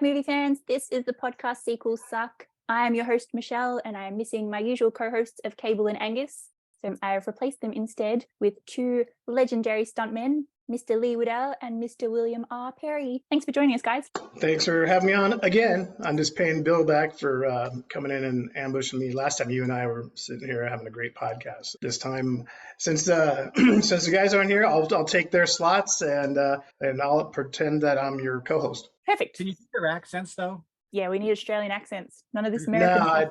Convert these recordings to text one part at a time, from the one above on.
movie fans. This is the podcast Sequels Suck. I am your host, Michelle, and I am missing my usual co-hosts of Cable and Angus. So I have replaced them instead with two legendary stuntmen, Mr. Lee Waddell and Mr. William R. Perry. Thanks for joining us, guys. Thanks for having me on again. I'm just paying Bill back for coming in and ambushing me. Last time you and I were sitting here having a great podcast. This time, since since the guys aren't here, I'll take their slots and I'll pretend that I'm your co-host. Perfect. Can you keep your accents though? Yeah, we need Australian accents. None of this American No, stuff.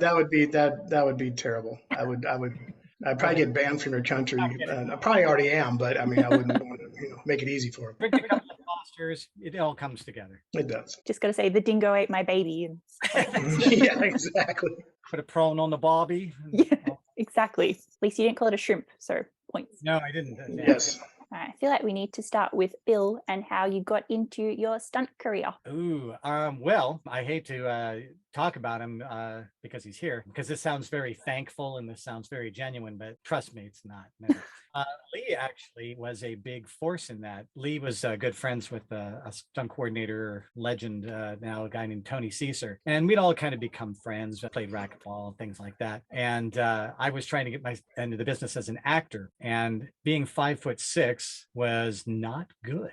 that would be terrible. I'd probably get banned from your country. I probably already am, but I mean, I wouldn't want to make it easy for them. Bring a couple of postures, it all comes together. It does. Just got to say, the dingo ate my baby. Yeah, exactly. Put a prawn on the bobby. Yeah, exactly. At least you didn't call it a shrimp, so points. No, I didn't. Yes. I feel like we need to start with Bill and how you got into your stunt career. Ooh, well, I hate to talk about him because he's here, because this sounds very thankful and this sounds very genuine, but trust me, it's not. No. Lee actually was a big force in that. Lee was good friends with a stunt coordinator legend, now a guy named Tony Caesar, and we'd all kind of become friends, played racquetball and things like that. And I was trying to get my into the business as an actor, and being 5'6" was not good.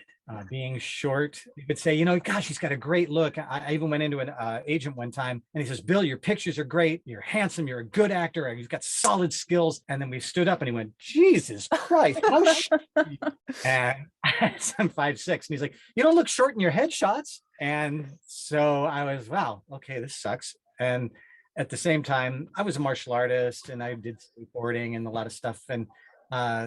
Being short, you could say, you know, gosh, he's got a great look. I even went into an agent one time and he says, Bill, your pictures are great. You're handsome. You're a good actor. You've got solid skills. And then we stood up and he went, Jesus Christ, how short are you? And I'm 5'6". And he's like, you don't look short in your headshots. And so I was, wow, okay, this sucks. And at the same time, I was a martial artist and I did skateboarding and a lot of stuff. And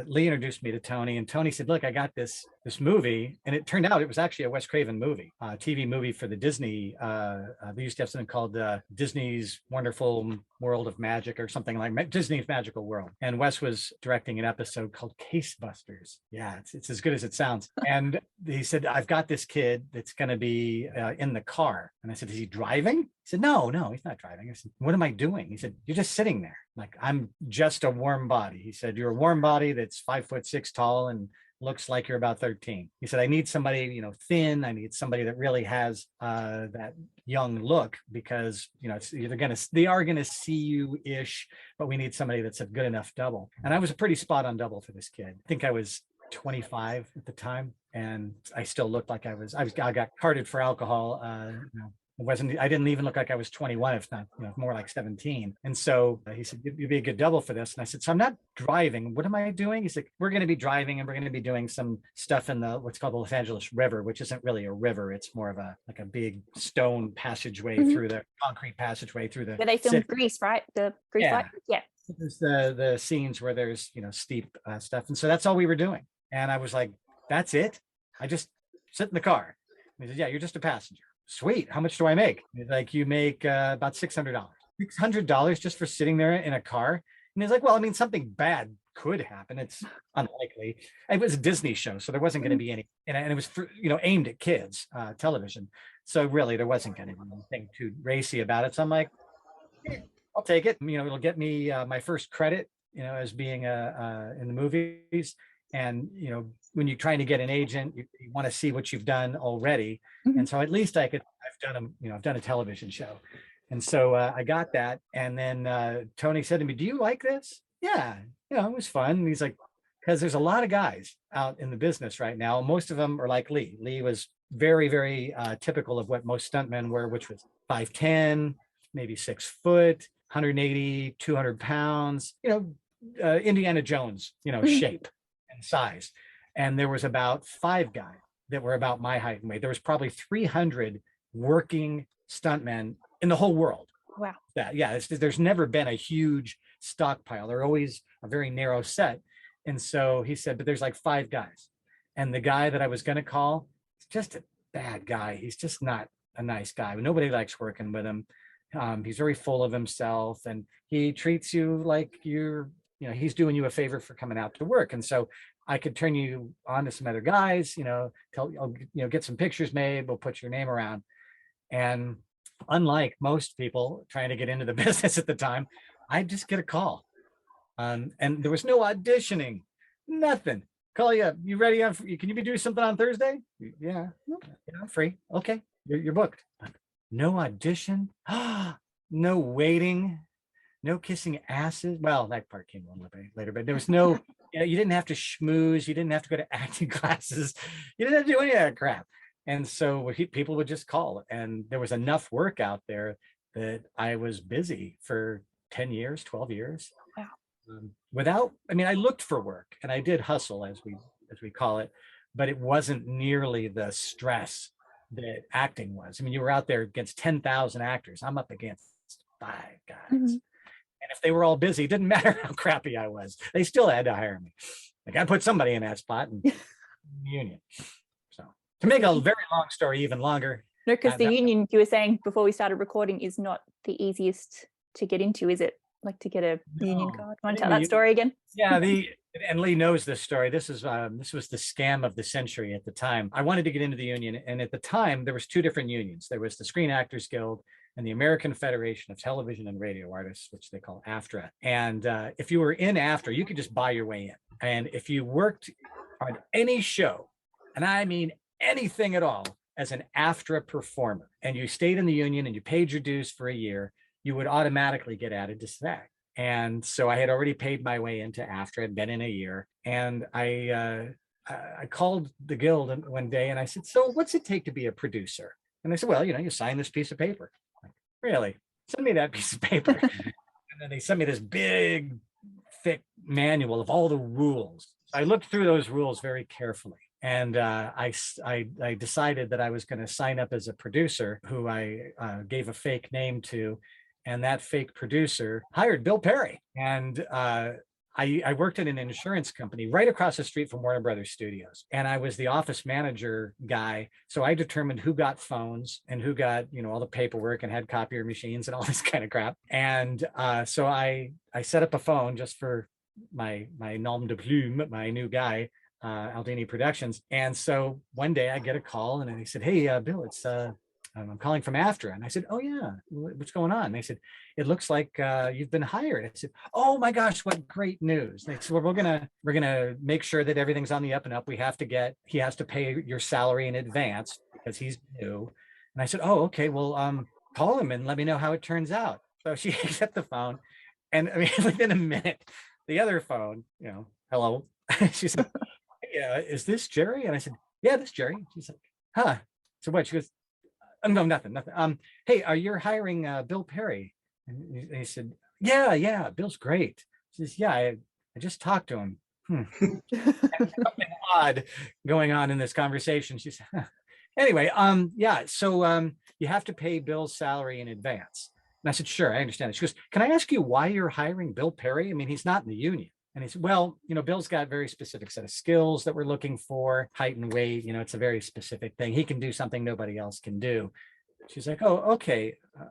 Lee introduced me to Tony, and Tony said, look, I got this movie. And it turned out it was actually a Wes Craven movie, TV movie for the Disney. They used to have something called Disney's Wonderful World of Magic or something like Disney's Magical World. And Wes was directing an episode called Case Busters. Yeah, it's as good as it sounds. And he said, I've got this kid that's going to be in the car. And I said, is he driving? He said, no, he's not driving. I said, what am I doing? He said, you're just sitting there. Like, I'm just a warm body. He said, you're a warm body that's 5'6" tall and looks like you're about 13. He said, I need somebody, you know, thin. I need somebody that really has that young look, because, you know, they are going to see you ish, but we need somebody that's a good enough double. And I was a pretty spot on double for this kid. I think I was 25 at the time, and I still looked like I got carded for alcohol. You know, I didn't even look like I was 21, if not, you know, more like 17. And so he said, you'd be a good double for this. And I said, so I'm not driving. What am I doing? He's like, we're going to be driving and we're going to be doing some stuff in what's called the Los Angeles River, which isn't really a river. It's more of a big stone passageway through the concrete passageway through the. Where they filmed Grease, right? The Grease light? Yeah. There's the scenes where there's, you know, steep stuff. And so that's all we were doing. And I was like, that's it? I just sit in the car. And he said, yeah, you're just a passenger. Sweet. How much do I make? He's like, you make about $600. $600 just for sitting there in a car? And he's like, well, I mean, something bad could happen. It's unlikely. It was a Disney show, so there wasn't going to be any, and it was, you know, aimed at kids, television. So really, there wasn't going to be anything too racy about it. So I'm like, I'll take it. You know, it'll get me my first credit, you know, as being in the movies. And, you know, when you're trying to get an agent, you want to see what you've done already. And so at least I've done a television show. And so I got that. And then Tony said to me, do you like this? Yeah, you know, it was fun. And he's like, because there's a lot of guys out in the business right now. Most of them are like Lee. Lee was very, very typical of what most stuntmen were, which was 5'10", maybe 6 foot, 180, 200 pounds, you know, Indiana Jones, you know, shape and size. And there was about 5 guys that were about my height and weight. There was probably 300 working stuntmen in the whole world. Wow. There's never been a huge stockpile. They're always a very narrow set. And so he said, but there's like 5 guys. And the guy that I was going to call is just a bad guy. He's just not a nice guy. Nobody likes working with him. He's very full of himself, and he treats you like he's doing you a favor for coming out to work. And so I could turn you on to some other guys, you know, get some pictures made. We'll put your name around. And unlike most people trying to get into the business at the time, I just get a call. And there was no auditioning, nothing. Call you up. You ready? Can you be doing something on Thursday? Yeah, I'm free. Okay, you're booked. no audition, no waiting, no kissing asses. Well, that part came a little bit later, but there was no, you didn't have to schmooze. You didn't have to go to acting classes. You didn't have to do any of that crap. And so people would just call, and there was enough work out there that I was busy for 10 years, 12 years. Wow. I looked for work and I did hustle, as we call it, but it wasn't nearly the stress that acting was. I mean, you were out there against 10,000 actors. I'm up against 5 guys. Mhm. And if they were all busy, it didn't matter how crappy I was. They still had to hire me. Like, I put somebody in that spot and union. So to make a very long story even longer. No, because the union, you were saying before we started recording, is not the easiest to get into, is it? Like, to get a union card. Want to tell that story again? Yeah, and Lee knows this story. This was the scam of the century at the time. I wanted to get into the union, and at the time there was 2 different unions. There was the Screen Actors Guild and the American Federation of Television and Radio Artists, which they call AFTRA. And if you were in AFTRA, you could just buy your way in. And if you worked on any show, and I mean anything at all, as an AFTRA performer, and you stayed in the union and you paid your dues for a year, you would automatically get added to SAG. And so I had already paid my way into AFTRA, had been in a year, and I called the guild one day and I said, so what's it take to be a producer? And they said, well, you sign this piece of paper. I'm like, really? Send me that piece of paper. And then they sent me this big, thick manual of all the rules. I looked through those rules very carefully. And I decided that I was going to sign up as a producer, who I gave a fake name to. And that fake producer hired Bill Perry. And I worked at an insurance company right across the street from Warner Brothers Studios. And I was the office manager guy. So I determined who got phones and who got, all the paperwork and had copier machines and all this kind of crap. And so I set up a phone just for my nom de plume, my new guy, Aldini Productions. And so one day I get a call and he said, hey, Bill, it's I'm calling from AFTRA. And I said, oh yeah, what's going on? And they said, it looks like you've been hired. I said, oh my gosh, what great news. They said, well, we're gonna make sure that everything's on the up and up. He has to pay your salary in advance because he's new. And I said, oh, okay, well, call him and let me know how it turns out. So she picked up the phone, and I mean, within a minute, the other phone, hello. She said, hey, is this Jerry? And I said, yeah, this is Jerry. She's like, huh? So what? She goes, no, nothing. Hey, are you hiring Bill Perry? And he said, yeah, Bill's great. She says, yeah, I just talked to him. Something odd going on in this conversation. She said, huh. Anyway, so you have to pay Bill's salary in advance. And I said, sure, I understand it. She goes, can I ask you why you're hiring Bill Perry? I mean, he's not in the union. And he said, well, Bill's got a very specific set of skills that we're looking for, height and weight. It's a very specific thing. He can do something nobody else can do. She's like, oh,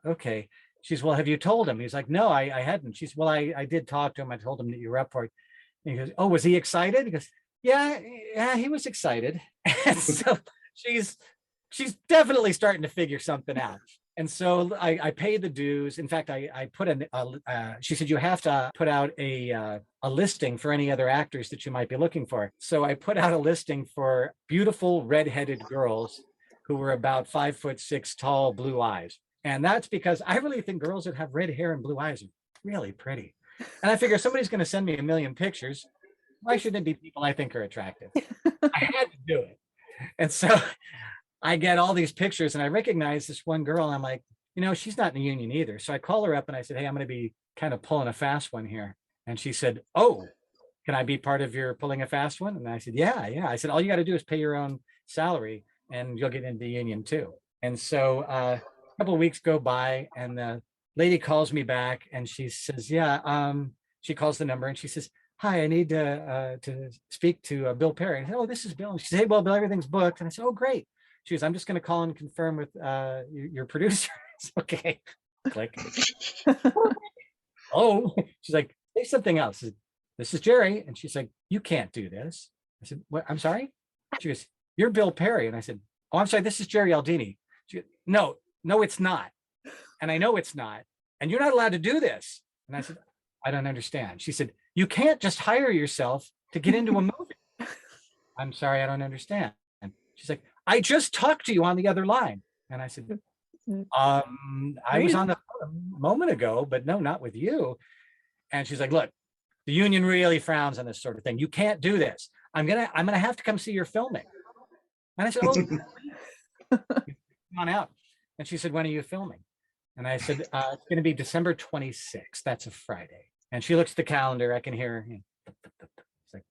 okay. She's, well, have you told him? He's like, no, I hadn't. She's, well, I did talk to him. I told him that you were up for it. And he goes, oh, was he excited? He goes, yeah, he was excited. And so she's definitely starting to figure something out. And so I paid the dues. In fact, I put she said, you have to put out a listing for any other actors that you might be looking for. So I put out a listing for beautiful redheaded girls who were about 5'6" tall, blue eyes. And that's because I really think girls that have red hair and blue eyes are really pretty. And I figure somebody's going to send me a million pictures. Why shouldn't it be people I think are attractive? I had to do it. And so I get all these pictures and I recognize this one girl. And I'm like, she's not in the union either. So I call her up and I said, hey, I'm going to be kind of pulling a fast one here. And she said, oh, can I be part of your pulling a fast one? And I said, yeah. I said, all you got to do is pay your own salary and you'll get into the union too. And so a couple of weeks go by and the lady calls me back and she says, she calls the number and she says, hi, I need to speak to Bill Perry. I said, oh, this is Bill. And she said, hey, well, Bill, everything's booked. And I said, oh, great. She goes, I'm just going to call and confirm with your producer. Okay. Click. Oh, she's like, say something else. Said, this is Jerry. And she's like, you can't do this. I said, what? I'm sorry? She goes, you're Bill Perry. And I said, oh, I'm sorry. This is Jerry Aldini. She goes, no, it's not. And I know it's not. And you're not allowed to do this. And I said, I don't understand. She said, you can't just hire yourself to get into a movie. I'm sorry, I don't understand. And she's like, I just talked to you on the other line. And I said, I was on the phone a moment ago, but no, not with you. And she's like, look, the union really frowns on this sort of thing. You can't do this. I'm gonna have to come see your filming. And I said, oh, come on out. And she said, when are you filming? And I said, it's gonna be December 26th. That's a Friday. And she looks at the calendar. I can hear her. It's like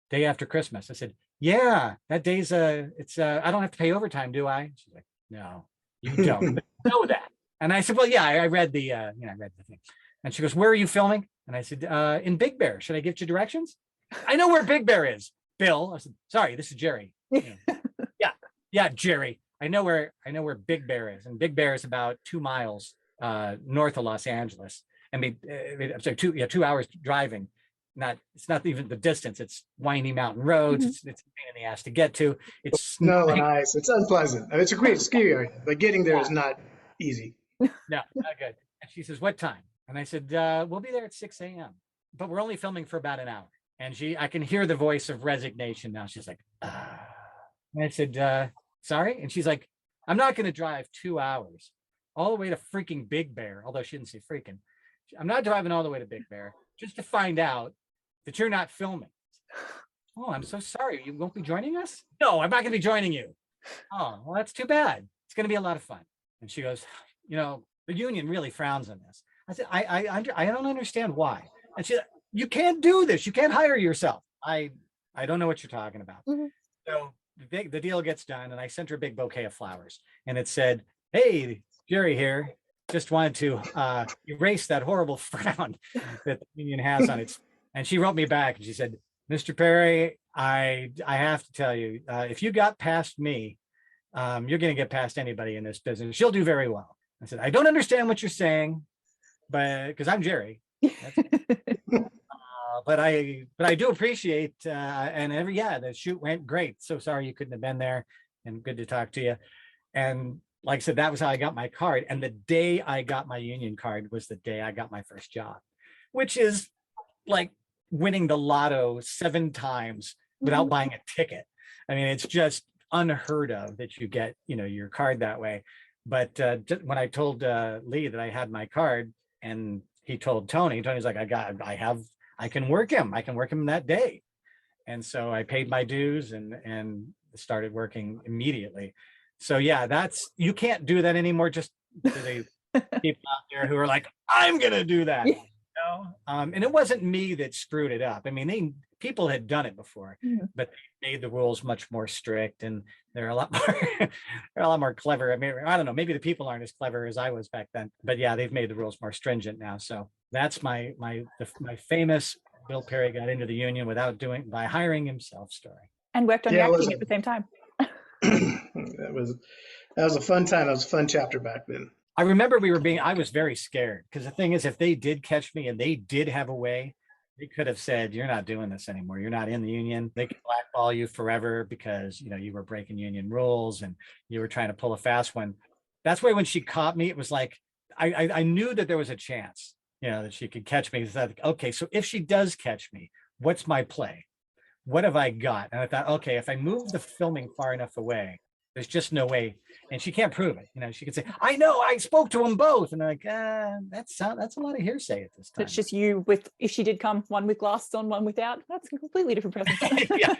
day after Christmas. I said, yeah, that day's I don't have to pay overtime, do I? She's like, no, you don't. But you know that. And I said, well, yeah, I read the I read the thing. And she goes, where are you filming? And I said, in Big Bear. Should I give you directions? I know where Big Bear is, Bill. I said, sorry, this is Jerry. Yeah, Jerry. I know where Big Bear is. And Big Bear is about 2 miles north of Los Angeles. I mean, I'm sorry, 2 hours driving. It's not even the distance. It's windy mountain roads. It's a pain in the ass to get to. It's snow and ice. It's unpleasant. And it's a great ski area, but getting there is not easy. No, not good. And she says, what time? And I said, we'll be there at 6 a.m. But we're only filming for about an hour. And I can hear the voice of resignation now. She's like, And I said, sorry? And she's like, I'm not going to drive 2 hours all the way to freaking Big Bear, although she didn't say freaking. I'm not driving all the way to Big Bear just to find out that you're not filming. Oh, I'm so sorry. You won't be joining us? No, I'm not going to be joining you. Oh, well, that's too bad. It's going to be a lot of fun. And she goes, the union really frowns on this. I said, I don't understand why. And she said, you can't do this. You can't hire yourself. I don't know what you're talking about. So the deal gets done, and I sent her a big bouquet of flowers, and it said, hey, Jerry here. Just wanted to erase that horrible frown that the union has on it. And she wrote me back and she said, Mr. Perry, I have to tell you, if you got past me, you're going to get past anybody in this business. She'll do very well. I said, I don't understand what you're saying, but because I'm Jerry. But I do appreciate the shoot went great. So sorry you couldn't have been there, and good to talk to you. And like I said, that was how I got my card. And the day I got my union card was the day I got my first job, which is like winning the lotto 7 times without buying a ticket. I mean, it's just unheard of that you get, your card that way. But when I told Lee that I had my card, and he told Tony's like, I can work him. I can work him that day. And so I paid my dues and started working immediately. So yeah, you can't do that anymore. Just the people out there who are like, I'm gonna do that. And it wasn't me that screwed it up. I mean, people had done it before, but they made the rules much more strict, and they're a lot more clever. I mean, I don't know, maybe the people aren't as clever as I was back then, but yeah, they've made the rules more stringent now. So that's my famous Bill Perry got into the union by hiring himself story. And worked on your acting at the same time. That was a fun time. That was a fun chapter back then. I remember I was very scared, because the thing is, if they did catch me and they did have a way, they could have said, you're not doing this anymore. You're not in the union. They could blackball you forever because, you were breaking union rules and you were trying to pull a fast one. That's why when she caught me, it was like, I knew that there was a chance, that she could catch me. I thought, okay, so if she does catch me, what's my play? What have I got? And I thought, okay, if I move the filming far enough away, there's just no way. And she can't prove it. She could say, I know, I spoke to them both. And they're like, that's a lot of hearsay at this time. It's just you if she did come, one with glasses on, one without, that's a completely different person. Yeah,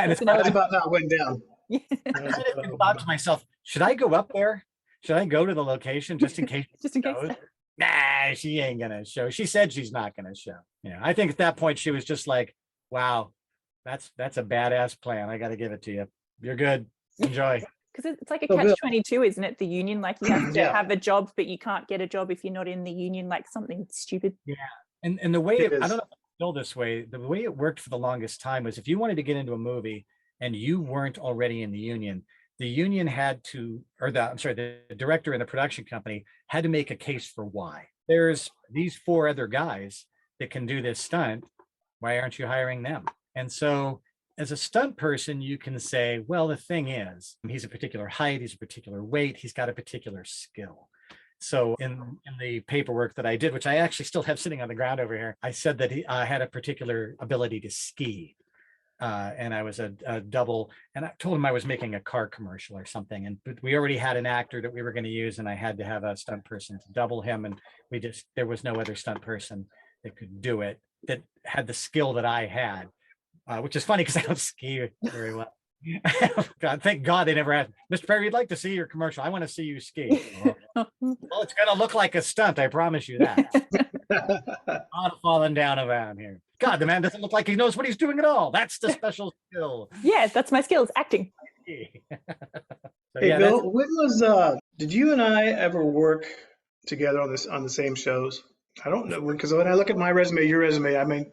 and it's that's about how it went down. I thought to myself, should I go up there? Should I go to the location just in case? Just in case. Nah, she ain't gonna show. She said she's not gonna show. I think at that point she was just like, wow, that's a badass plan. I got to give it to you. You're good. Enjoy. Because it's like a catch-22, isn't it? The union, like you have to have a job, but you can't get a job if you're not in the union, like something stupid. Yeah, and the way I don't know if it's still this way. The way it worked for the longest time was if you wanted to get into a movie and you weren't already in the union had to, the director and the production company had to make a case for why. There's these 4 other guys that can do this stunt. Why aren't you hiring them? And so as a stunt person, you can say, well, the thing is, he's a particular height, he's a particular weight, he's got a particular skill. So in the paperwork that I did, which I actually still have sitting on the ground over here, I said that he had a particular ability to ski. and I was a double, and I told him I was making a car commercial or something, and we already had an actor that we were going to use, and I had to have a stunt person to double him, and there was no other stunt person that could do it that had the skill that I had, which is funny because I don't ski very well. God, thank God they never asked, Mr. Perry, we'd like to see your commercial. I want to see you ski. Well, it's going to look like a stunt. I promise you that. Not falling down around here. God, the man doesn't look like he knows what he's doing at all. That's the special skill. Yes, that's my skills, acting. So, Hey, yeah, Bill, when was did you and I ever work together on the same shows? I don't know, because when I look at my resume, your resume, I mean,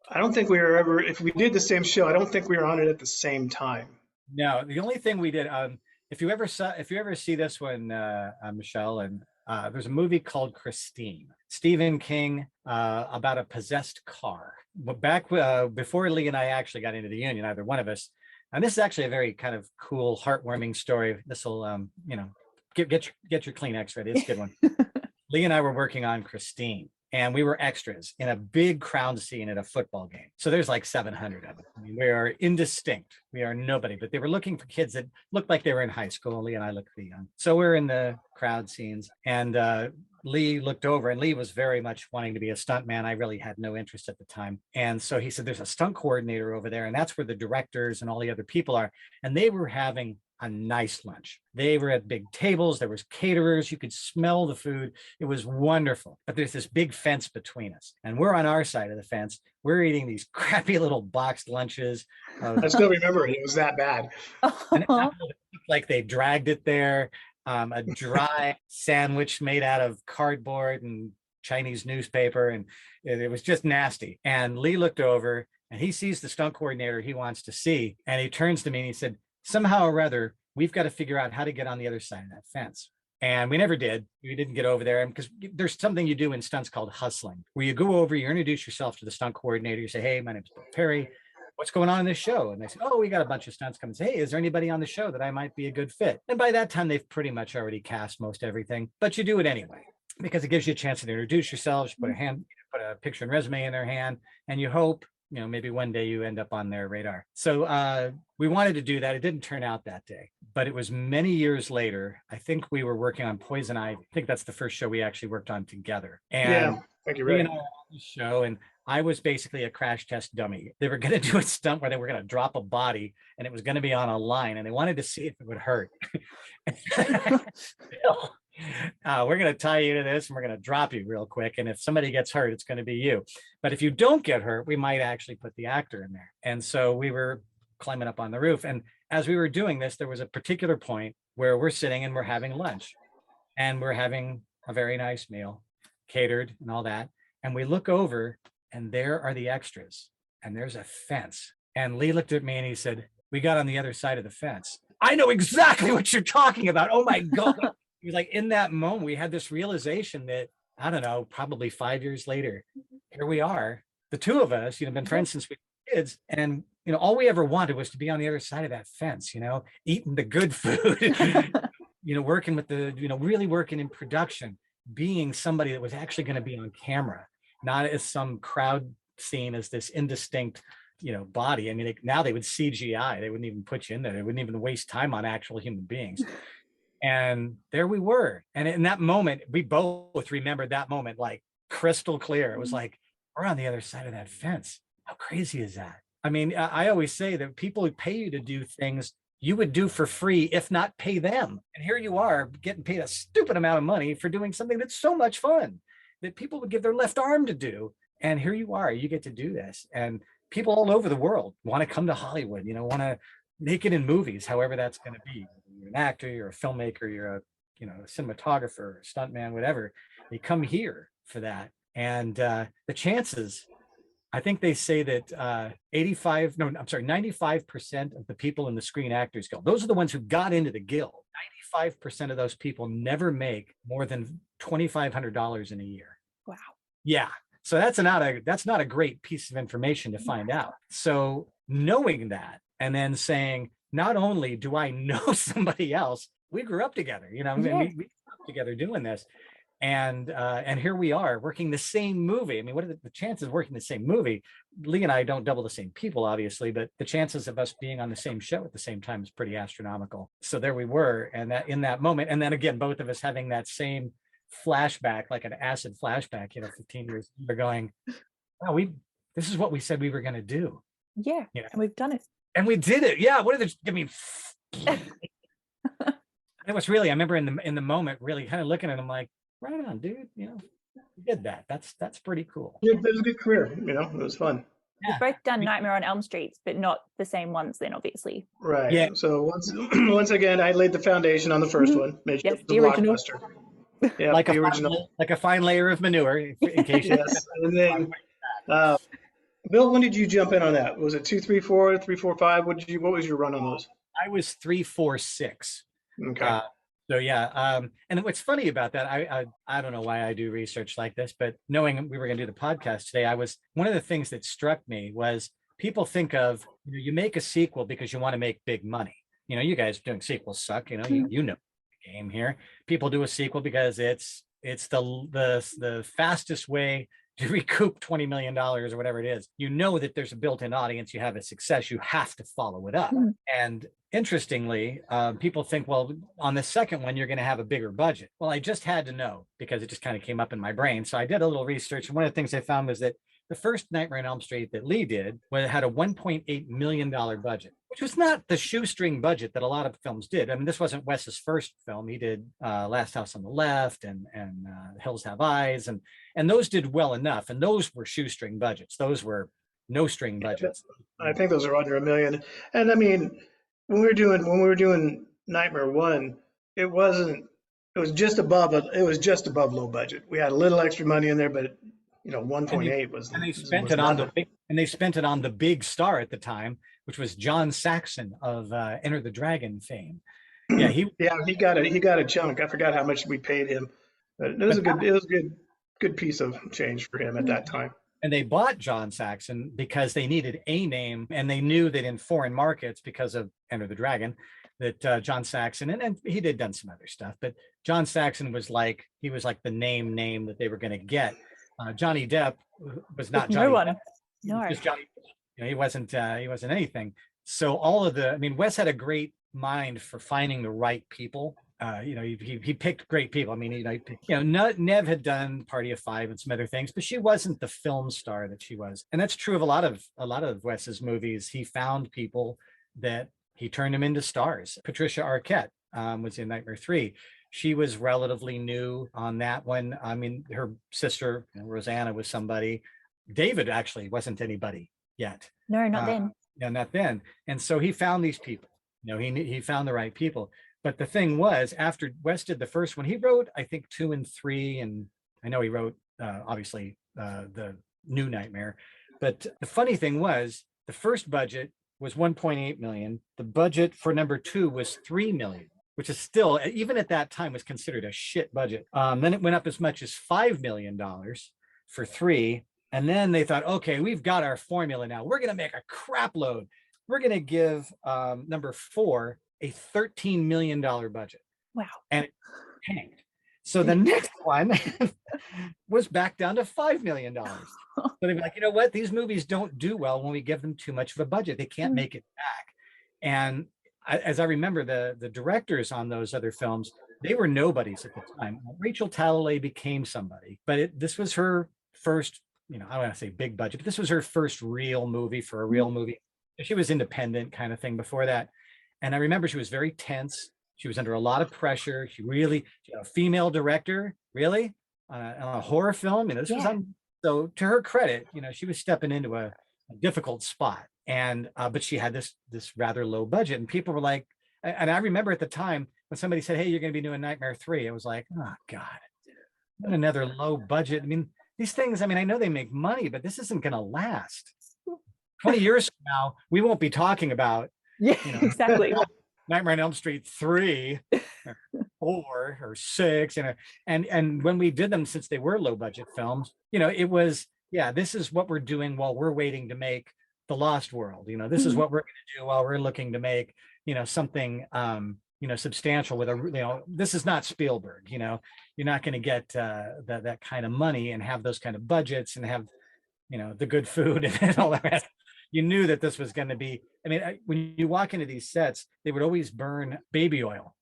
I don't think we were ever, if we did the same show, I don't think we were on it at the same time. no, the only thing we did, if you ever see this one, Michelle, and there's a movie called Christine, Stephen King, about a possessed car. But back before Lee and I actually got into the union, either one of us, and this is actually a very kind of cool, heartwarming story. This will, get your Kleenex ready. It's a good one. Lee and I were working on Christine, and we were extras in a big crowd scene at a football game. So there's like 700 of us. I mean, we are indistinct. We are nobody, but they were looking for kids that looked like they were in high school. Lee and I looked pretty young. So we're in the crowd scenes, and Lee looked over, and Lee was very much wanting to be a stuntman. I really had no interest at the time. And so he said, there's a stunt coordinator over there, and that's where the directors and all the other people are. And they were having a nice lunch. They were at big tables. There was caterers. You could smell the food. It was wonderful. But there's this big fence between us, and we're on our side of the fence. We're eating these crappy little boxed lunches. I still remember it. It was that bad. And it looked like they dragged it there. A dry sandwich made out of cardboard and Chinese newspaper, and it was just nasty. And Lee looked over, and he sees the stunt coordinator he wants to see, and he turns to me and he said, somehow or other, we've got to figure out how to get on the other side of that fence. And we never did. We didn't get over there, because there's something you do in stunts called hustling, where you go over, you introduce yourself to the stunt coordinator. You say, hey, my name's Bill Perry. What's going on in this show? And they say, oh, we got a bunch of stunts coming. Say, hey, is there anybody on the show that I might be a good fit? And by that time, they've pretty much already cast most everything, but you do it anyway, because it gives you a chance to introduce yourselves, put a picture and resume in their hand, and you hope, maybe one day you end up on their radar. So we wanted to do that. It didn't turn out that day, but it was many years later. I think we were working on Poison Ivy. I think that's the first show we actually worked on together. And yeah, thank you, right. On the show, and I was basically a crash test dummy. They were going to do a stunt where they were going to drop a body, and it was going to be on a line, and they wanted to see if it would hurt. We're going to tie you to this, and we're going to drop you real quick. And if somebody gets hurt, it's going to be you. But if you don't get hurt, we might actually put the actor in there. And so we were climbing up on the roof. And as we were doing this, there was a particular point where we're sitting and we're having lunch, and we're having a very nice meal, catered and all that. And we look over, and there are the extras, and there's a fence. And Lee looked at me and he said, we got on the other side of the fence. I know exactly what you're talking about. Oh my God. He was like, in that moment, we had this realization that, I don't know, probably 5 years later, here we are, the two of us, been friends since we were kids. And, all we ever wanted was to be on the other side of that fence, eating the good food, working with really working in production, being somebody that was actually going to be on camera, not as some crowd scene as this indistinct, body. I mean, now they would CGI. They wouldn't even put you in there. They wouldn't even waste time on actual human beings. And there we were. And in that moment, we both remembered that moment like crystal clear. It was like, we're on the other side of that fence. How crazy is that? I mean, I always say that people who pay you to do things you would do for free, if not pay them. And here you are getting paid a stupid amount of money for doing something that's so much fun that people would give their left arm to do. And here you are, you get to do this. And people all over the world want to come to Hollywood, want to make it in movies, however that's going to be. You're an actor, you're a filmmaker, you're a cinematographer, a stuntman, whatever. They come here for that. And the chances, I think they say that 95% of the people in the Screen Actors Guild, those are the ones who got into the guild. 95% of those people never make more than $2,500 in a year. Wow. Yeah. So that's not a great piece of information to find out. So knowing that, and then saying, not only do I know somebody else, we grew up together, we grew up together doing this. And here we are working the same movie. I mean, what are the chances of working the same movie? Lee and I don't double the same people, obviously, but the chances of us being on the same show at the same time is pretty astronomical. So there we were, and that in that moment, and then again, both of us having that same flashback, like an acid flashback, 15 years, we're going, wow, this is what we said we were going to do. Yeah, and we've done it. And we did it. Yeah. What are the, I mean, it was really, I remember in the moment, really kind of looking at him like, right on, dude, you did that. That's pretty cool. Yeah, it was a good career, it was fun. We've both done Nightmare on Elm Street, but not the same ones then, obviously. Right. Yeah. So once again, I laid the foundation on the first one. Made Yes, the original. blockbuster. Yeah, like the original. Like a fine layer of manure, in case Yes. And then, Bill, when did you jump in on that? Was it 2, 3, 4, 3, 4, 5? What was your run on those? I was 3, 4, 6. Okay. So yeah, and what's funny about that, I don't know why I do research like this, but knowing we were going to do the podcast today, one of the things that struck me was people think of, you make a sequel because you want to make big money. You guys doing sequels suck. You know the game here. People do a sequel because it's the fastest way to recoup $20 million or whatever it is. That there's a built-in audience. You have a success. You have to follow it up. And interestingly, people think, well, on the second one, you're going to have a bigger budget. Well, I just had to know because it just kind of came up in my brain. So I did a little research. And one of the things I found was that the first Nightmare on Elm Street that Lee did had a $1.8 million budget, which was not the shoestring budget that a lot of films did. I mean, this wasn't Wes's first film. He did Last House on the Left and Hills Have Eyes. And those did well enough. And those were shoestring budgets. Those were no string budgets. I think those are under $1 million. And I mean, when we were doing Nightmare 1, it was just above low budget. We had a little extra money in there, but 1.8 was. And they spent it on the big star at the time, which was John Saxon of Enter the Dragon fame. Yeah, he got a chunk. I forgot how much we paid him, but it was a good piece of change for him at that time. And they bought John Saxon because they needed a name, and they knew that in foreign markets, because of Enter the Dragon, that John Saxon, and he done some other stuff, but John Saxon was like the name that they were going to get. Johnny Depp was not Johnny Depp. No. Just Johnny. He wasn't anything. So Wes had a great mind for finding the right people. He picked great people. I mean, Nev had done Party of Five and some other things, but she wasn't the film star that she was. And that's true of a lot of Wes's movies. He found people that he turned them into stars. Patricia Arquette was in Nightmare 3. She was relatively new on that one. I mean, her sister, Rosanna, was somebody. David actually wasn't anybody yet. No, not then. No, not then. And so he found these people. He found the right people. But the thing was, after Wes did the first one, he wrote, I think, 2 and 3. And I know he wrote, obviously, the new Nightmare. But the funny thing was, the first budget was 1.8 million. The budget for number 2 was 3 million. Which is still, even at that time, was considered a shit budget. Then it went up as much as $5 million for 3. And then they thought, okay, we've got our formula now. We're going to make a crap load. We're going to give number 4 a $13 million budget. Wow. And it tanked. So the next one was back down to $5 million. So they'd be like, you know what? These movies don't do well when we give them too much of a budget. They can't make it back. And as I remember, the directors on those other films, they were nobodies at the time. Rachel Talalay became somebody, but this was her first, I don't want to say big budget, but this was her first real movie for a real movie. She was independent kind of thing before that. And I remember she was very tense. She was under a lot of pressure. She a female director, really, on a horror film. This was so to her credit, she was stepping into a difficult spot. And but she had this rather low budget, and people were like, and I remember at the time when somebody said, hey, you're going to be doing Nightmare 3, it was like, oh God, not another low budget. I mean, these things, I know they make money, but this isn't going to last. 20 years from now, we won't be talking about exactly. Nightmare on Elm Street 3 or 4 or 6, and when we did them, since they were low budget films, it was, this is what we're doing while we're waiting to make The Lost World. This is what we're going to do while we're looking to make, something substantial with this is not Spielberg, you're not going to get that kind of money and have those kind of budgets and have, the good food and all the rest. You knew that this was going to be, when you walk into these sets, they would always burn baby oil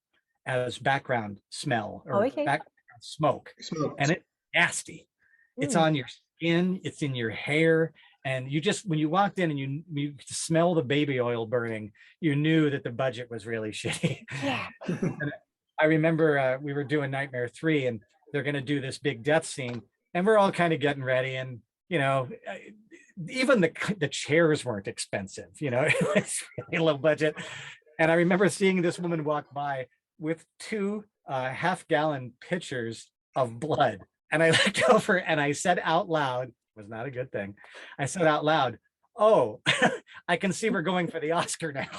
as background smell or background smoke. And it's nasty. It's on your skin, it's in your hair. And when you walked in and you smell the baby oil burning, you knew that the budget was really shitty. Yeah. And I remember we were doing Nightmare 3 and they're going to do this big death scene and we're all kind of getting ready. And, even the chairs weren't expensive, it was really low budget. And I remember seeing this woman walk by with 2 half-gallon pitchers of blood. And I looked over and I said out loud, was not a good thing. I said out loud, "Oh, I can see we're going for the Oscar now."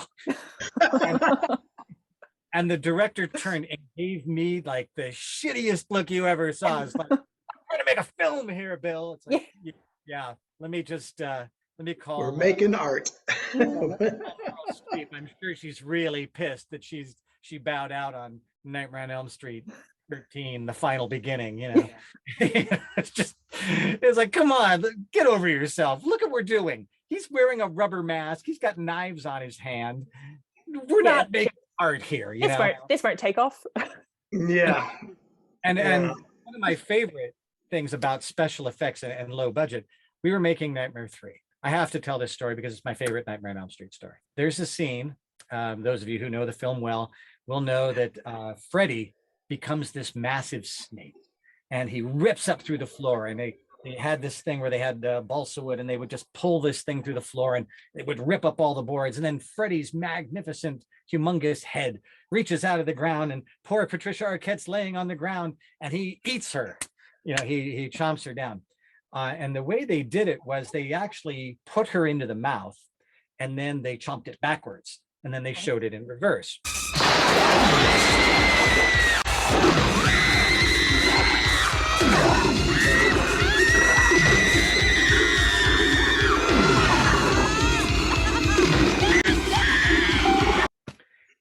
and the director turned and gave me like the shittiest look you ever saw. It's like, "I'm trying to make a film here, Bill." It's like, yeah. Let me call. We're making art. I'm sure she's really pissed that she bowed out on Nightmare on Elm Street 13, the final beginning, it's like, come on, get over yourself. Look at what we're doing. He's wearing a rubber mask. He's got knives on his hand. We're not making art here. This won't take off. Yeah. And one of my favorite things about special effects and low budget, we were making Nightmare 3. I have to tell this story because it's my favorite Nightmare on Elm Street story. There's a scene, those of you who know the film well will know that Freddy becomes this massive snake and he rips up through the floor, and they had this thing where they had balsa wood and they would just pull this thing through the floor and it would rip up all the boards, and then Freddy's magnificent humongous head reaches out of the ground and poor Patricia Arquette's laying on the ground and he eats her, he chomps her down. And the way they did it was they actually put her into the mouth and then they chomped it backwards and then they showed it in reverse.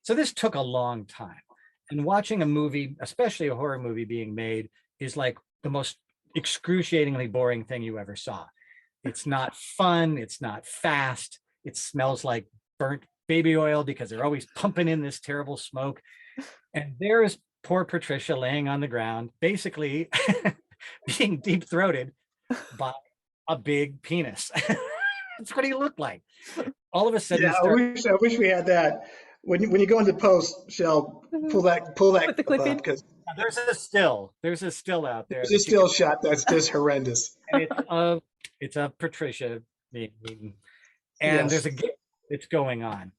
So this took a long time. And watching a movie, especially a horror movie being made, is like the most excruciatingly boring thing you ever saw. It's not fun. It's not fast. It smells like burnt baby oil because they're always pumping in this terrible smoke. And there's poor Patricia laying on the ground, basically being deep-throated by a big penis. That's what he looked like. All of a sudden, I wish we had that. When you go into post, Shell, pull that the clip in, because there's a still out there. There's a still shot that's just horrendous. And it's of Patricia being eaten, and there's a game that's going on,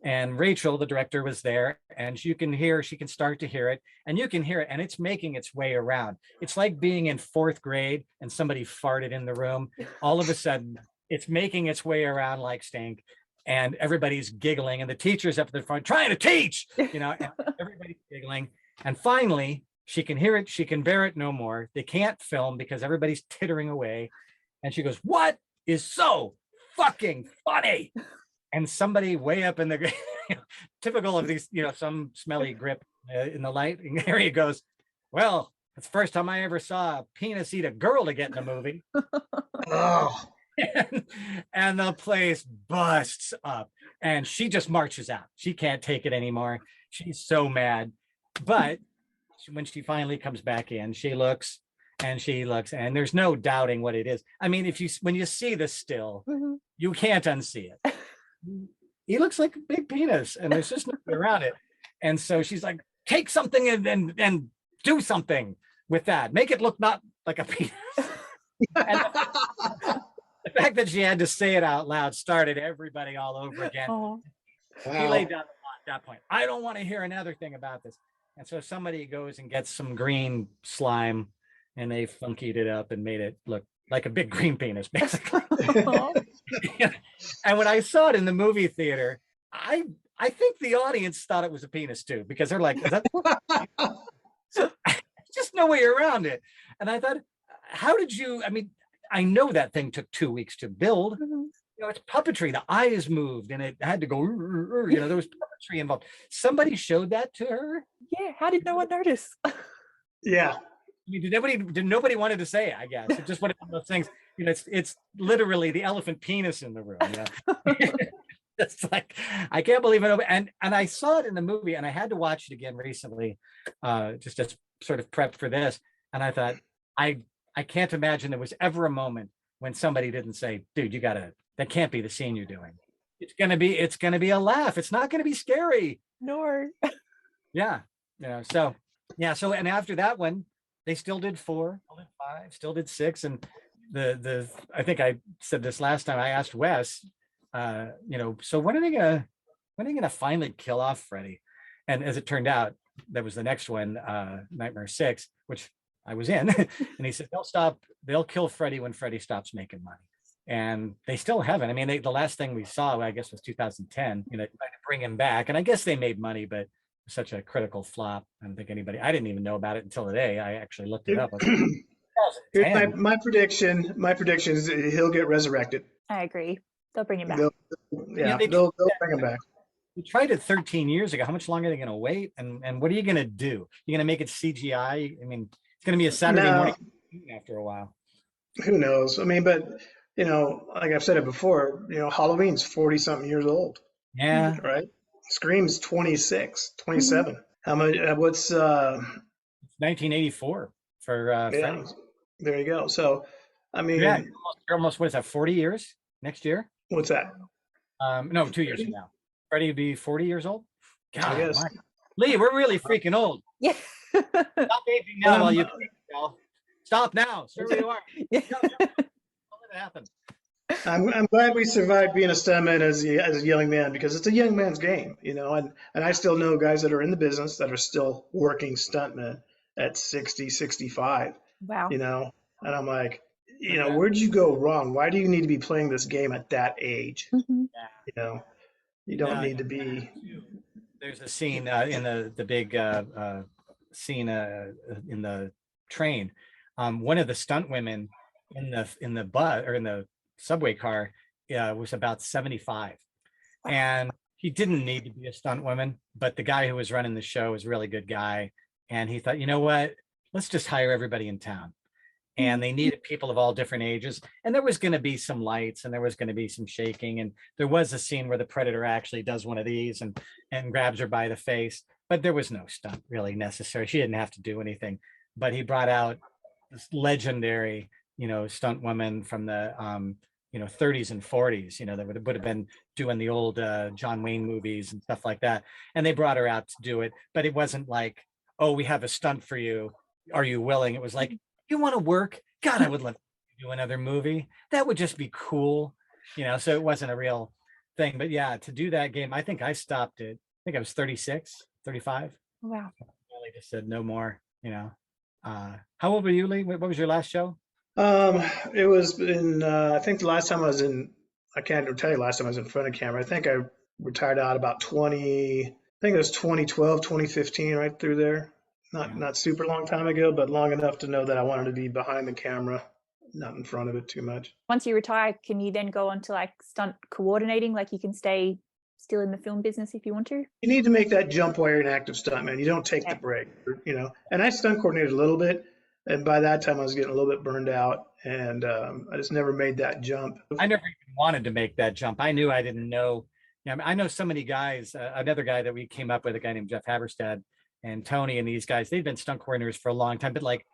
and Rachel, the director, was there, and she can start to hear it, and you can hear it, and it's making its way around. It's like being in 4th grade and somebody farted in the room. All of a sudden, it's making its way around like stink. And everybody's giggling, and the teacher's up at the front trying to teach, and everybody's giggling. And finally, she can hear it. She can bear it no more. They can't film because everybody's tittering away. And she goes, "What is so fucking funny?" And somebody way up in the, typical of these, some smelly grip in the light area goes, "Well, it's the first time I ever saw a penis eat a girl to get in a movie." Oh. And the place busts up and she just marches out. She can't take it anymore. She's so mad. But when she finally comes back in, she looks and there's no doubting what it is. I mean, when you see this still, you can't unsee it. He looks like a big penis and there's just nothing around it. And so she's like, take something and do something with that. Make it look not like a penis. And the fact that she had to say it out loud started everybody all over again. Oh. He laid down the law at that point. I don't want to hear another thing about this. And so somebody goes and gets some green slime and they funkied it up and made it look like a big green penis, basically. And when I saw it in the movie theater, I think the audience thought it was a penis too, because they're like, is that just no way around it. And I thought, how did you, I know that thing took 2 weeks to build. it's puppetry. The eyes moved and it had to go, there was puppetry involved. Somebody showed that to her. Yeah, how did no one notice? Yeah. I mean, did nobody wanted to say it, I guess. It just one of those things, it's literally the elephant penis in the room. It's like, I can't believe it. And I saw it in the movie and I had to watch it again recently, just to sort of prep for this. And I thought, I can't imagine there was ever a moment when somebody didn't say, dude, that can't be the scene you're doing. It's gonna be a laugh. It's not gonna be scary. No. Yeah. So and after that one, they still did 4, still did 5, still did 6. And I think I said this last time, I asked Wes, so when are they gonna finally kill off Freddy? And as it turned out, that was the next one, Nightmare 6, which I was in. And he said, they'll kill Freddy when Freddy stops making money. And they still haven't. I mean, the last thing we saw, I guess, was 2010, trying to bring him back. And I guess they made money, but such a critical flop. I don't think I didn't even know about it until today. I actually looked it up. Here's my prediction. My prediction is he'll get resurrected. I agree. They'll bring him back. They'll bring him back. We tried it 13 years ago. How much longer are they going to wait? And what are you going to do? You're going to make it CGI? I mean, it's going to be a Saturday morning after a while. Who knows? I mean, but like I've said it before, Halloween's 40 something years old. Yeah. Right. Scream's 26, 27. How much? What's 1984 for Freddy. There you go. So, I mean, you're almost what is that? 40 years next year? What's that? No, 2 years from now. Freddy would be 40 years old. God, I guess. Lee, we're really freaking old. Yeah. Stop aging now while you can. Stop now. Stay where you are. Yeah. Don't let it happen. I'm glad we survived being a stuntman as a young man, because it's a young man's game, and I still know guys that are in the business that are still working stuntmen at 60, 65. Wow. And I'm like, where'd you go wrong? Why do you need to be playing this game at that age? Mm-hmm. You don't need to be. There's a scene in the big scene in the train. One of the stunt women in the bus or in the subway car was about 75. Wow. And he didn't need to be a stunt woman, but the guy who was running the show was a really good guy. And he thought, you know what, let's just hire everybody in town. And they needed people of all different ages. And there was going to be some lights and there was going to be some shaking. And there was a scene where the Predator actually does one of these and grabs her by the face, but there was no stunt really necessary. She didn't have to do anything, but he brought out this legendary, stunt woman from the, 30s and 40s, that would have been doing the old John Wayne movies and stuff like that. And they brought her out to do it, but it wasn't like, oh, we have a stunt for you. Are you willing? It was like, you want to work? God, I would love to do another movie. That would just be cool. So it wasn't a real thing, but yeah, to do that game, I think I stopped it. I think I was 36, 35. Wow. I really just said no more, How old were you, Lee? What was your last show? It was in, I think the last time I can't tell you last time I was in front of camera. I think I retired out about 20, I think it was 2012, 2015, right through there. Not super long time ago, but long enough to know that I wanted to be behind the camera, not in front of it too much. Once you retire, can you then go on to like stunt coordinating? Like you can stay still in the film business if you want to? You need to make that jump while you're an active stuntman. You don't take the break, And I stunt coordinated a little bit. And by that time I was getting a little bit burned out, and I just never made that jump. I never even wanted to make that jump. I knew I didn't know. I know so many guys, another guy that we came up with, a guy named Jeff Haberstad, and Tony and these guys, they've been stunt coordinators for a long time, but like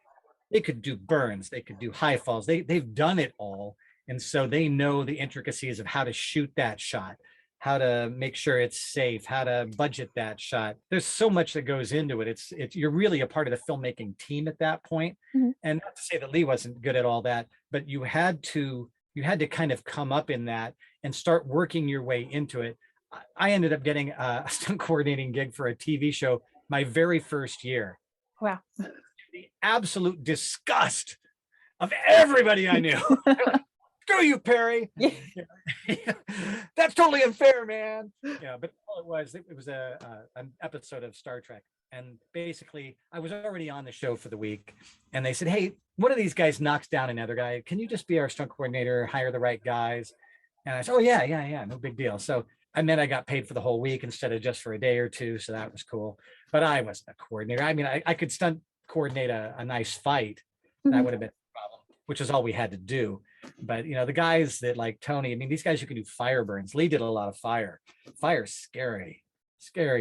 they could do burns, they could do high falls, they've done it all. And so they know the intricacies of how to shoot that shot, how to make sure it's safe, how to budget that shot. There's so much that goes into it. It's you're really a part of the filmmaking team at that point. Mm-hmm. And not to say that Lee wasn't good at all that, but you had to kind of come up in that and start working your way into it. I ended up getting a stunt coordinating gig for a TV show my very first year. Wow. The absolute disgust of everybody I knew. Screw you, Perry. Yeah. That's totally unfair, man. But all it was an episode of Star Trek. And basically, I was already on the show for the week. And they said, hey, one of these guys knocks down another guy. Can you just be our stunt coordinator, hire the right guys? And I said, oh yeah, no big deal. So, and then I got paid for the whole week instead of just for a day or two. So that was cool. But I wasn't a coordinator. I mean, I could stunt coordinate a nice fight. That would have been a problem, which is all we had to do. But the guys that like Tony, I mean, these guys who can do fire burns. Lee did a lot of fire. Fire's scary,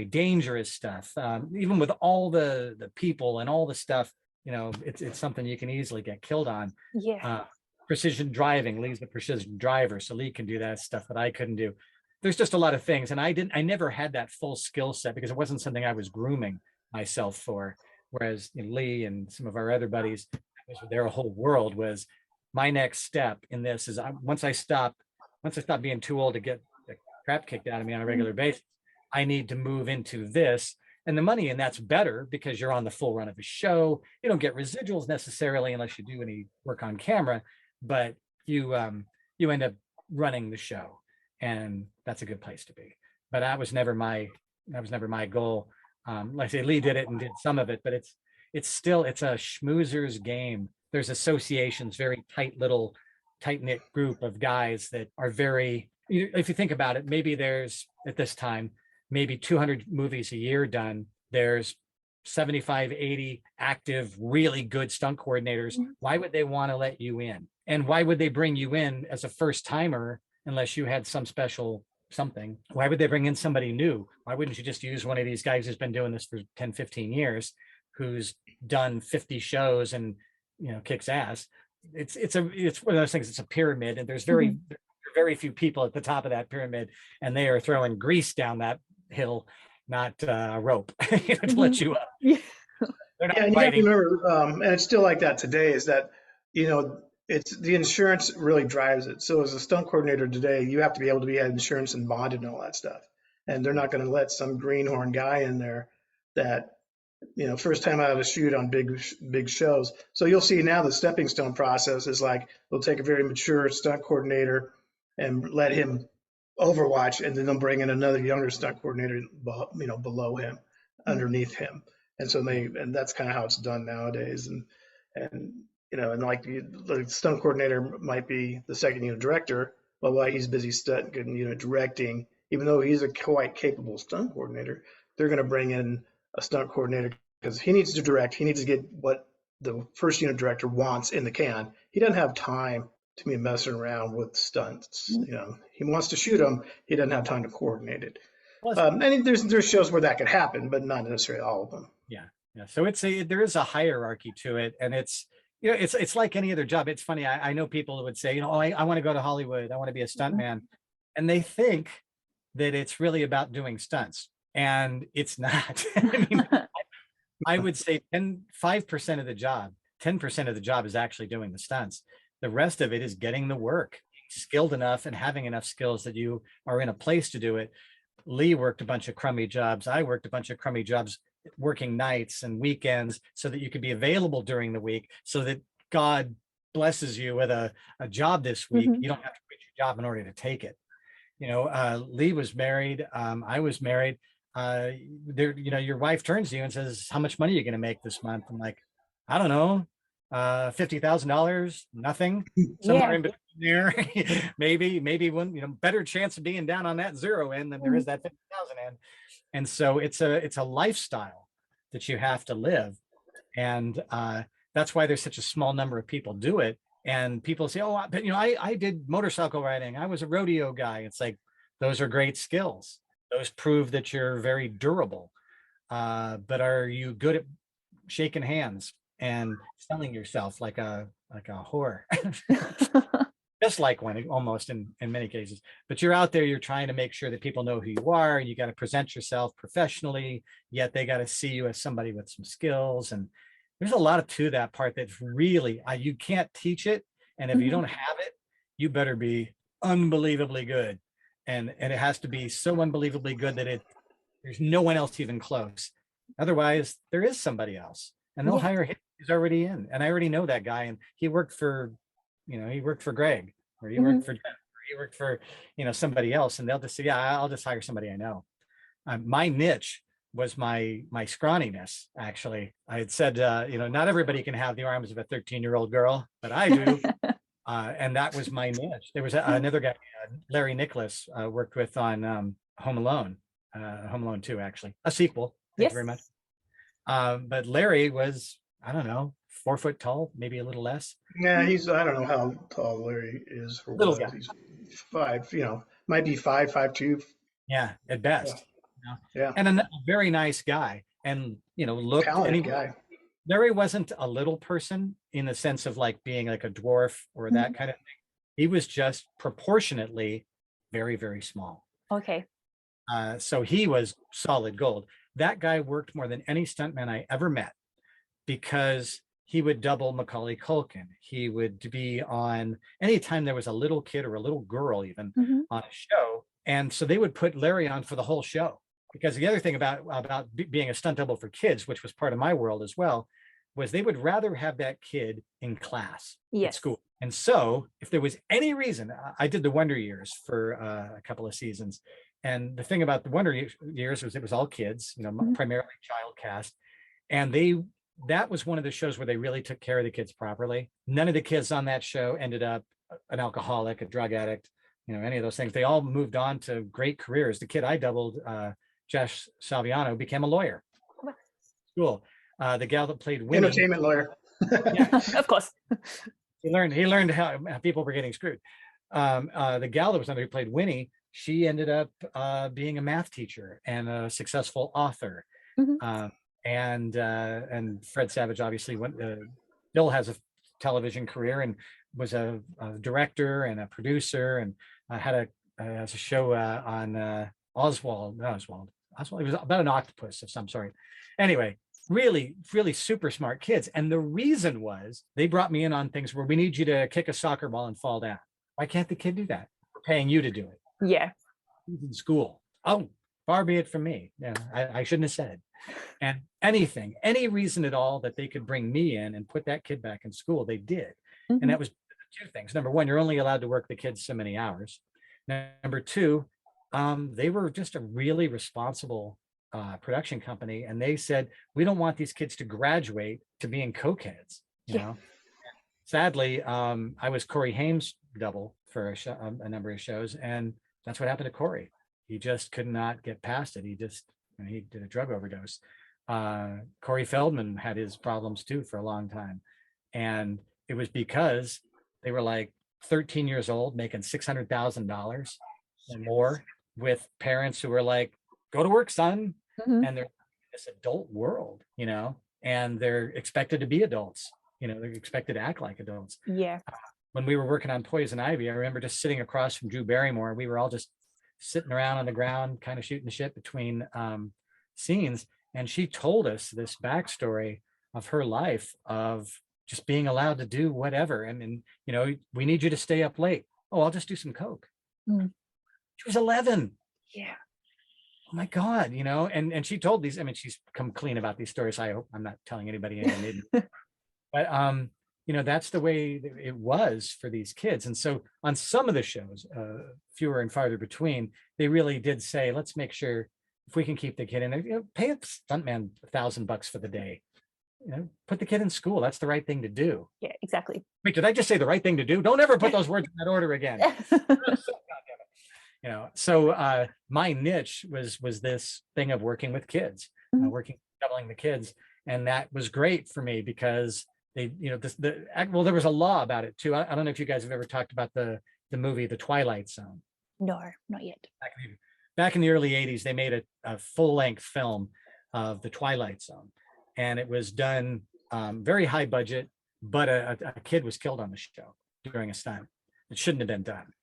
dangerous stuff. Even with all the people and all the stuff, it's something you can easily get killed on. Yeah. Precision driving. Lee's the precision driver, so Lee can do that stuff that I couldn't do. There's just a lot of things, and I never had that full skill set because it wasn't something I was grooming myself for. Whereas Lee and some of our other buddies, their whole world was my next step in this is once I stop being too old to get the crap kicked out of me on a regular basis, I need to move into this. And the money in that's better because you're on the full run of a show. You don't get residuals necessarily unless you do any work on camera, but you end up running the show, and that's a good place to be. But that was never my goal. Like I say, Lee did it and did some of it, but it's a schmoozer's game. There's associations, very tight knit group of guys that are very. If you think about it, maybe there's at this time maybe 200 movies a year done. There's 75, 80 active, really good stunt coordinators. Why would they want to let you in? And why would they bring you in as a first timer unless you had some special something? Why would they bring in somebody new? Why wouldn't you just use one of these guys who's been doing this for 10, 15 years, who's done 50 shows and kicks ass? It's one of those things. It's a pyramid, and there's very few people at the top of that pyramid, and they are throwing grease down that hill, not a rope to let you up. Yeah, and you have to remember, and it's still like that today, is that it's the insurance really drives it. So as a stunt coordinator today, you have to be able to have insurance and bonded and all that stuff, and they're not going to let some greenhorn guy in there that first time out of the shoot on big shows. So you'll see now the stepping stone process is like they'll take a very mature stunt coordinator and let him overwatch, and then they'll bring in another younger stunt coordinator below him, underneath him. And so that's kind of how it's done nowadays. And like the stunt coordinator might be the second unit director, but while he's busy stunt directing, even though he's a quite capable stunt coordinator, they're going to bring in a stunt coordinator because he needs to direct. He needs to get what the first unit director wants in the can. He doesn't have time to be messing around with stunts. He wants to shoot them. He doesn't have time to coordinate it. And there's shows where that could happen, but not necessarily all of them. Yeah. So there is a hierarchy to it, and it's like any other job. It's funny. I know people would say, I want to go to Hollywood. I want to be a stuntman, and they think that it's really about doing stunts, and it's not. I mean, I would say 5% of the job, 10% of the job is actually doing the stunts. The rest of it is getting the work, skilled enough and having enough skills that you are in a place to do it. Lee worked a bunch of crummy jobs. I worked a bunch of crummy jobs, working nights and weekends so that you could be available during the week, so that God blesses you with a job this week. You don't have to quit your job in order to take it. Lee was married. I was married. Your wife turns to you and says, how much money are you going to make this month? I'm like, I don't know. $50,000, nothing, somewhere in between there. maybe one, better chance of being down on that zero end than there is that 50,000 end. And so it's a lifestyle that you have to live. And that's why there's such a small number of people do it. And people say, but I did motorcycle riding. I was a rodeo guy. It's like, those are great skills. Those prove that you're very durable. But are you good at shaking hands and selling yourself like a whore? Just like one, almost in many cases. But you're out there, you're trying to make sure that people know who you are, and you got to present yourself professionally, yet they got to see you as somebody with some skills. And there's a lot to that part that's really, you can't teach it. And if you don't have it, you better be unbelievably good. And it has to be so unbelievably good that there's no one else even close. Otherwise, there is somebody else, and they'll hire him. He's already in, and I already know that guy, and he worked for Greg, or he worked for Jeff, or he worked for somebody else, and they'll just say, yeah, I'll just hire somebody I know. My niche was my scrawniness. Actually, I had said, not everybody can have the arms of a 13-year-old girl, but I do. And that was my niche. There was another guy, Larry Nicholas, worked with on Home Alone 2, actually, a sequel. Thank you very much. But Larry was, I don't know, 4 foot tall, maybe a little less. Yeah, I don't know how tall Larry is for Little what. guy. He's 5, might be 5'2". Yeah, at best. Yeah. And a very nice guy, and looked, Talented and guy. Larry wasn't a little person in the sense of like being like a dwarf or that kind of thing. He was just proportionately very, very small. Okay. So he was solid gold. That guy worked more than any stuntman I ever met, because he would double Macaulay Culkin. He would be on anytime there was a little kid or a little girl even on a show. And so they would put Larry on for the whole show. Because the other thing about being a stunt double for kids, which was part of my world as well, was they would rather have that kid in class at school. And so if there was any reason, I did the Wonder Years for a couple of seasons. And the thing about the Wonder Years was it was all kids, primarily child cast. And that was one of the shows where they really took care of the kids properly. None of the kids on that show ended up an alcoholic, a drug addict, any of those things. They all moved on to great careers. The kid I doubled, Josh Salviano, became a lawyer. Cool. The gal that played Winnie, entertainment lawyer. Yeah, of course. He learned how people were getting screwed. The gal that was under who played Winnie, she ended up being a math teacher and a successful author. And Fred Savage obviously Bill has a television career and was a director and a producer, and has a show on Oswald. It was about an octopus of some sort. Anyway, really, really super smart kids. And the reason was they brought me in on things where we need you to kick a soccer ball and fall down. Why can't the kid do that? We're paying you to do it. Yeah. He's in school. Oh, far be it from me. I shouldn't have said. And any reason at all that they could bring me in and put that kid back in school, they did. And that was 2 things. Number one, you're only allowed to work the kids so many hours. Number two, they were just a really responsible production company. And they said, we don't want these kids to graduate to being cokeheads, you know? Sadly, I was Corey Haim's double for a number of shows. And that's what happened to Corey. He just could not get past it. He did a drug overdose. Corey Feldman had his problems too for a long time. And it was because they were like 13 years old, making $600,000 or more, with parents who were like, go to work, son. And they're in this adult world, and they're expected to be adults, they're expected to act like adults. Yeah. When we were working on Poison Ivy, I remember just sitting across from Drew Barrymore. We were all just sitting around on the ground, kind of shooting the shit between scenes. And she told us this backstory of her life of just being allowed to do whatever. And we need you to stay up late. Oh, I'll just do some coke. She was 11. Yeah. Oh my God, and she told these, she's come clean about these stories. I hope I'm not telling anybody anything. But that's the way it was for these kids. And so on some of the shows, fewer and farther between, they really did say, let's make sure if we can keep the kid in there, pay a stuntman $1,000 for the day. Put the kid in school. That's the right thing to do. Yeah, exactly. Wait, did I just say the right thing to do? Don't ever put those words in that order again. So my niche was this thing of working with kids, doubling the kids. And that was great for me because they, there was a law about it too. I don't know if you guys have ever talked about the movie, The Twilight Zone. No, not yet. Back in the early 80s, they made a full-length film of The Twilight Zone. And it was done very high budget, but a kid was killed on the show during a stunt. It shouldn't have been done.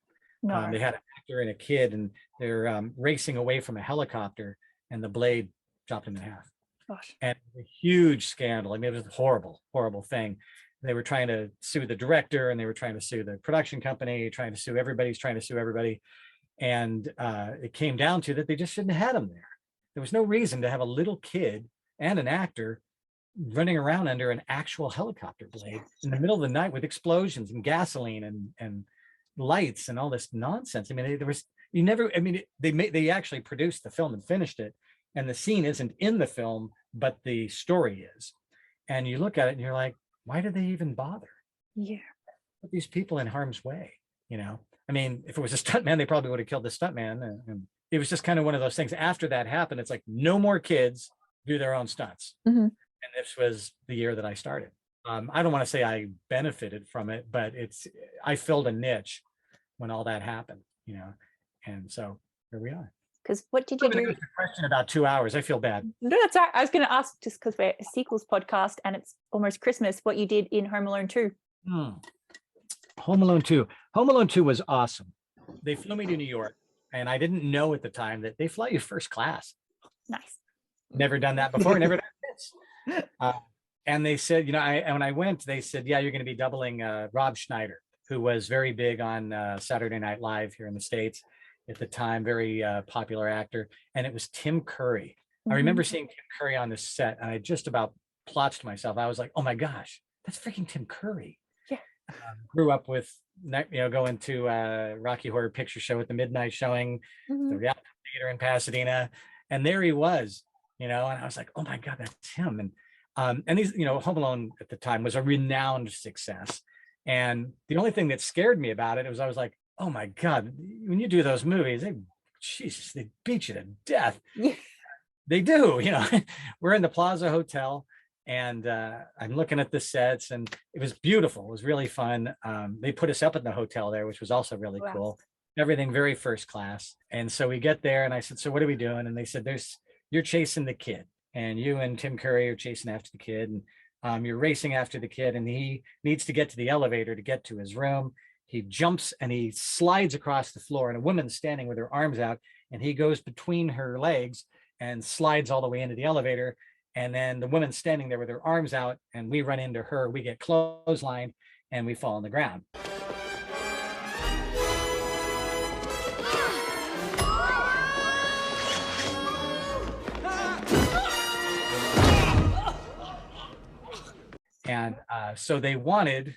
No. They had an actor and a kid, and they're racing away from a helicopter, and the blade chopped him in half. Gosh. And a huge scandal. It was a horrible, horrible thing. They were trying to sue the director, and they were trying to sue the production company, trying to sue everybody. And it came down to that they just shouldn't have had him there. There was no reason to have a little kid and an actor running around under an actual helicopter blade in the middle of the night with explosions and gasoline and lights and all this nonsense. They actually produced the film and finished it, and the scene isn't in the film, but the story is. And you look at it and you're like, why did they even bother? Yeah. put these people in harm's way, I mean, if it was a stuntman, they probably would have killed the stuntman. And it was just kind of one of those things. After that happened, it's like no more kids do their own stunts. Mhm. And this was the year that I started. I don't want to say I benefited from it, but I filled a niche when all that happened, and so here we are. Because what did you I'm gonna do? answer your question about 2 hours. I feel bad. No, that's all right. I was going to ask, just because we're a sequels podcast and it's almost Christmas, what you did in Home Alone 2. Home Alone 2. Home Alone 2 was awesome. They flew me to New York, and I didn't know at the time that they fly you first class. Nice. Never done that before. Never done this. And they said, when I went, they said, yeah, you're going to be doubling Rob Schneider, who was very big on Saturday Night Live here in the States at the time, very popular actor. And it was Tim Curry. I remember seeing Tim Curry on the set, and I just about plotched myself. I was like, oh my gosh, that's freaking Tim Curry. Yeah. Grew up with, going to Rocky Horror Picture Show at the midnight showing, the Reality Theater in Pasadena. And there he was, and I was like, oh my God, that's him. And these, Home Alone at the time was a renowned success. And the only thing that scared me about it was I was like, oh my God, when you do those movies, they beat you to death. Yeah. They do, We're in the Plaza Hotel, and I'm looking at the sets, and it was beautiful. It was really fun. They put us up in the hotel there, which was also really cool. Everything very first class. And so we get there, and I said, so what are we doing? And they said, you're chasing the kid. And you and Tim Curry are chasing after the kid, and you're racing after the kid, and he needs to get to the elevator to get to his room. He jumps and he slides across the floor, and a woman's standing with her arms out, and he goes between her legs and slides all the way into the elevator. And then the woman's standing there with her arms out, and we run into her. We get clotheslined, and we fall on the ground. And so they wanted,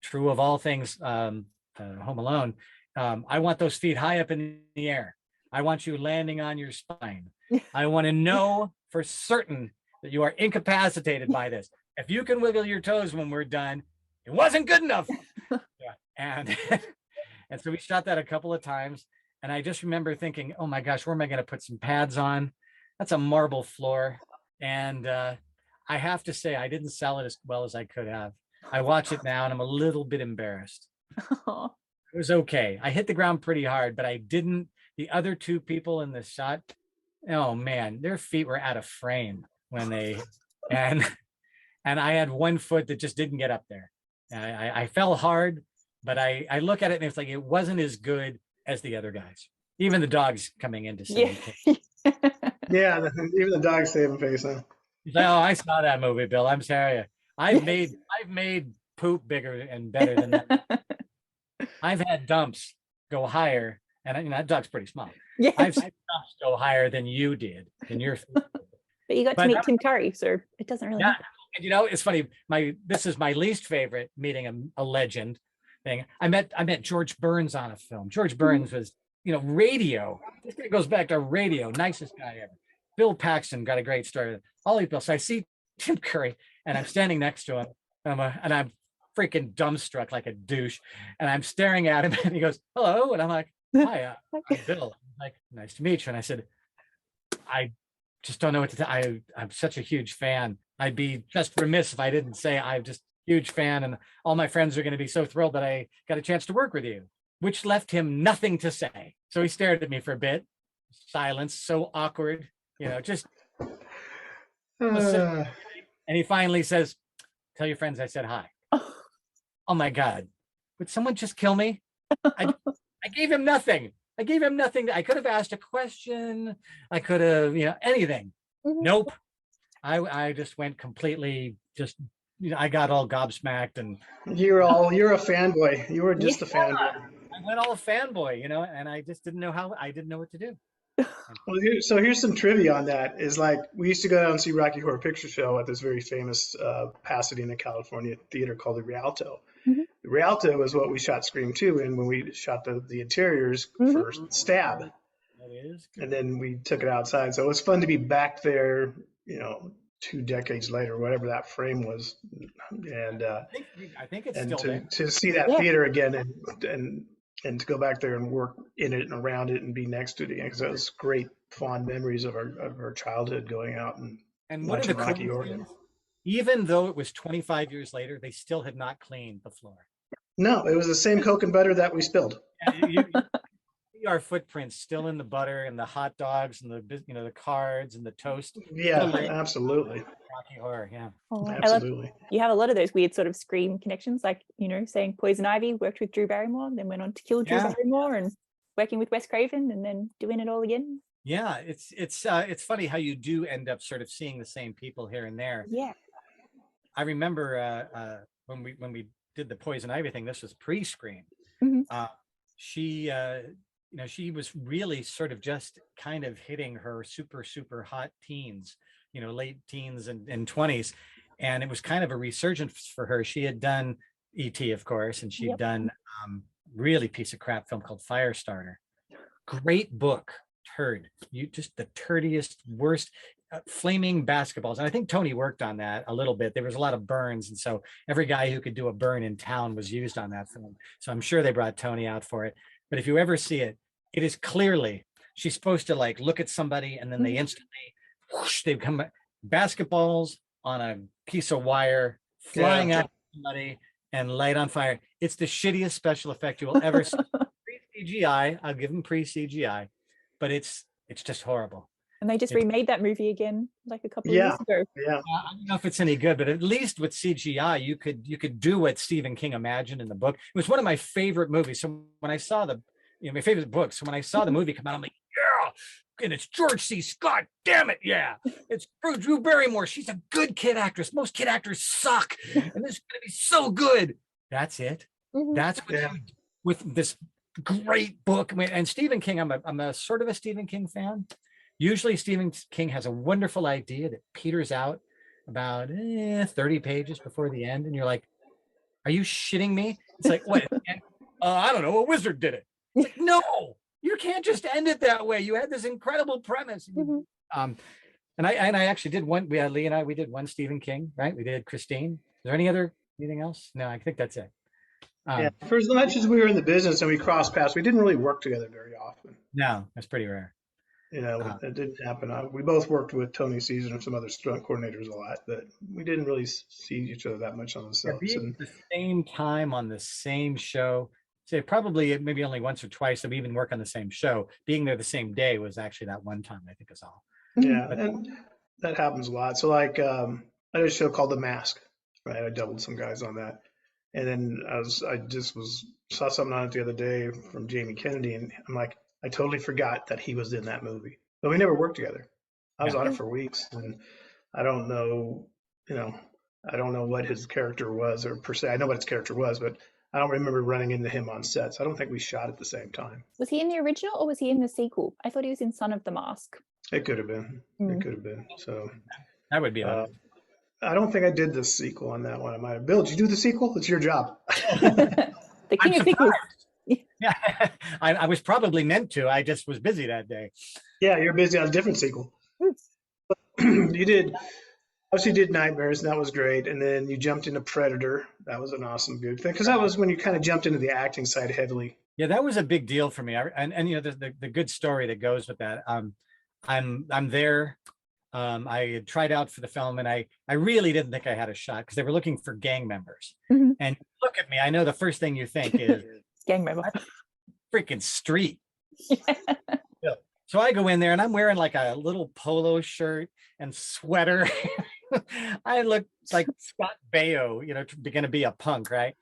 true of all things, Home Alone, I want those feet high up in the air. I want you landing on your spine. I want to know for certain that you are incapacitated by this. If you can wiggle your toes when we're done, it wasn't good enough. And so we shot that a couple of times. And I just remember thinking, oh my gosh, where am I going to put some pads on? That's a marble floor. And I have to say, I didn't sell it as well as I could have. I watch it now and I'm a little bit embarrassed. It was okay. I hit the ground pretty hard, but I didn't. The other two people in the shot, oh man, their feet were out of frame when they, and I had one foot that just didn't get up there. I fell hard, but I look at it and it's like, it wasn't as good as the other guys. Even the dogs coming in to see me. Yeah, even the dogs saving face, huh? He's like, oh, I saw that movie, Bill. I'm sorry. I've made poop bigger and better than that. I've had dumps go higher, and that dog's pretty small. Yes. I've seen dumps go higher than you did, than your. But you got to meet Tim Curry, so it doesn't really matter. It's funny. This is my least favorite meeting a legend thing. I met George Burns on a film. George Burns was, radio. This guy goes back to radio, nicest guy ever. Bill Paxton got a great story. All these Bill. So I see Tim Curry, and I'm standing next to him, and I'm freaking dumbstruck like a douche, and I'm staring at him, and he goes, "Hello," and I'm like, "Hi, I'm Bill." I'm like, "Nice to meet you." And I said, "I just don't know what to tell. I'm such a huge fan. I'd be just remiss if I didn't say I'm just a huge fan, and all my friends are going to be so thrilled that I got a chance to work with you." Which left him nothing to say. So he stared at me for a bit. Silence, so awkward, just. And he finally says, "Tell your friends I said hi." Oh my God. Would someone just kill me? I gave him nothing. I could have asked a question. I could have, anything. Nope. I just went completely I got all gobsmacked, and you're a fanboy. You were just a fanboy. I went all fanboy, and I just didn't know what to do. Well, here's some trivia on that. Is like we used to go down and see Rocky Horror Picture Show at this very famous Pasadena, California theater called the Rialto. The Rialto was what we shot Scream 2 in when we shot the interiors for Stab. That is good. And then we took it outside. So it was fun to be back there, 2 decades later, whatever that frame was, and I think it's and still there. to see that Yeah. theater again and to go back there and work in it and around it and be next to it again, because that was great fond memories of our childhood going out and And one of the watching Rocky cool Horror. things, even though it was 25 years later, they still had not cleaned the floor. No, it was the same Coke and butter that we spilled. You see our footprints still in the butter and the hot dogs and the cards and the toast. Yeah, Still absolutely, Rocky Horror, yeah. Oh, I love, absolutely. you have a lot of those weird sort of Scream connections, like, saying Poison Ivy worked with Drew Barrymore, then went on to kill Drew Barrymore, and working with Wes Craven, and then doing it all again. Yeah, it's funny how you do end up sort of seeing the same people here and there. Yeah. I remember when we did the Poison Ivy thing. This was pre-Scream. Mhm. She she was really sort of just kind of hitting her super hot teens, late teens and 20s, and it was kind of a resurgence for her. She had done E.T., of course, and she'd Yep. done really piece of crap film called Firestarter. Great book, turd. You just the turdiest, worst. Flaming basketballs, and I think Tony worked on that a little bit. There was a lot of burns, and so every guy who could do a burn in town was used on that film. So I'm sure they brought Tony out for it. But if you ever see it, it is clearly she's supposed to like look at somebody, and then they instantly whoosh, they become basketballs on a piece of wire flying at somebody and light on fire. It's the shittiest special effect you will ever see. Pre-CGI, I'll give them pre-CGI, but it's just horrible. And they just remade that movie again like a couple of years ago. Yeah. I don't know if it's any good, but at least with CGI, you could do what Stephen King imagined in the book. It was one of my favorite movies. So when I saw my favorite books, so when I saw the movie come out, I'm like, yeah, and it's George C. Scott. Damn it, yeah. It's Drew Barrymore. She's a good kid actress. Most kid actors suck, and this is gonna be so good. That's it. Mhm. That's what you do with this great book. I mean, and Stephen King, I'm a sort of a Stephen King fan. Usually Stephen King has a wonderful idea that peters out about 30 pages before the end. And you're like, are you shitting me? It's like, what? I don't know. A wizard did it. It's like, no, you can't just end it that way. You had this incredible premise. Mhm. And I actually did one. Lee and I, we did one Stephen King, right? We did Christine. Is there anything else? No, I think that's it. For as much as we were in the business and we crossed paths, we didn't really work together very often. No, that's pretty rare. It didn't happen. We both worked with Tony Caesar and some other stunt coordinators a lot, but we didn't really see each other that much on the sets. Being at the same time on the same show, say probably maybe only once or twice that we even work on the same show. Being there the same day was actually that one time, I think is all. Yeah, and that happens a lot. So like I did a show called The Mask, right? I doubled some guys on that. And then I saw something on it the other day from Jamie Kennedy, and I'm like, I totally forgot that he was in that movie. But we never worked together. I was on it for weeks, and I don't know, I don't know what his character was or per se. I know what his character was, but I don't remember running into him on sets. I don't think we shot at the same time. Was he in the original or was he in the sequel? I thought he was in Son of the Mask. It could have been. It could have been. So that would be. I don't think I did the sequel on that one. I might have. Bill, did you do the sequel? It's your job. The king of sequels. Yeah, I was probably meant to. I just was busy that day. Yeah, you're busy on a different sequel. You did Nightmares, and that was great. And then you jumped into Predator. That was an awesome good thing, because that was when you kind of jumped into the acting side heavily. Yeah, that was a big deal for me. And the good story that goes with that. I'm there. I had tried out for the film, and I really didn't think I had a shot because they were looking for gang members. Mhm. And look at me. I know the first thing you think is gang member. Freaking street. So I go in there and I'm wearing like a little polo shirt and sweater. I look like Scott Baio, going to be a punk, right?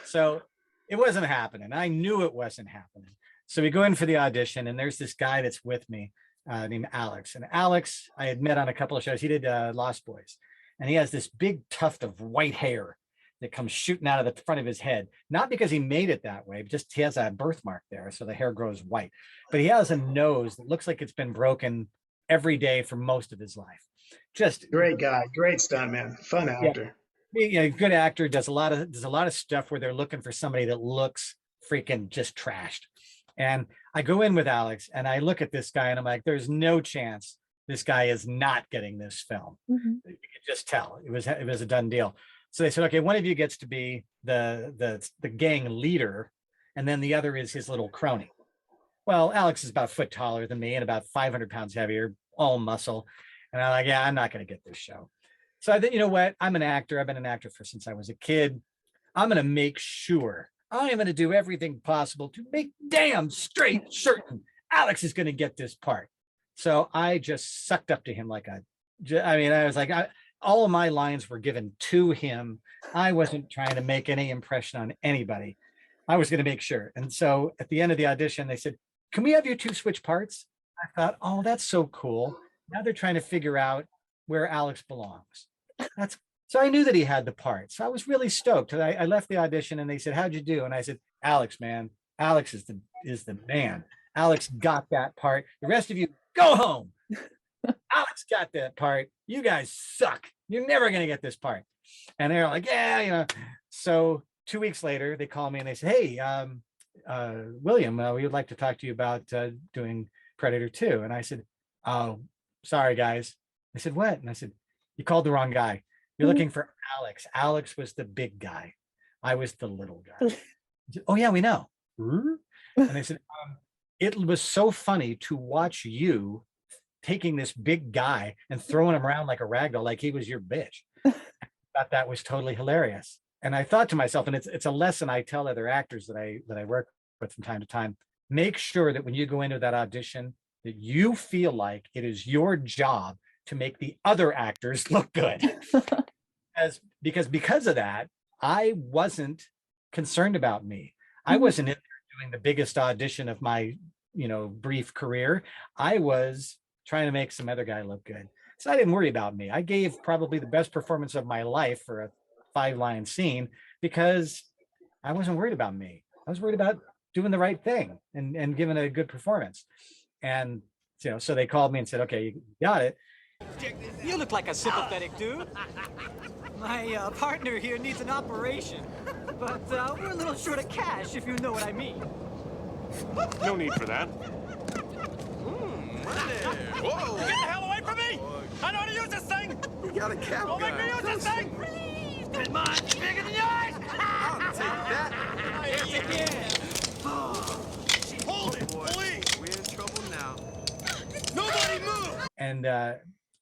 So it wasn't happening. I knew it wasn't happening. So we go in for the audition, and there's this guy that's with me named Alex. And Alex, I had met on a couple of shows. He did Lost Boys. And he has this big tuft of white hair that comes shooting out of the front of his head. Not because he made it that way, but just he has a birthmark there, so the hair grows white. But he has a nose that looks like it's been broken every day for most of his life. Just great guy, great stuntman, fun actor. Yeah, good actor. Does a lot of stuff where they're looking for somebody that looks freaking just trashed. And I go in with Alex, and I look at this guy, and I'm like, there's no chance this guy is not getting this film. Mm-hmm. You could just tell it was a done deal. So they said, okay, one of you gets to be the gang leader, and then the other is his little crony. Well, Alex is about a foot taller than me and about 500 pounds heavier, all muscle. And I'm like, yeah, I'm not going to get this show. So I think, you know what? I'm an actor. I've been an actor since I was a kid. I'm going to make sure I am going to do everything possible to make damn straight certain Alex is going to get this part. So I just sucked up to him I was like, all of my lines were given to him. I wasn't trying to make any impression on anybody. I was going to make sure. And so at the end of the audition, they said, can we have you two switch parts? I thought, oh, that's so cool. Now they're trying to figure out where Alex belongs. So I knew that he had the part. So I was really stoked. I left the audition and they said, how'd you do? And I said, Alex, man, Alex is the man. Alex got that part. The rest of you go home. Alex got that part. You guys suck. You're never going to get this part. And they're like, yeah. So 2 weeks later, they call me and they say, hey, William, we would like to talk to you about doing Predator 2. And I said, oh, sorry, guys. They said, what? And I said, you called the wrong guy. You're looking for Alex. Alex was the big guy. I was the little guy. Said, oh, yeah, we know. And they said, it was so funny to watch you taking this big guy and throwing him around like a ragdoll, like he was your bitch. I thought that was totally hilarious. And I thought to myself, and it's a lesson I tell other actors that I work with from time to time, make sure that when you go into that audition, that you feel like it is your job to make the other actors look good. Because of that, I wasn't concerned about me. I wasn't in there doing the biggest audition of my, brief career. I was trying to make some other guy look good. So I didn't worry about me. I gave probably the best performance of my life for a 5-line scene because I wasn't worried about me. I was worried about doing the right thing and giving a good performance. And, so they called me and said, okay, you got it. You look like a sympathetic dude. My partner here needs an operation, but we're a little short of cash, if you know what I mean. No need for that. Whoa! Get the hell away from me! I know how to use this thing! You got a cap Don't make me use this thing! Come on, bigger than yours! I'll take that. Yes, you can! Hold it, please! We're in trouble now. Nobody move! And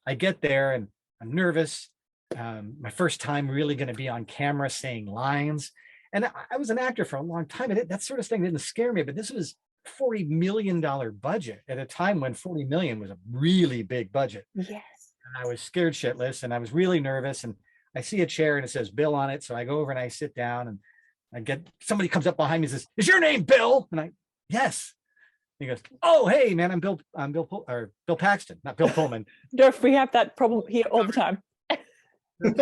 I get there and I'm nervous. My first time really going to be on camera saying lines. And I was an actor for a long time. And that sort of thing didn't scare me, but this was $40 million budget at a time when 40 million was a really big budget. Yes. And I was scared shitless and I was really nervous. And I see a chair and it says Bill on it. So I go over and I sit down and somebody comes up behind me and says, is your name Bill? And yes. He goes, oh, hey man, I'm Bill Paxton, not Bill Pullman. We have that problem here all the time. Bill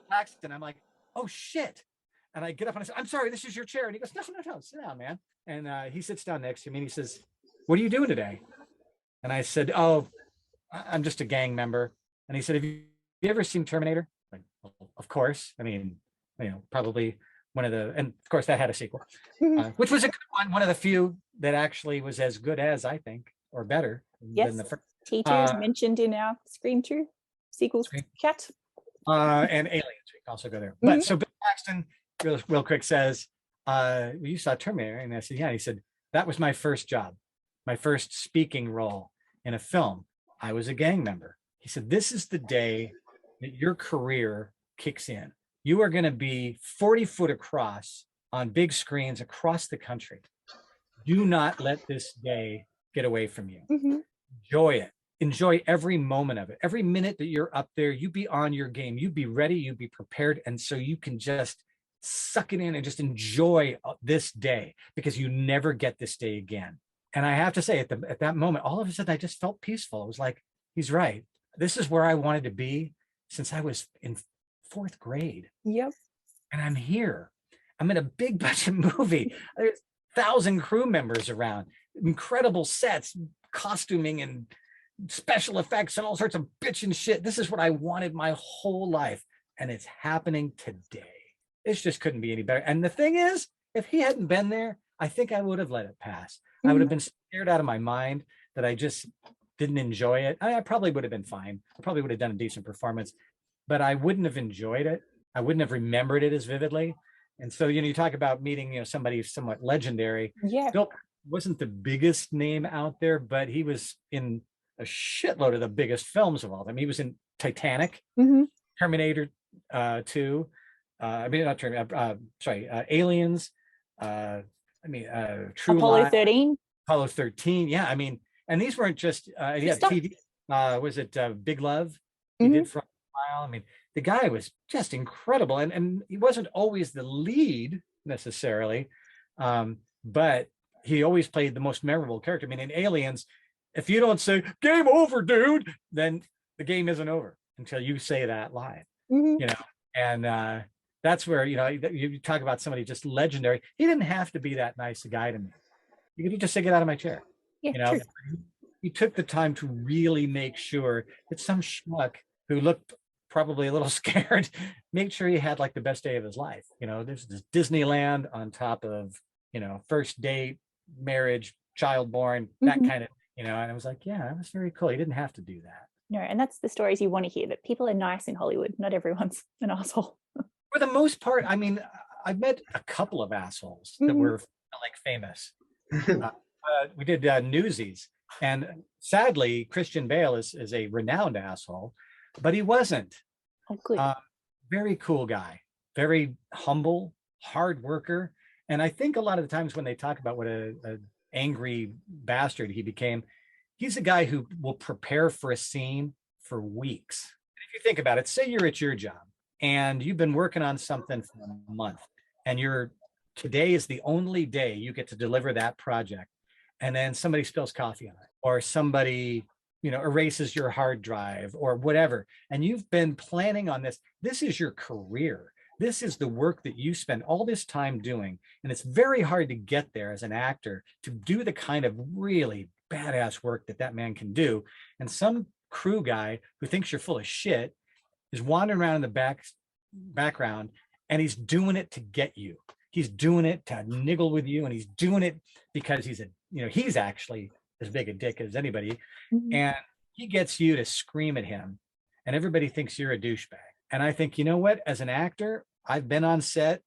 Paxton. I'm like, oh shit. And I get up and I say, I'm sorry, this is your chair. And he goes, no, sit down, man. And he sits down next to me and he says, what are you doing today? And I said, oh, I'm just a gang member. And he said, have you ever seen Terminator? Like, well, of course. I mean, probably one of the, and of course that had a sequel, which was a good one of the few that actually was as good as, I think, or better than the first. T2 is mentioned in our Scream 2 sequels chat. And Aliens, we can also go there. But so Bill Paxton, real quick, says, you saw Terminator? And I said, yeah. He said, that was my first job, my first speaking role in a film. I was a gang member. He said, this is the day that your career kicks in. You are going to be 40 foot across on big screens across the country. Do not let this day get away from you. Enjoy it. Enjoy every moment of it. Every minute that you're up there, you be on your game. You be ready. You be prepared. And so you can just suck it in and just enjoy this day because you never get this day again. And I have to say, at that moment, all of a sudden, I just felt peaceful. It was like, he's right. This is where I wanted to be since I was in 4th grade. Yep. And I'm here. I'm in a big budget movie. There's 1,000 crew members around, incredible sets, costuming and special effects and all sorts of bitchin' shit. This is what I wanted my whole life. And it's happening today. It just couldn't be any better. And the thing is, if he hadn't been there, I think I would have let it pass. I would have been scared out of my mind that I just didn't enjoy it. I probably would have been fine. I probably would have done a decent performance, but I wouldn't have enjoyed it. I wouldn't have remembered it as vividly. And so, you talk about meeting, somebody somewhat legendary. Yeah. Bill wasn't the biggest name out there, but he was in a shitload of the biggest films of all time. He was in Titanic, Terminator 2. I mean, not Terminator. Aliens. True Apollo Lies, 13. Apollo 13. Yeah, I mean, and these weren't just TV. Was it Big Love? He did for a while. I mean, the guy was just incredible, and he wasn't always the lead necessarily, but he always played the most memorable character. I mean, in Aliens, if you don't say "game over, dude," then the game isn't over until you say that line. And that's where you talk about somebody just legendary. He didn't have to be that nice a guy to me. You could just say, "Get out of my chair." Yeah, He took the time to really make sure that some schmuck who looked probably a little scared made sure he had like the best day of his life. There's this Disneyland on top of first date, marriage, child born, that kind of and I was like, yeah, that was very cool. He didn't have to do that. No, and that's the stories you want to hear, that people are nice in Hollywood. Not everyone's an asshole. For the most part, I mean, I've met a couple of assholes that were like famous. We did Newsies, and sadly, Christian Bale is a renowned asshole, but he wasn't. Oh, good. Very cool guy, very humble, hard worker. And I think a lot of the times when they talk about what a angry bastard he became, he's a guy who will prepare for a scene for weeks. If you think about it, say you're at your job and you've been working on something for a month, and today is the only day you get to deliver that project, and then somebody spills coffee on it, or somebody erases your hard drive or whatever, and you've been planning on this. This is your career. This is the work that you spend all this time doing, and it's very hard to get there as an actor to do the kind of really badass work that man can do. And some crew guy who thinks you're full of shit is wandering around in the background, and he's doing it to get you. He's doing it to niggle with you, and he's doing it because he's actually as big a dick as anybody, and he gets you to scream at him, and everybody thinks you're a douchebag. And I think, you know what, as an actor, I've been on set,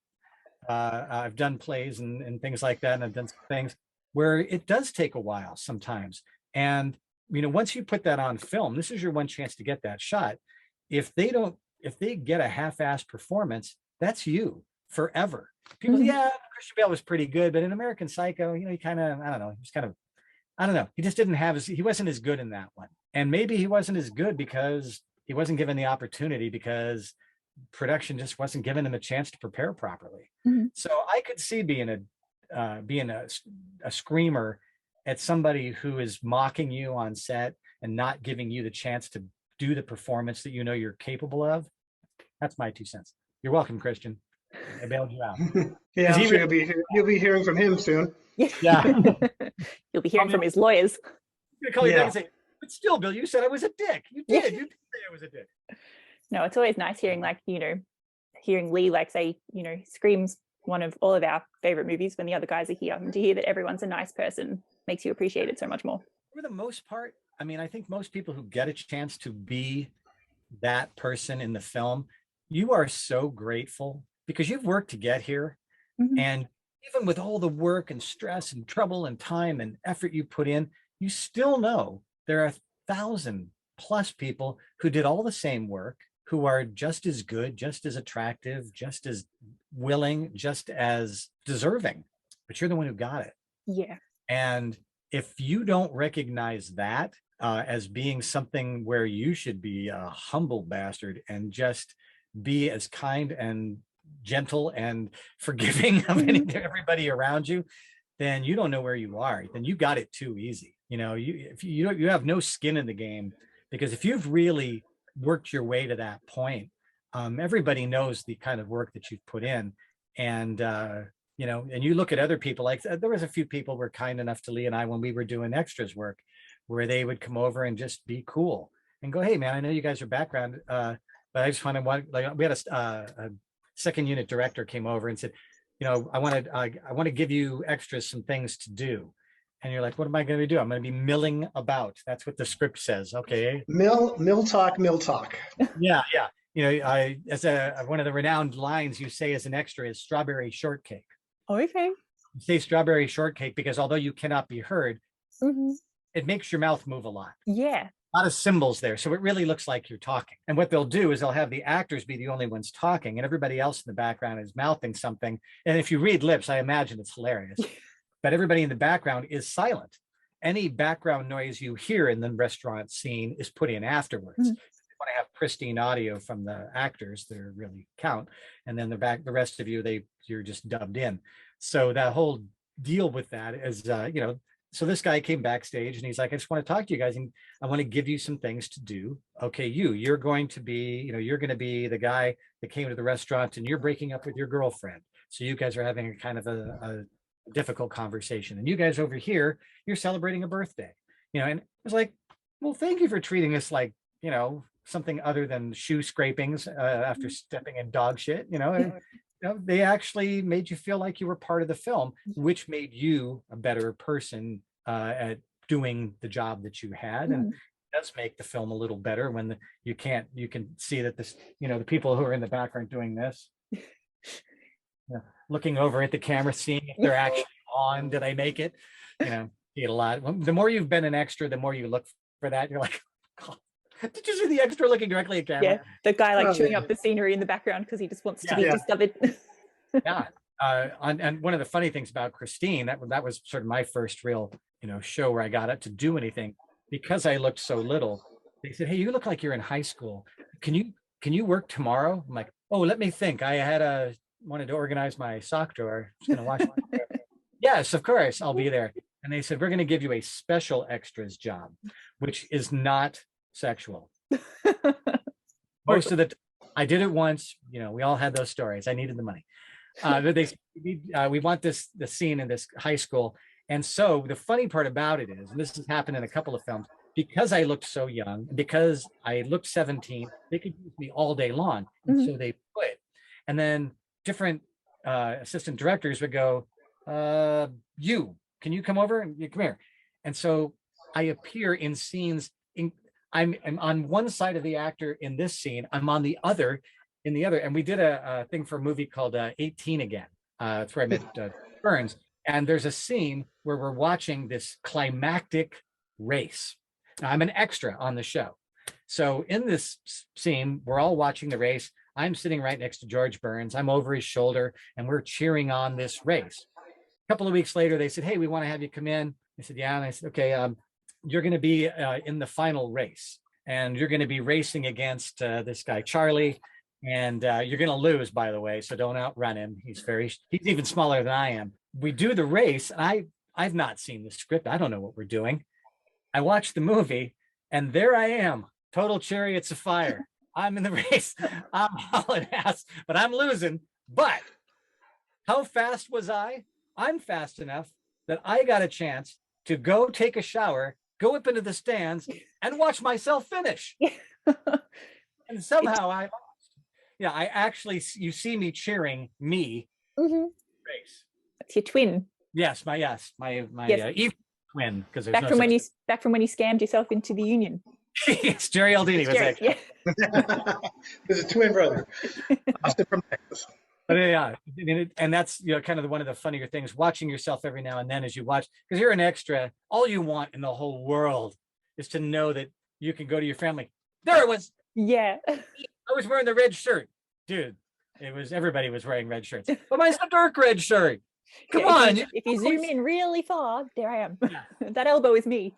I've done plays and things like that, and I've done some things where it does take a while sometimes. And once you put that on film, this is your one chance to get that shot. If they get a half-assed performance, that's you forever. People, yeah, Christian Bale was pretty good, but in American Psycho, he kind of, I don't know, he was kind of, I don't know, he just didn't have he wasn't as good in that one. And maybe he wasn't as good because he wasn't given the opportunity, because production just wasn't giving him a chance to prepare properly. So I could see being a screamer at somebody who is mocking you on set and not giving you the chance to do the performance that you're capable of. That's my 2 cents. You're welcome, Christian. I bailed you out. Yeah, I'm sure you'll be hearing from him soon. Yeah. You'll be hearing from his lawyers. I'm gonna call you back and say, but still, Bill, you said I was a dick. You did. You did say I was a dick. No, it's always nice hearing hearing Lee say, Scream's one of all of our favorite movies when the other guys are here. And to hear that everyone's a nice person makes you appreciate it so much more. For the most part, I mean, I think most people who get a chance to be that person in the film, you are so grateful because you've worked to get here. And even with all the work and stress and trouble and time and effort you put in, you still know there are 1,000+ people who did all the same work, who are just as good, just as attractive, just as willing, just as deserving, but you're the one who got it. Yeah. And if you don't recognize that as being something where you should be a humble bastard and just be as kind and gentle and forgiving of everybody around you, then you don't know where you are. Then you got it too easy. You have no skin in the game, because if you've really worked your way to that point, everybody knows the kind of work that you've put in. And and you look at other people, like there was a few people were kind enough to Lee and I when we were doing extras work, where they would come over and just be cool and go, hey man, I know you guys are background, but I just we had a second unit director came over and said, I want to give you extras some things to do. And you're like, what am I going to do? I'm going to be milling about. That's what the script says. Okay. Mill talk, mill talk. Yeah, yeah. You know, as one of the renowned lines you say as an extra is strawberry shortcake. Okay. You say strawberry shortcake because although you cannot be heard, Hmm. it makes your mouth move a lot. Yeah. A lot of symbols there. So it really looks like you're talking. And what they'll do is they'll have the actors be the only ones talking and everybody else in the background is mouthing something. And if you read lips, I imagine it's hilarious. But everybody in the background is silent. Any background noise you hear in the restaurant scene is put in afterwards. Mhm. You want to have pristine audio from the actors that are really count. And then the rest of you, you're just dubbed in. So that whole deal with that is, you know, so this guy came backstage and he's like, I just want to talk to you guys and I want to give you some things to do. Okay, you're going to be, you know, you're going to be the guy that came to the restaurant and you're breaking up with your girlfriend. So you guys are having a kind of a difficult conversation. And you guys over here, you're celebrating a birthday, you know, and it's like, well, thank you for treating us like, you know, something other than shoe scrapings after stepping in dog shit, you know. And, you know, they actually made you feel like you were part of the film, which made you a better person at doing the job that you had. And it does make the film a little better when you can see that this, you know, the people who are in the background doing this, looking over at the camera, seeing if they're actually on, did I make it? You know, you get a lot. The more you've been an extra, the more you look for that. You're like, God, did you see the extra looking directly at camera? Yeah. The guy like chewing yeah. up the scenery in the background because he just wants to Yeah. be Yeah. discovered. Yeah. And one of the funny things about Christine, that was sort of my first real, you know, show where I got up to do anything because I looked so little. They said, hey, you look like you're in high school. Can you work tomorrow? I'm like, oh, let me think. I wanted to organize my sock drawer. Just gonna wash my yes, of course, I'll be there. And they said, we're going to give you a special extras job, which is not sexual. Most of the I did it once, you know, we all had those stories. I needed the money. But we want the scene in this high school. And so the funny part about it is, and this has happened in a couple of films, because I looked so young, because I looked 17, they could use me all day long. And so they quit. And then different assistant directors would go, can you come over and you come here? And so I appear in scenes. I'm on one side of the actor in this scene. I'm on the other in the other. And we did a thing for a movie called 18 Again. That's where I met Burns. And there's a scene where we're watching this climactic race. Now, I'm an extra on the show. So in this scene, we're all watching the race. I'm sitting right next to George Burns. I'm over his shoulder and we're cheering on this race. A couple of weeks later, they said, hey, we want to have you come in. I said, yeah. And I said, okay, you're going to be in the final race and you're going to be racing against this guy, Charlie. And you're going to lose, by the way. So don't outrun him. He's even smaller than I am. We do the race. And I've not seen the script. I don't know what we're doing. I watched the movie and there I am, total chariots of fire. I'm in the race. I'm hauling ass, but I'm losing. But how fast was I? I'm fast enough that I got a chance to go take a shower, go up into the stands and watch myself finish. And somehow I lost. Yeah, I actually, you see me cheering me race. That's your twin. Yes, my evil twin. Because Back from when you scammed yourself into the union. It's Jerry Aldini was Jerry, actually. yeah. There's a twin brother. Austin from Texas. But yeah, and that's, you know, kind of one of the funnier things, watching yourself every now and then as you watch, because you're an extra. All you want in the whole world is to know that you can go to your family. There it was. Yeah. I was wearing the red shirt, dude. Everybody was wearing red shirts, but mine's a dark red shirt. Come on. If you zoom in really far, there I am. Yeah. That elbow is me.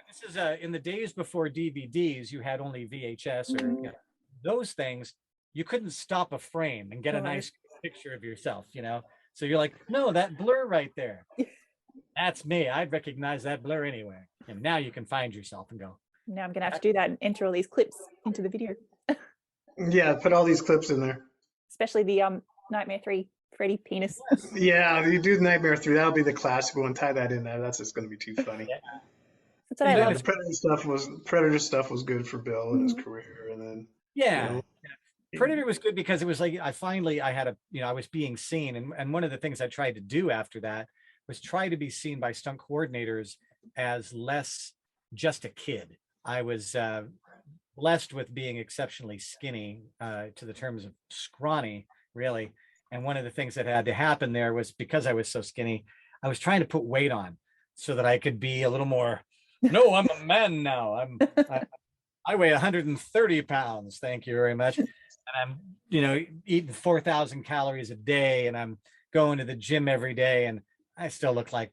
This is in the days before DVDs, you had only VHS or you know, those things. You couldn't stop a frame and get a nice picture of yourself, you know? So you're like, no, that blur right there. That's me. I'd recognize that blur anywhere. And now you can find yourself and go. Now I'm going to have to do that and enter all these clips into the video. Yeah, put all these clips in there. Especially the Nightmare 3 Freddy penis. Yeah, you do Nightmare 3. That'll be the classic one. Tie that in there. That's just going to be too funny. Yeah. That's what I love. The Predator stuff was good for Bill in his career, and then Yeah. you know, Predator was good because it was like I was being seen, and one of the things I tried to do after that was try to be seen by stunt coordinators as less just a kid. I was blessed with being exceptionally skinny to the terms of scrawny, really. And one of the things that had to happen there was because I was so skinny, I was trying to put weight on so that I could be a little more, no, I'm a man now. I weigh 130 pounds. Thank you very much. And I'm, eating 4,000 calories a day, and I'm going to the gym every day, and I still look like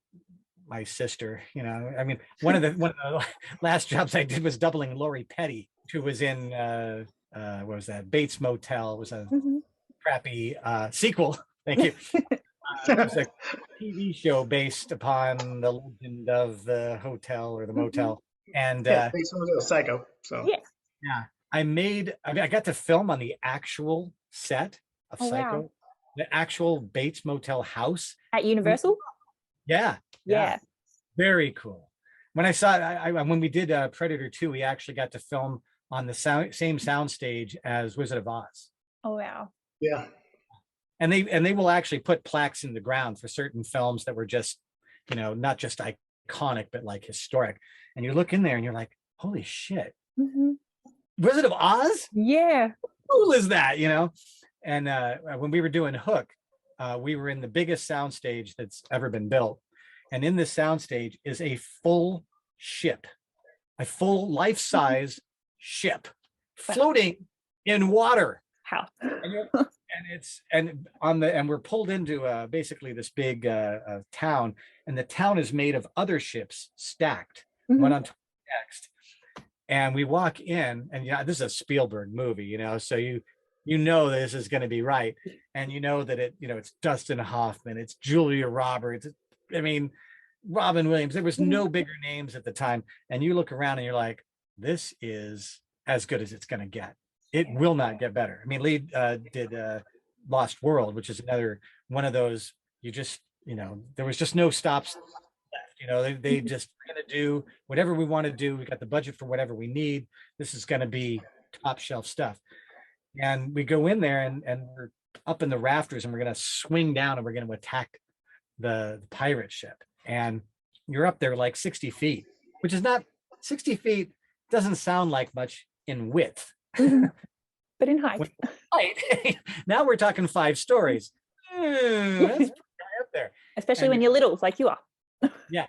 my sister. I mean, one of the last jobs I did was doubling Lori Petty, who was in what was that? Bates Motel. It was a crappy sequel. Thank you. It was a TV show based upon the legend of the hotel or the motel. And based on a Psycho. So yeah, I got to film on the actual set of Psycho, wow. the actual Bates Motel house At Universal? Yeah. Very cool. When I saw it, when we did Predator 2, we actually got to film on the same soundstage as Wizard of Oz. Oh wow. Yeah. And they will actually put plaques in the ground for certain films that were just, not just iconic, but like historic. And you look in there and you're like, holy shit. Wizard of Oz? Yeah. How cool is that, And when we were doing Hook, we were in the biggest soundstage that's ever been built. And in this soundstage is a full ship, a full life-size ship floating in water. How? And we're pulled into basically this big town, and the town is made of other ships stacked one on top of the next. And we walk in, and this is a Spielberg movie, so this is going to be right, and that it's Dustin Hoffman, it's Julia Roberts, Robin Williams. There was no bigger names at the time, and you look around and you're like, this is as good as it's going to get. It will not get better. Lee did Lost World, which is another one of those. There was just no stops left. They just going to do whatever we want to do. We got the budget for whatever we need. This is going to be top shelf stuff. And we go in there and we're up in the rafters, and we're going to swing down, and we're going to attack the pirate ship. And you're up there like 60 feet, which is not 60 feet. Doesn't sound like much in width. But in height. Now we're talking 5 stories. That's pretty high up there. Especially when you're little, like you are. Yeah.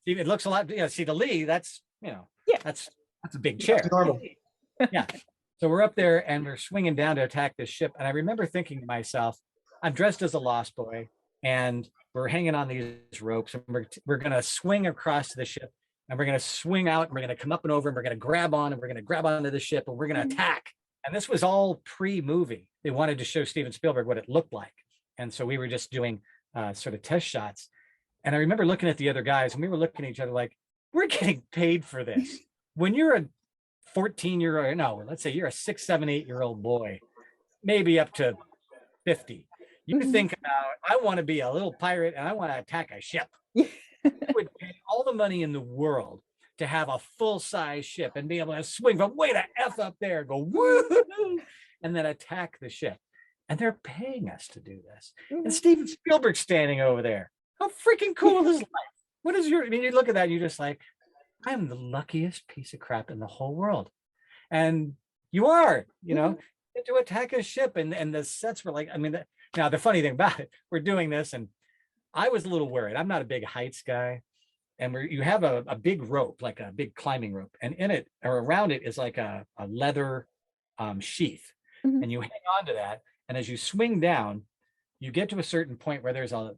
See, it looks a lot. See, the Lee, that's that's a big chair. That's normal. Yeah. So we're up there and we're swinging down to attack this ship. And I remember thinking to myself, I'm dressed as a lost boy, and we're hanging on these ropes, and we're going to swing across the ship, and we're going to swing out, and we're going to come up and over, and we're going to grab on, and we're going to grab onto the ship, and we're going to attack. And this was all pre-movie. They wanted to show Steven Spielberg what it looked like. And so we were just doing sort of test shots. And I remember looking at the other guys, and we were looking at each other like, we're getting paid for this. When you're a 14-year-old, no, let's say you're a 6, 7, 8-year-old boy, maybe up to 50. You think about, I want to be a little pirate and I want to attack a ship. You would pay all the money in the world to have a full-size ship and be able to swing from way to F up there, go woo, and then attack the ship. And they're paying us to do this. And Steven Spielberg's standing over there. How freaking cool is life? What is you look at that and you're just like, I'm the luckiest piece of crap in the whole world. And you are, to attack a ship. And the sets were like, now the funny thing about it, we're doing this, and I was a little worried. I'm not a big heights guy. And you have a big rope, like a big climbing rope, and in it or around it is like a leather sheath. And you hang on to that. And as you swing down, you get to a certain point where there's a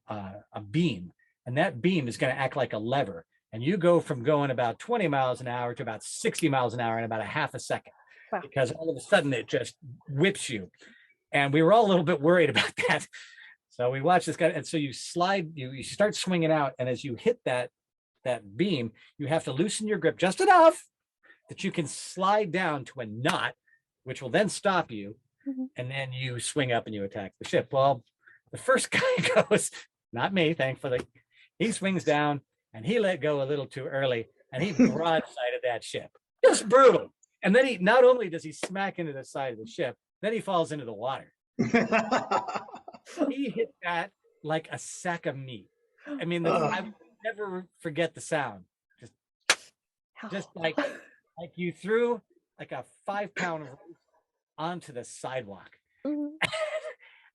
beam, and that beam is going to act like a lever. And you go from going about 20 miles an hour to about 60 miles an hour in about a half a second. Wow. Because all of a sudden it just whips you. And we were all a little bit worried about that. So we watched this guy. And so you slide, you start swinging out. And as you hit that beam, you have to loosen your grip just enough that you can slide down to a knot, which will then stop you. And then you swing up and you attack the ship. Well, the first guy goes, not me, thankfully. He swings down and he let go a little too early, and he broadsided that ship. Just brutal. And then he, not only does he smack into the side of the ship, then he falls into the water. He hit that like a sack of meat. I mean, I will never forget the sound. Just like you threw like a 5-pound rope onto the sidewalk. Mhm.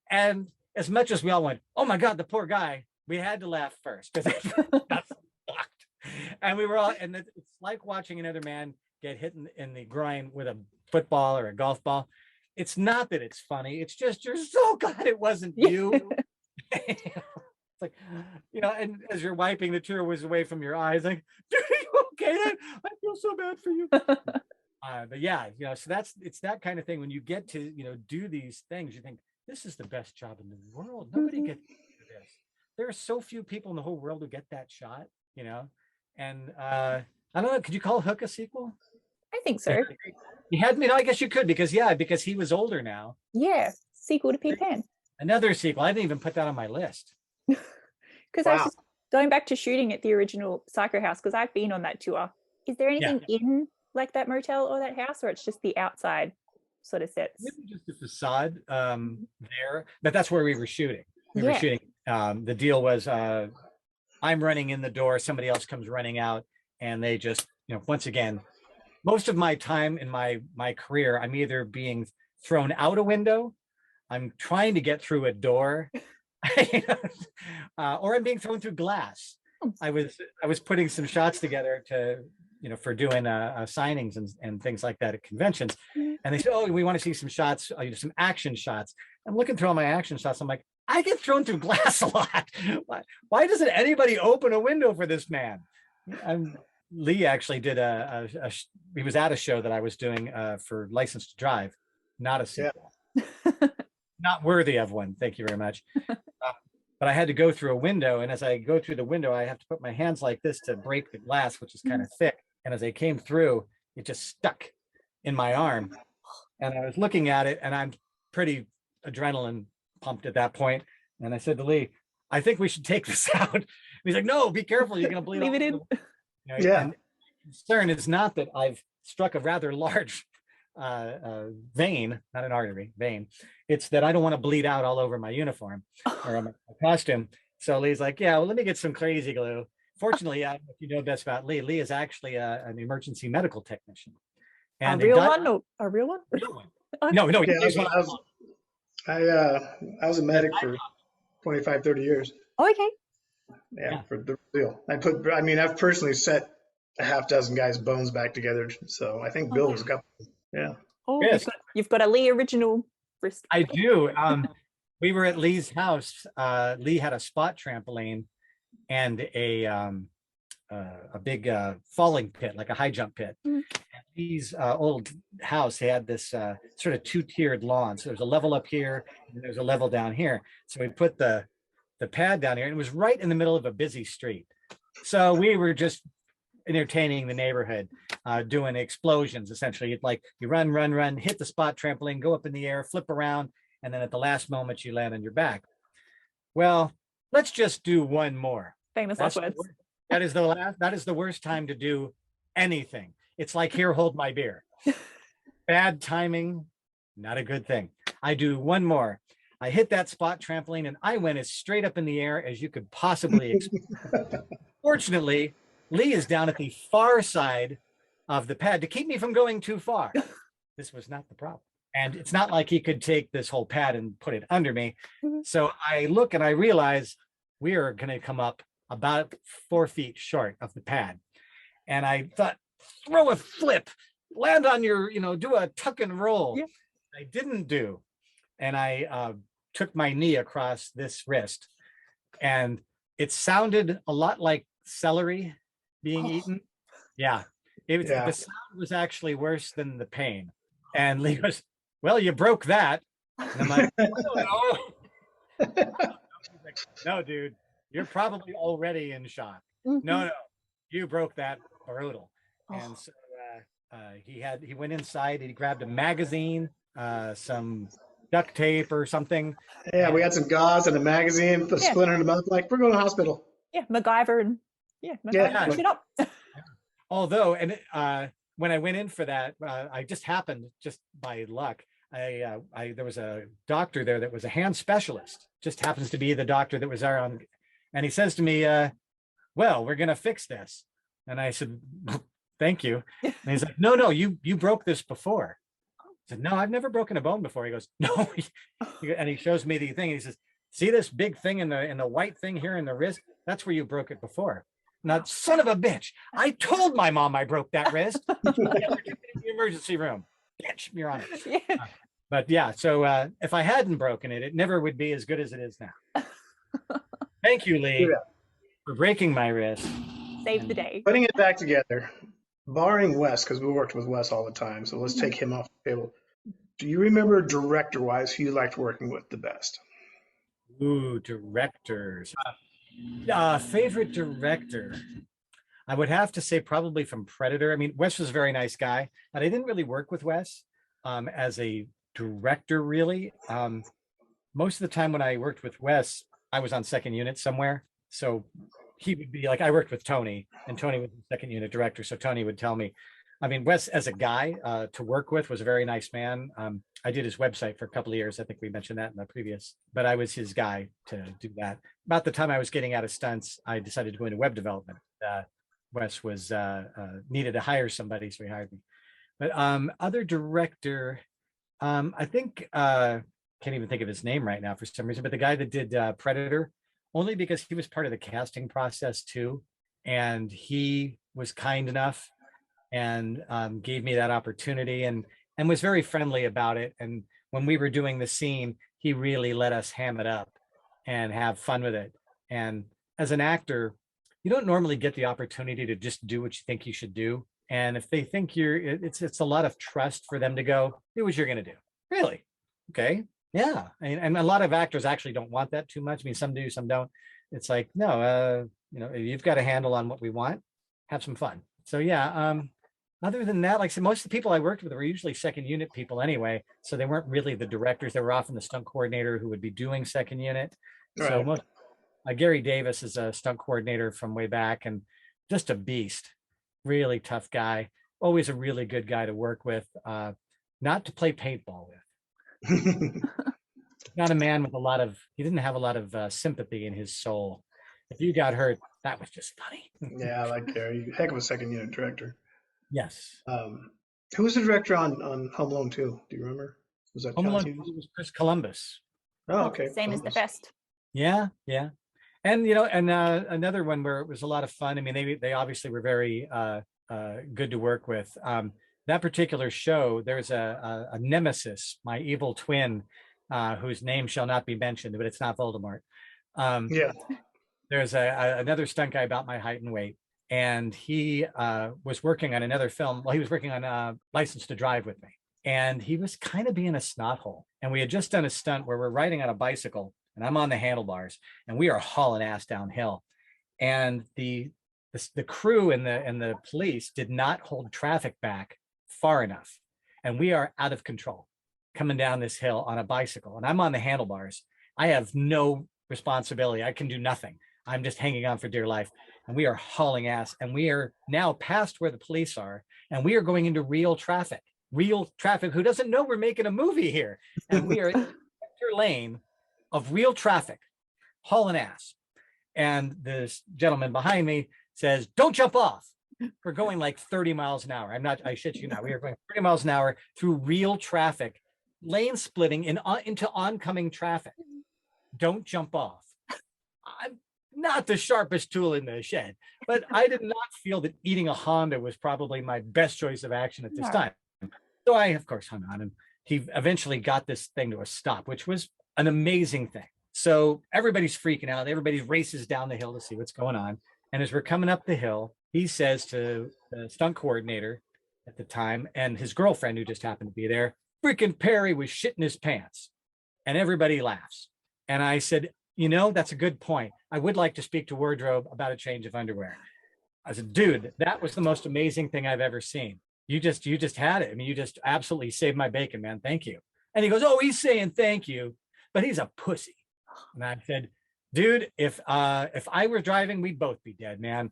And as much as we all went, oh my God, the poor guy, we had to laugh first because that's fucked. And we were all, and it's like watching another man get hit in the groin with a football or a golf ball. It's not that it's funny. It's just, you're so glad it wasn't you. It's like, and as you're wiping the tears away from your eyes, like, dude, are you okay? I feel so bad for you. But yeah, so it's that kind of thing. When you get to, do these things, you think, this is the best job in the world. Nobody gets to do this. There are so few people in the whole world who get that shot, and I don't know, could you call Hook a sequel? I think so. You had me, no, I guess you could, because he was older now. Yeah, sequel to Peter Pan. Another sequel. I didn't even put that on my list. Because I was just going back to shooting at the original Psycho House, because I've been on that tour. Is there anything in like that motel or that house, or it's just the outside sort of sets? Maybe just the facade there, but that's where we were shooting. We were shooting. The deal was I'm running in the door, somebody else comes running out, and they just, once again, most of my time in my career, I'm either being thrown out a window, I'm trying to get through a door, or I'm being thrown through glass. I was putting some shots together to, for doing signings and things like that at conventions. And they said, oh, we want to see some shots, some action shots. I'm looking through all my action shots. I'm like, I get thrown through glass a lot. Why doesn't anybody open a window for this man? Lee actually did he was at a show that I was doing for License to Drive, not a sequel. Not worthy of one. Thank you very much. But I had to go through a window. And as I go through the window, I have to put my hands like this to break the glass, which is kind of thick. And as I came through, it just stuck in my arm. And I was looking at it, and I'm pretty adrenaline pumped at that point. And I said to Lee, I think we should take this out. And he's like, no, be careful. You're going to bleed. Leave it in. And concern is not that I've struck a rather large vein, not an artery, vein. It's that I don't want to bleed out all over my uniform or my costume. So Lee's like, yeah, well, let me get some crazy glue. Fortunately, I don't know if you know best about Lee. Lee is actually an emergency medical technician. And a real one? Or a real one? Real one. No. Yeah, I was a medic for 25, 30 years. Oh, okay. Yeah, for the real. I've personally set a half dozen guys' bones back together. So I think Bill was a couple. Yeah. Oh, Yes. you've got a Lee original wrist. I do. We were at Lee's house. Lee had a spot trampoline and a big falling pit, like a high jump pit. And Lee's old house had this sort of 2-tiered lawn. So there's a level up here and there's a level down here. So we put the pad down here, and it was right in the middle of a busy street. So we were just entertaining the neighborhood, doing explosions. Essentially, you run, hit the spot trampoline, go up in the air, flip around, and then at the last moment you land on your back. Well, let's just do one more. Famous last words. That is the worst time to do anything. It's like, here, hold my beer. Bad timing, not a good thing. I do one more. I hit that spot trampoline and I went as straight up in the air as you could possibly expect. Fortunately, Lee is down at the far side of the pad to keep me from going too far. This was not the problem. And it's not like he could take this whole pad and put it under me. So I look and I realize we are going to come up about 4 feet short of the pad. And I thought, throw a flip, land on your, do a tuck and roll. Yeah. I didn't do. And I took my knee across this wrist, and it sounded a lot like celery being eaten. Yeah. The sound was actually worse than the pain. And Lee goes, well, you broke that. And I'm like, I don't know. Like, no, dude, you're probably already in shock. No, you broke that brutal. And so he went inside, he grabbed a magazine, some duct tape or something. Yeah, we had some gauze and a magazine, the splinter in the mouth, like, we're going to the hospital. Yeah, MacGyver and push it up. Although, and when I went in for that, I just happened, just by luck, there was a doctor there that was a hand specialist, just happens to be the doctor that was there And he says to me, well, we're going to fix this. And I said, thank you. And he's like, no, you broke this before. I said, no, I've never broken a bone before. He goes, no. And he shows me the thing. And he says, see this big thing in the white thing here in the wrist? That's where you broke it before. Now, son of a bitch, I told my mom I broke that wrist. She never took me to the emergency room. Bitch, you're on it. But yeah, so if I hadn't broken it, it never would be as good as it is now. Thank you, Lee, for breaking my wrist. Save the day. Putting it back together, barring Wes, because we worked with Wes all the time, so let's take him off the table. Do you remember director-wise who you liked working with the best? Ooh, directors. Favorite director. I would have to say probably from Predator. I mean, Wes was a very nice guy, but I didn't really work with Wes as a director, really. Most of the time when I worked with Wes, I was on second unit somewhere. So he would be like, I worked with Tony, and Tony was the second unit director. So Tony would tell me, I mean, Wes as a guy to work with was a very nice man. I did his website for a couple of years. I think we mentioned that in the previous, but I was his guy to do that. About the time I was getting out of stunts, I decided to go into web development. Wes was needed to hire somebody, so he hired me. But other director, I think, can't even think of his name right now for some reason, but the guy that did Predator, only because he was part of the casting process too. And he was kind enough and gave me that opportunity and was very friendly about it. And when we were doing the scene, he really let us ham it up and have fun with it. And as an actor, you don't normally get the opportunity to just do what you think you should do. And if they think it's a lot of trust for them to go, do what you're going to do. Really? Okay. Yeah. And a lot of actors actually don't want that too much. I mean, some do, some don't. It's like, no, you've got a handle on what we want. Have some fun. So yeah. Other than that, like I said, most of the people I worked with were usually second unit people anyway. So they weren't really the directors. They were often the stunt coordinator who would be doing second unit. Right. So most, Gary Davis is a stunt coordinator from way back and just a beast, really tough guy, always a really good guy to work with, not to play paintball with. Not a man with he didn't have a lot of sympathy in his soul. If you got hurt, that was just funny. Yeah, I like Gary. Heck of a second unit director. Yes. Who was the director on Home Alone 2? Do you remember? Was that Home John Alone Hughes? 2 was Chris Columbus. Oh, okay. Same Columbus. as the best. Yeah. And another one where it was a lot of fun. I mean, they obviously were very good to work with. That particular show, there's a nemesis, my evil twin, whose name shall not be mentioned, but it's not Voldemort. Yeah. There's another stunt guy about my height and weight, and he was working on another film. Well, he was working on License to Drive with me, and he was kind of being a snot hole. And we had just done a stunt where we're riding on a bicycle, and I'm on the handlebars, and we are hauling ass downhill. And the crew and the police did not hold traffic back far enough, and we are out of control coming down this hill on a bicycle, and I'm on the handlebars. I have no responsibility. I can do nothing. I'm just hanging on for dear life, and we are hauling ass, and we are now past where the police are, and we are going into real traffic who doesn't know we're making a movie here, and we are in the lane of real traffic, hauling ass. And this gentleman behind me says, "Don't jump off." We're going like 30 miles an hour. I shit you not. We are going 30 miles an hour through real traffic, lane splitting into oncoming traffic. Don't jump off. I'm not the sharpest tool in the shed, but I did not feel that eating a Honda was probably my best choice of action at this time. So I, of course, hung on, and he eventually got this thing to a stop, which was an amazing thing. So everybody's freaking out. Everybody races down the hill to see what's going on. And as we're coming up the hill, he says to the stunt coordinator at the time and his girlfriend, who just happened to be there, "Freaking Perry was shitting his pants." And everybody laughs. And I said, that's a good point. I would like to speak to wardrobe about a change of underwear. I said, dude, that was the most amazing thing I've ever seen. You just had it. I mean, you just absolutely saved my bacon, man. Thank you. And he goes, "Oh, he's saying thank you, but he's a pussy." And I said, "Dude, if I were driving, we'd both be dead, man.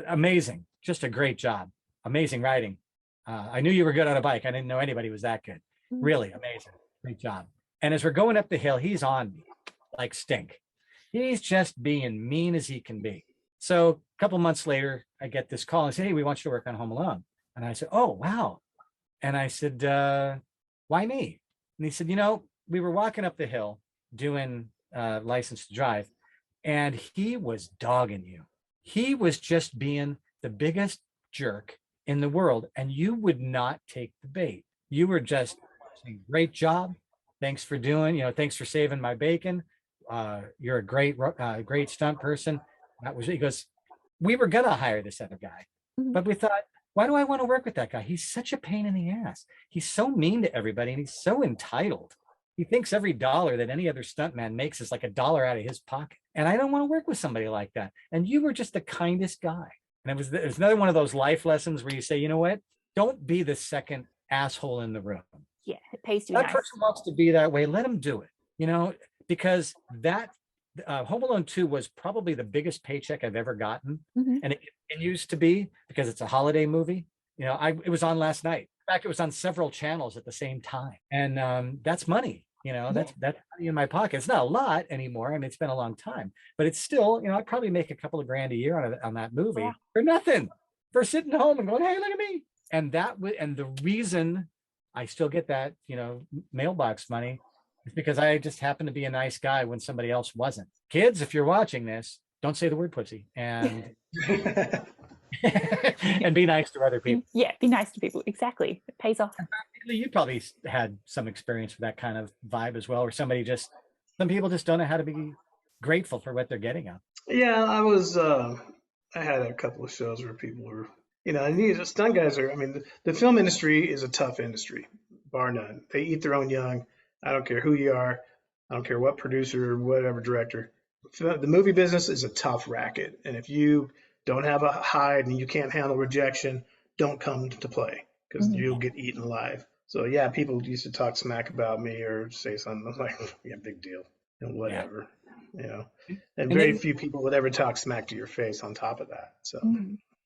Amazing. Just a great job. Amazing riding. I knew you were good on a bike. I didn't know anybody was that good. Really amazing. Great job." And as we're going up the hill, he's on me like stink. He's just being mean as he can be. So a couple months later, I get this call and say, hey, we want you to work on Home Alone. And I said, oh, wow. And I said, why me? And he said, we were walking up the hill doing License to Drive, and he was dogging you. He was just being the biggest jerk in the world, and you would not take the bait. You were just saying, great job. Thanks for doing, thanks for saving my bacon. You're a great stunt person. He goes, we were going to hire this other guy, but we thought, why do I want to work with that guy? He's such a pain in the ass. He's so mean to everybody, and he's so entitled. He thinks every dollar that any other stuntman makes is like a dollar out of his pocket. And I don't want to work with somebody like that. And you were just the kindest guy. And it was another one of those life lessons where you say, you know what? Don't be the second asshole in the room. Yeah, it pays to be That nice. person wants to be that way. Let him do it, because that Home Alone 2 was probably the biggest paycheck I've ever gotten. And it continues to be because it's a holiday movie. It was on last night. In fact, it was on several channels at the same time. And that's money, that's money in my pocket. It's not a lot anymore. I mean, it's been a long time, but it's still, I'd probably make a couple of grand a year on that movie for nothing, for sitting home and going, hey, look at me. And and the reason I still get that, mailbox money is because I just happen to be a nice guy when somebody else wasn't. Kids, if you're watching this, don't say the word pussy and and be nice to other people. Yeah, be nice to people. Exactly. It pays off. You probably had some experience with that kind of vibe as well, where some people just don't know how to be grateful for what they're getting out. Yeah, I had a couple of shows where people were, and these stunt guys the film industry is a tough industry, bar none. They eat their own young. I don't care who you are. I don't care what producer or whatever director. The movie business is a tough racket. And if you don't have a hide and you can't handle rejection, don't come to play because you'll get eaten alive. So yeah, people used to talk smack about me or say something. I was like, yeah, big deal. Whatever. And very few people would ever talk smack to your face on top of that. So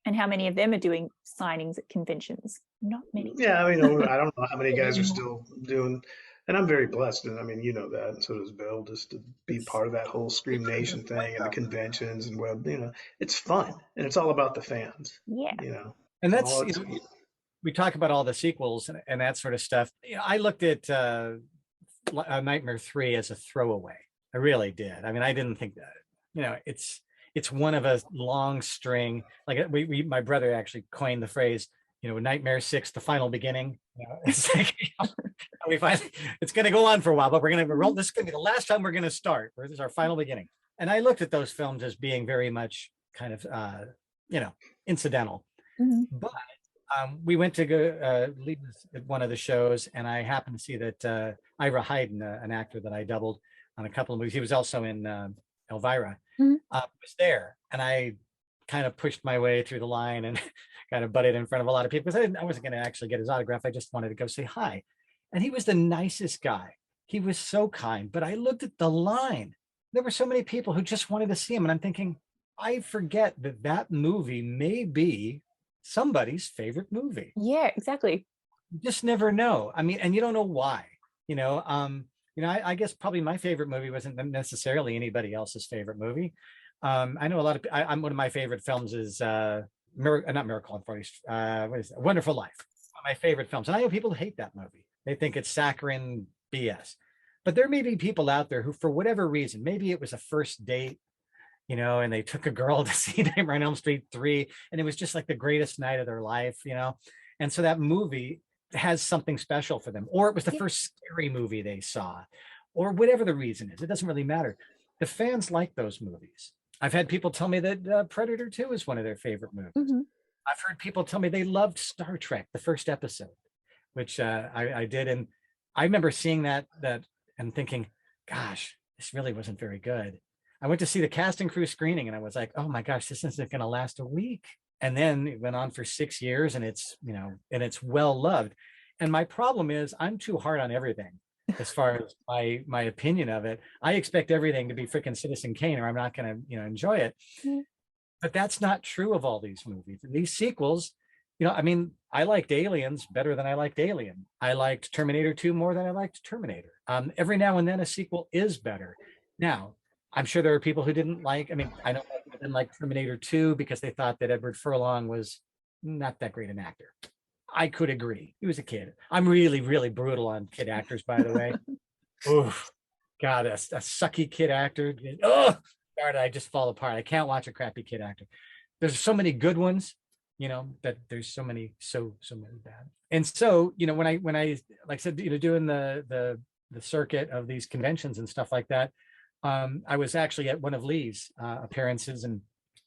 And how many of them are doing signings at conventions? Not many. Yeah, I don't know how many guys are still doing, and I'm very blessed, and that, and so does Bill, just to be part of that whole Scream Nation thing and the conventions and it's fun and it's all about the fans. Yeah. And that's we talk about all the sequels and that sort of stuff. I looked at Nightmare 3 as a throwaway. I really did. I mean, I didn't think that, it's one of a long string. Like my brother actually coined the phrase, Nightmare 6, the final beginning. It's like, it's going to go on for a while, but this is going to be the last time we're going to start. This is our final beginning. And I looked at those films as being very much kind of, incidental. But we went to go leave at one of the shows, and I happened to see that Ira Hayden, an actor that I doubled on a couple of movies, he was also in Elvira, was there. And I kind of pushed my way through the line and kind of butted in front of a lot of people because I wasn't going to actually get his autograph. I just wanted to go say hi. And he was the nicest guy. He was so kind. But I looked at the line. There were so many people who just wanted to see him. And I'm thinking, I forget that movie may be somebody's favorite movie. Yeah, exactly. You just never know. I mean, and you don't know why. I guess probably my favorite movie wasn't necessarily anybody else's favorite movie. I know a lot of. I'm one of my favorite films is not Miracle on 40th. What is it? Wonderful Life. One of my favorite films, and I know people hate that movie. They think it's saccharine BS. But there may be people out there who, for whatever reason, maybe it was a first date, and they took a girl to see Nightmare on Elm Street 3, and it was just like the greatest night of their life, And so that movie has something special for them, or it was the first scary movie they saw, or whatever the reason is. It doesn't really matter. The fans like those movies. I've had people tell me that Predator 2 is one of their favorite movies. I've heard people tell me they loved Star Trek, the first episode, which I did. And I remember seeing that and thinking, gosh, this really wasn't very good. I went to see the cast and crew screening and I was like, oh my gosh, this isn't going to last a week. And then it went on for 6 years and it's well loved. And my problem is I'm too hard on everything. As far as my opinion of it, I expect everything to be freaking Citizen Kane, or I'm not going to enjoy it. But that's not true of all these movies. And these sequels, I liked Aliens better than I liked Alien. I liked Terminator 2 more than I liked Terminator. Every now and then a sequel is better. Now, I'm sure there are people who didn't like, I mean, I know people didn't like Terminator 2 because they thought that Edward Furlong was not that great an actor. I could agree. He was a kid. I'm really, really brutal on kid actors, by the way. Oof. God, a sucky kid actor. Oh, God, I just fall apart. I can't watch a crappy kid actor. There's so many good ones, that there's so many bad. And so, when I like I said, doing the circuit of these conventions and stuff like that, I was actually at one of Lee's appearances, and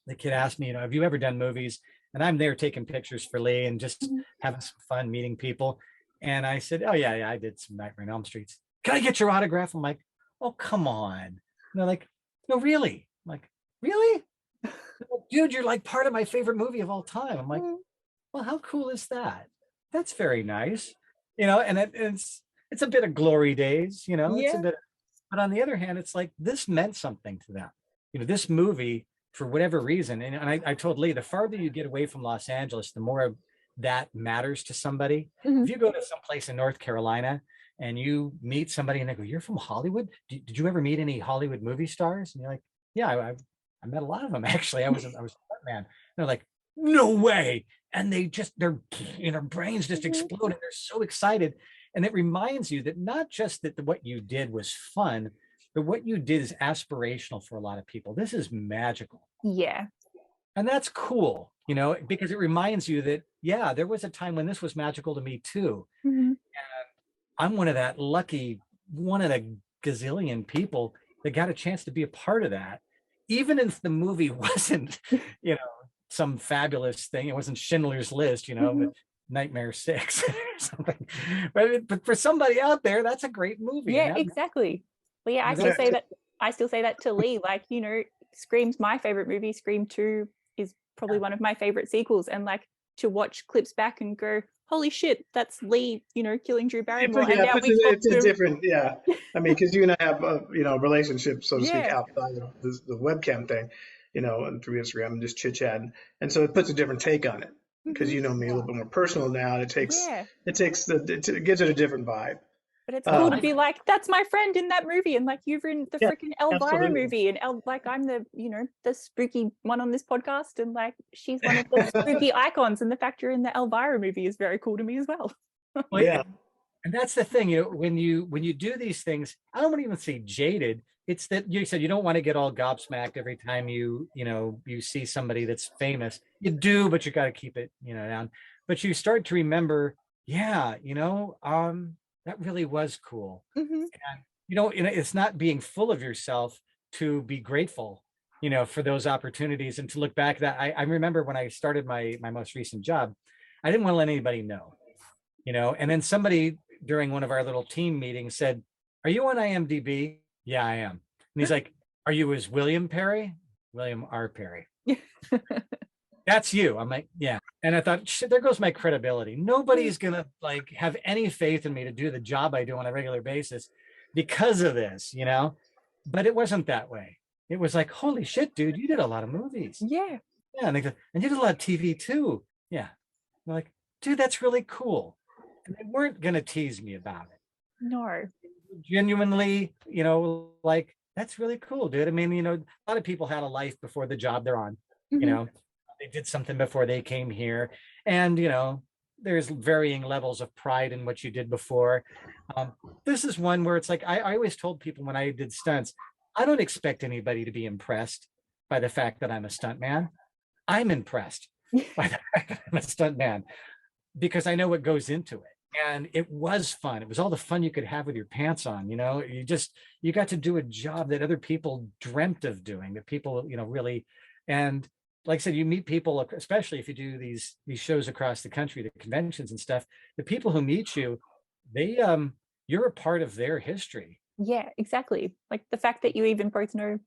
the kid asked me, have you ever done movies? And I'm there taking pictures for Lee and just having some fun meeting people. And I said, oh yeah, I did some Nightmare on Elm Street. Can I get your autograph? I'm like, oh, come on. And they're like, no, really? I'm like, really? Well, dude, you're like part of my favorite movie of all time. I'm like, well, how cool is that? That's very nice. And it's a bit of glory days, it's a bit, but on the other hand, it's like, this meant something to them. This movie, for whatever reason, and I told Lee, the farther you get away from Los Angeles, the more that matters to somebody. If you go to someplace in North Carolina and you meet somebody and they go, you're from Hollywood? Did you ever meet any Hollywood movie stars? And you're like, yeah, I met a lot of them, actually. I was a man. They're like, no way. And their brains just explode and they're so excited. And it reminds you that not just that what you did was fun, but what you did is aspirational for a lot of people. This is magical. Yeah. And that's cool, because it reminds you that, yeah, there was a time when this was magical to me too. And I'm one of the gazillion people that got a chance to be a part of that. Even if the movie wasn't, some fabulous thing, it wasn't Schindler's List, with Nightmare 6 or something. But for somebody out there, that's a great movie. Yeah, exactly. Well, yeah, I still say that to Lee, like, Scream's my favorite movie. Scream 2 is probably one of my favorite sequels. And like to watch clips back and go, holy shit, that's Lee, killing Drew Barrymore. It's a different, I mean, because you and I have a relationship, so to speak, outside of the webcam thing, and through Instagram and just chit chatting, and so it puts a different take on it because you know me a little bit more personal now, and it gives it a different vibe. But it's cool to be like, that's my friend in that movie, and like you've in the freaking Elvira movie, and like I'm the the spooky one on this podcast, and like she's one of the spooky icons, and the fact you're in the Elvira movie is very cool to me as well. Well, yeah, and that's the thing, when you do these things, I don't want to even say jaded. It's that you said you don't want to get all gobsmacked every time you see somebody that's famous. You do, but you got to keep it down. But you start to remember, that really was cool. And it's not being full of yourself to be grateful for those opportunities and to look back. That I remember when I started my most recent job, I didn't want to let anybody know, and then somebody during one of our little team meetings said, are you on IMDb? Yeah, I am. And he's like, are you as William Perry? William R. Perry. That's you. I'm like, yeah. And I thought, shit, there goes my credibility. Nobody's gonna like have any faith in me to do the job I do on a regular basis because of this, but it wasn't that way. It was like, holy shit, dude, you did a lot of movies. Yeah. And they go, and you did a lot of TV too. Yeah. I'm like, dude, that's really cool. And they weren't gonna tease me about it. No. Genuinely, like, that's really cool, dude. I mean, a lot of people had a life before the job they're on, they did something before they came here, and there's varying levels of pride in what you did before. This is one where it's like, I always told people when I did stunts, I don't expect anybody to be impressed by the fact that I'm a stuntman. I'm impressed by the fact that I'm a stuntman because I know what goes into it. And it was fun. It was all the fun you could have with your pants on. You got to do a job that other people dreamt of doing, that people, really, and like I said, you meet people, especially if you do these shows across the country, the conventions and stuff, the people who meet you, you're a part of their history. Yeah, exactly. Like the fact that you even both know,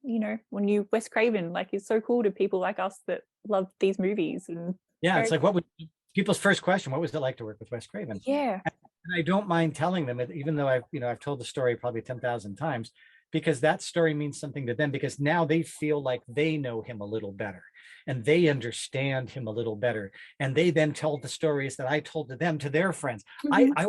when you Wes Craven, like is so cool to people like us that love these movies. And yeah, it's like, what would people's first question, what was it like to work with Wes Craven? Yeah. And I don't mind telling them, even though I've told the story probably 10,000 times, because that story means something to them, because now they feel like they know him a little better and they understand him a little better. And they then tell the stories that I told to them, to their friends. I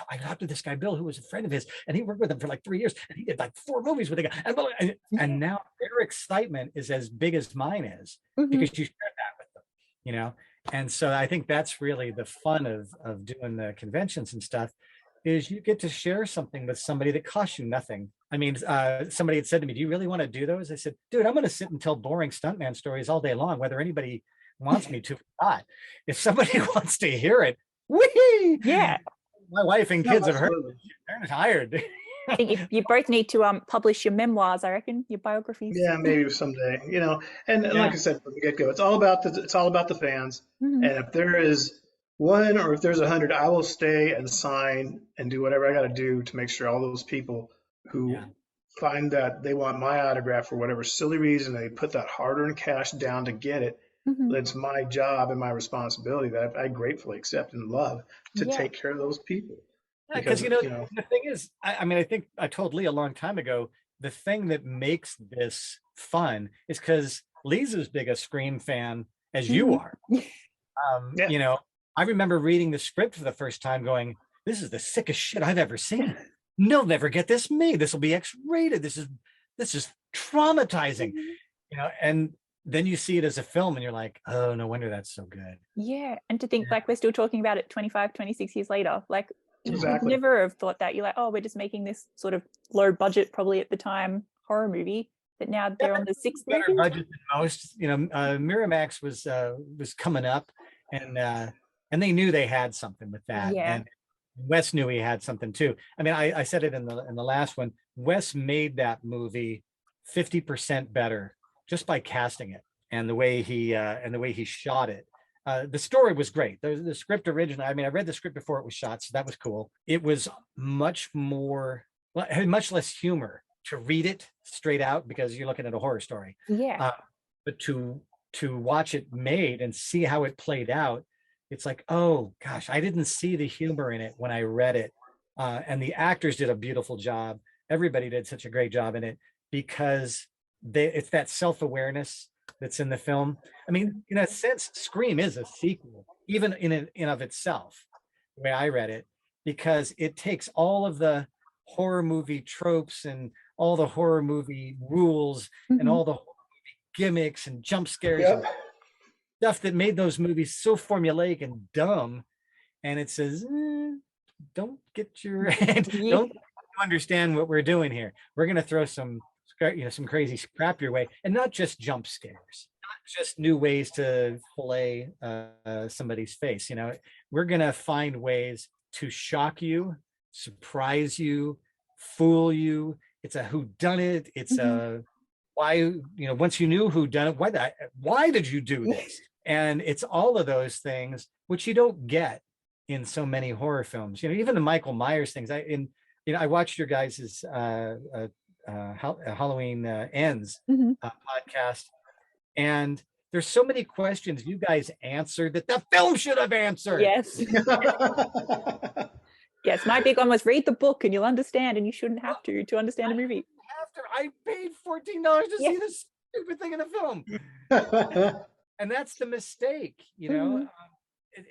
I talked to this guy, Bill, who was a friend of his, and he worked with him for like 3 years, and he did like 4 movies with the guy. And now their excitement is as big as mine is because you share that with them, you know? And so I think that's really the fun of doing the conventions and stuff, is you get to share something with somebody that costs you nothing. I mean, somebody had said to me, do you really want to do those? I said, dude, I'm going to sit and tell boring stuntman stories all day long, whether anybody wants me to or not. If somebody wants to hear it, whee! Yeah. My wife and kids have heard absolutely. it. They're tired. I think you both need to publish your memoirs, I reckon, your biographies. Yeah, maybe someday, you know. And like I said from the get-go, it's all about the fans. Mhm. And if there is one or if there's 100, I will stay and sign and do whatever I got to do to make sure all those people who find that they want my autograph for whatever silly reason, they put that hard-earned cash down to get it. Mhm. It's my job and my responsibility that I gratefully accept and love to Yeah. take care of those people. Because, you know, the thing is, I mean, I think I told Lee a long time ago, the thing that makes this fun is because Lee's as big a Scream fan as you are. You know, I remember reading the script for the first time going, this is the sickest shit I've ever seen. They'll never get this made. This will be X-rated. This is traumatizing, you know, and then you see it as a film and you're like, oh, no wonder that's so good. Yeah. And to think like we're still talking about it 25, 26 years later, like you would Exactly. never have thought that. You're like, oh, we're just making this sort of low budget, probably at the time, horror movie. But now they're on the sixth Better budget than most. You know, Miramax was coming up, and they knew they had something with that. Yeah. And Wes knew he had something too. I mean, I said it in the last one. Wes made that movie 50% better just by casting it and the way he shot it. The story was great. The script originally, I mean, I read the script before it was shot, so that was cool. It was much more, well, it had much less humor to read it straight out because you're looking at a horror story. Yeah. But to watch it made and see how it played out, it's like, oh gosh, I didn't see the humor in it when I read it. And the actors did a beautiful job. Everybody did such a great job in it because it's that self-awareness that's in the film. I mean, in a sense, Scream is a sequel, even in of itself, the way I read it, because it takes all of the horror movie tropes and all the horror movie rules and all the horror movie gimmicks and jump scares and stuff that made those movies so formulaic and dumb. And it says, don't get your don't understand what we're doing here. We're going to throw some crazy crap your way, and not just jump scares, not just new ways to fillet somebody's face. You know, we're going to find ways to shock you, surprise you, fool you. It's a whodunit. It's a why, you know, once you knew who done it, why did you do this? And it's all of those things which you don't get in so many horror films. You know, even the Michael Myers things. I watched your guys's Halloween Ends podcast, and there's so many questions you guys answered that the film should have answered. Yes. Yes, my big one was read the book and you'll understand, and you shouldn't have to understand a movie. After I paid $14 to see this stupid thing in the film. And that's the mistake, you know.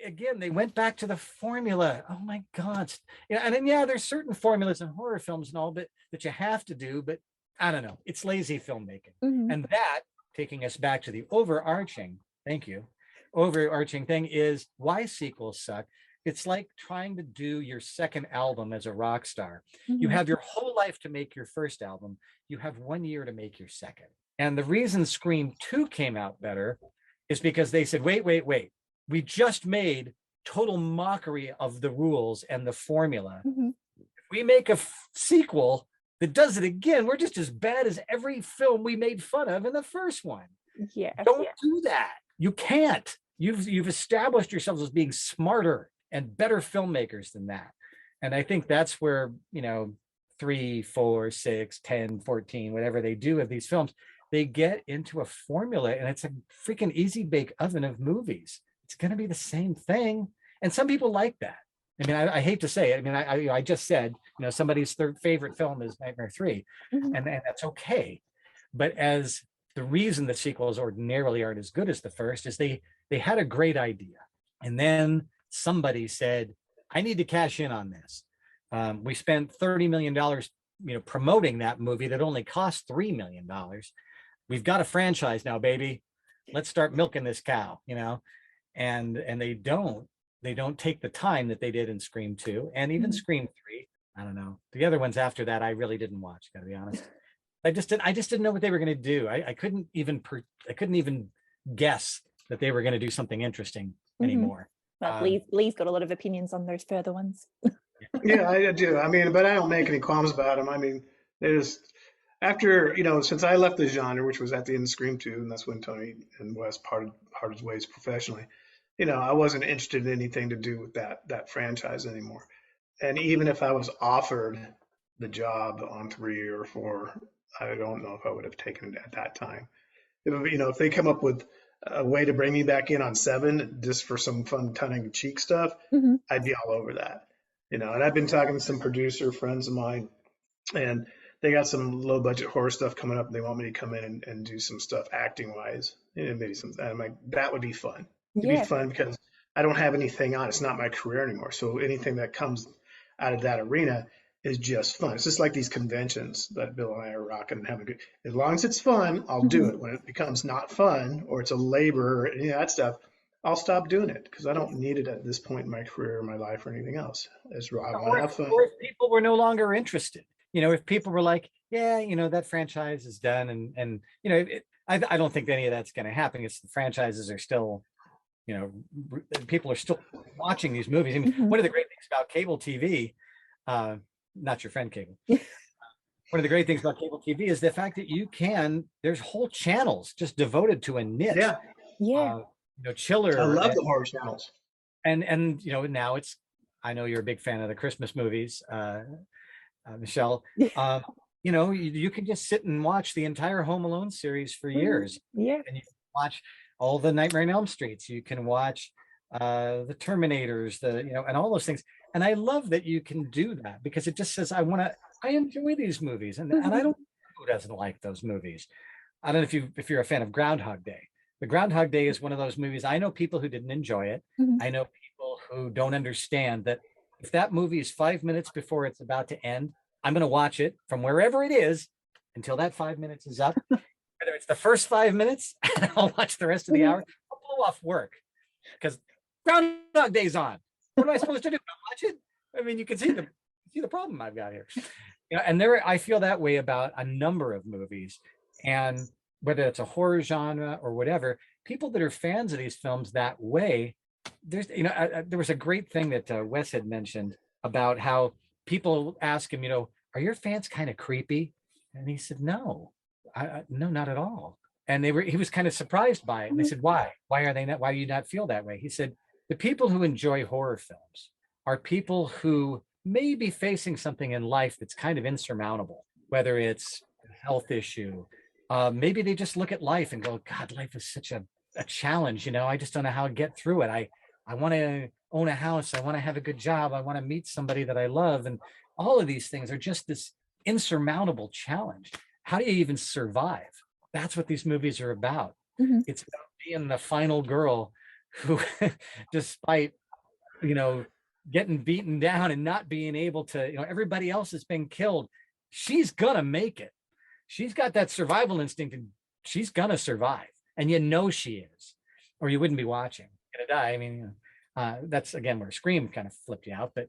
Again, they went back to the formula. Oh my God. Yeah, and then there's certain formulas in horror films and all that you have to do, but I don't know. It's lazy filmmaking. And that, taking us back to the overarching thing, is why sequels suck. It's like trying to do your second album as a rock star. You have your whole life to make your first album. You have 1 year to make your second. And the reason Scream 2 came out better is because they said, wait. We just made total mockery of the rules and the formula. If we make a sequel that does it again, we're just as bad as every film we made fun of in the first one. Don't do that. You can't. You've established yourselves as being smarter and better filmmakers than that. And I think that's where, you know, 3, 4, 6, 10, 14, whatever they do of these films, they get into a formula, and it's a freaking easy bake oven of movies. It's going to be the same thing. And some people like that. I mean, I hate to say it. I mean, I just said, you know, somebody's third favorite film is Nightmare 3, and that's okay. But as the reason the sequels ordinarily aren't as good as the first is they had a great idea. And then somebody said, I need to cash in on this. We spent $30 million, promoting that movie that only cost $3 million. We've got a franchise now, baby. Let's start milking this cow, and they don't take the time that they did in Scream 2 and even Scream 3. I don't know. The other ones after that, I really didn't watch, gotta be honest. I just didn't know what they were going to do. I couldn't even guess that they were going to do something interesting anymore. Well, Lee's got a lot of opinions on those further ones. Yeah, I do. I mean, but I don't make any qualms about them. I mean, they just after since I left the genre, which was at the end of Scream 2, and that's when Tony and Wes parted ways professionally. I wasn't interested in anything to do with that franchise anymore. And even if I was offered the job on 3 or 4, I don't know if I would have taken it at that time. If they come up with a way to bring me back in on 7 just for some fun tongue-in-cheek stuff, I'd be all over that. And I've been talking to some producer friends of mine, and they got some low-budget horror stuff coming up. And they want me to come in and do some stuff acting-wise, maybe some. I'm like, that would be fun. It'd be fun because I don't have anything on. It's not my career anymore. So anything that comes out of that arena is just fun. It's just like these conventions that Bill and I are rocking and having good. As long as it's fun, I'll do it. When it becomes not fun or it's a labor or any of that stuff, I'll stop doing it because I don't need it at this point in my career or my life or anything else. I want to have fun. Or if people were no longer interested, if people were like, yeah, that franchise is done, and I don't think any of that's going to happen. It's the franchises are still, people are still watching these movies. I mean, one of the great things about cable TV, not your friend cable. One of the great things about cable TV is the fact that there's whole channels just devoted to a niche. Yeah. Chiller. I love the horror channels. And now it's, I know you're a big fan of the Christmas movies, Michelle. You can just sit and watch the entire Home Alone series for years. Yeah. And you can watch all the Nightmare on Elm Streets. You can watch the Terminators, and all those things. And I love that you can do that because it just says, I enjoy these movies. And I don't know who doesn't like those movies. I don't know if you're a fan of Groundhog Day. The Groundhog Day is one of those movies. I know people who didn't enjoy it. I know people who don't understand that if that movie is 5 minutes before it's about to end, I'm going to watch it from wherever it is until that 5 minutes is up. Whether it's the first 5 minutes, and I'll watch the rest of the hour. I'll blow off work because Groundhog Day's on. What am I supposed to do? Watch it? I mean, you can see the problem I've got here. And I feel that way about a number of movies, and whether it's a horror genre or whatever, people that are fans of these films that way, there's, there was a great thing that Wes had mentioned about how people ask him, are your fans kind of creepy? And he said, no, no, not at all. And he was kind of surprised by it. And they said, why? Why are they not? Why do you not feel that way? He said, the people who enjoy horror films are people who may be facing something in life that's kind of insurmountable, whether it's a health issue. Maybe they just look at life and go, God, life is such a challenge. I just don't know how to get through it. I want to own a house. I want to have a good job. I want to meet somebody that I love. And all of these things are just this insurmountable challenge. How do you even survive? That's what these movies are about. It's about being the final girl who, despite, getting beaten down and not being able to, everybody else has been killed. She's gonna make it. She's got that survival instinct and she's gonna survive. And she is, or you wouldn't be watching. Gonna die. I mean, that's again where Scream kind of flipped you out. But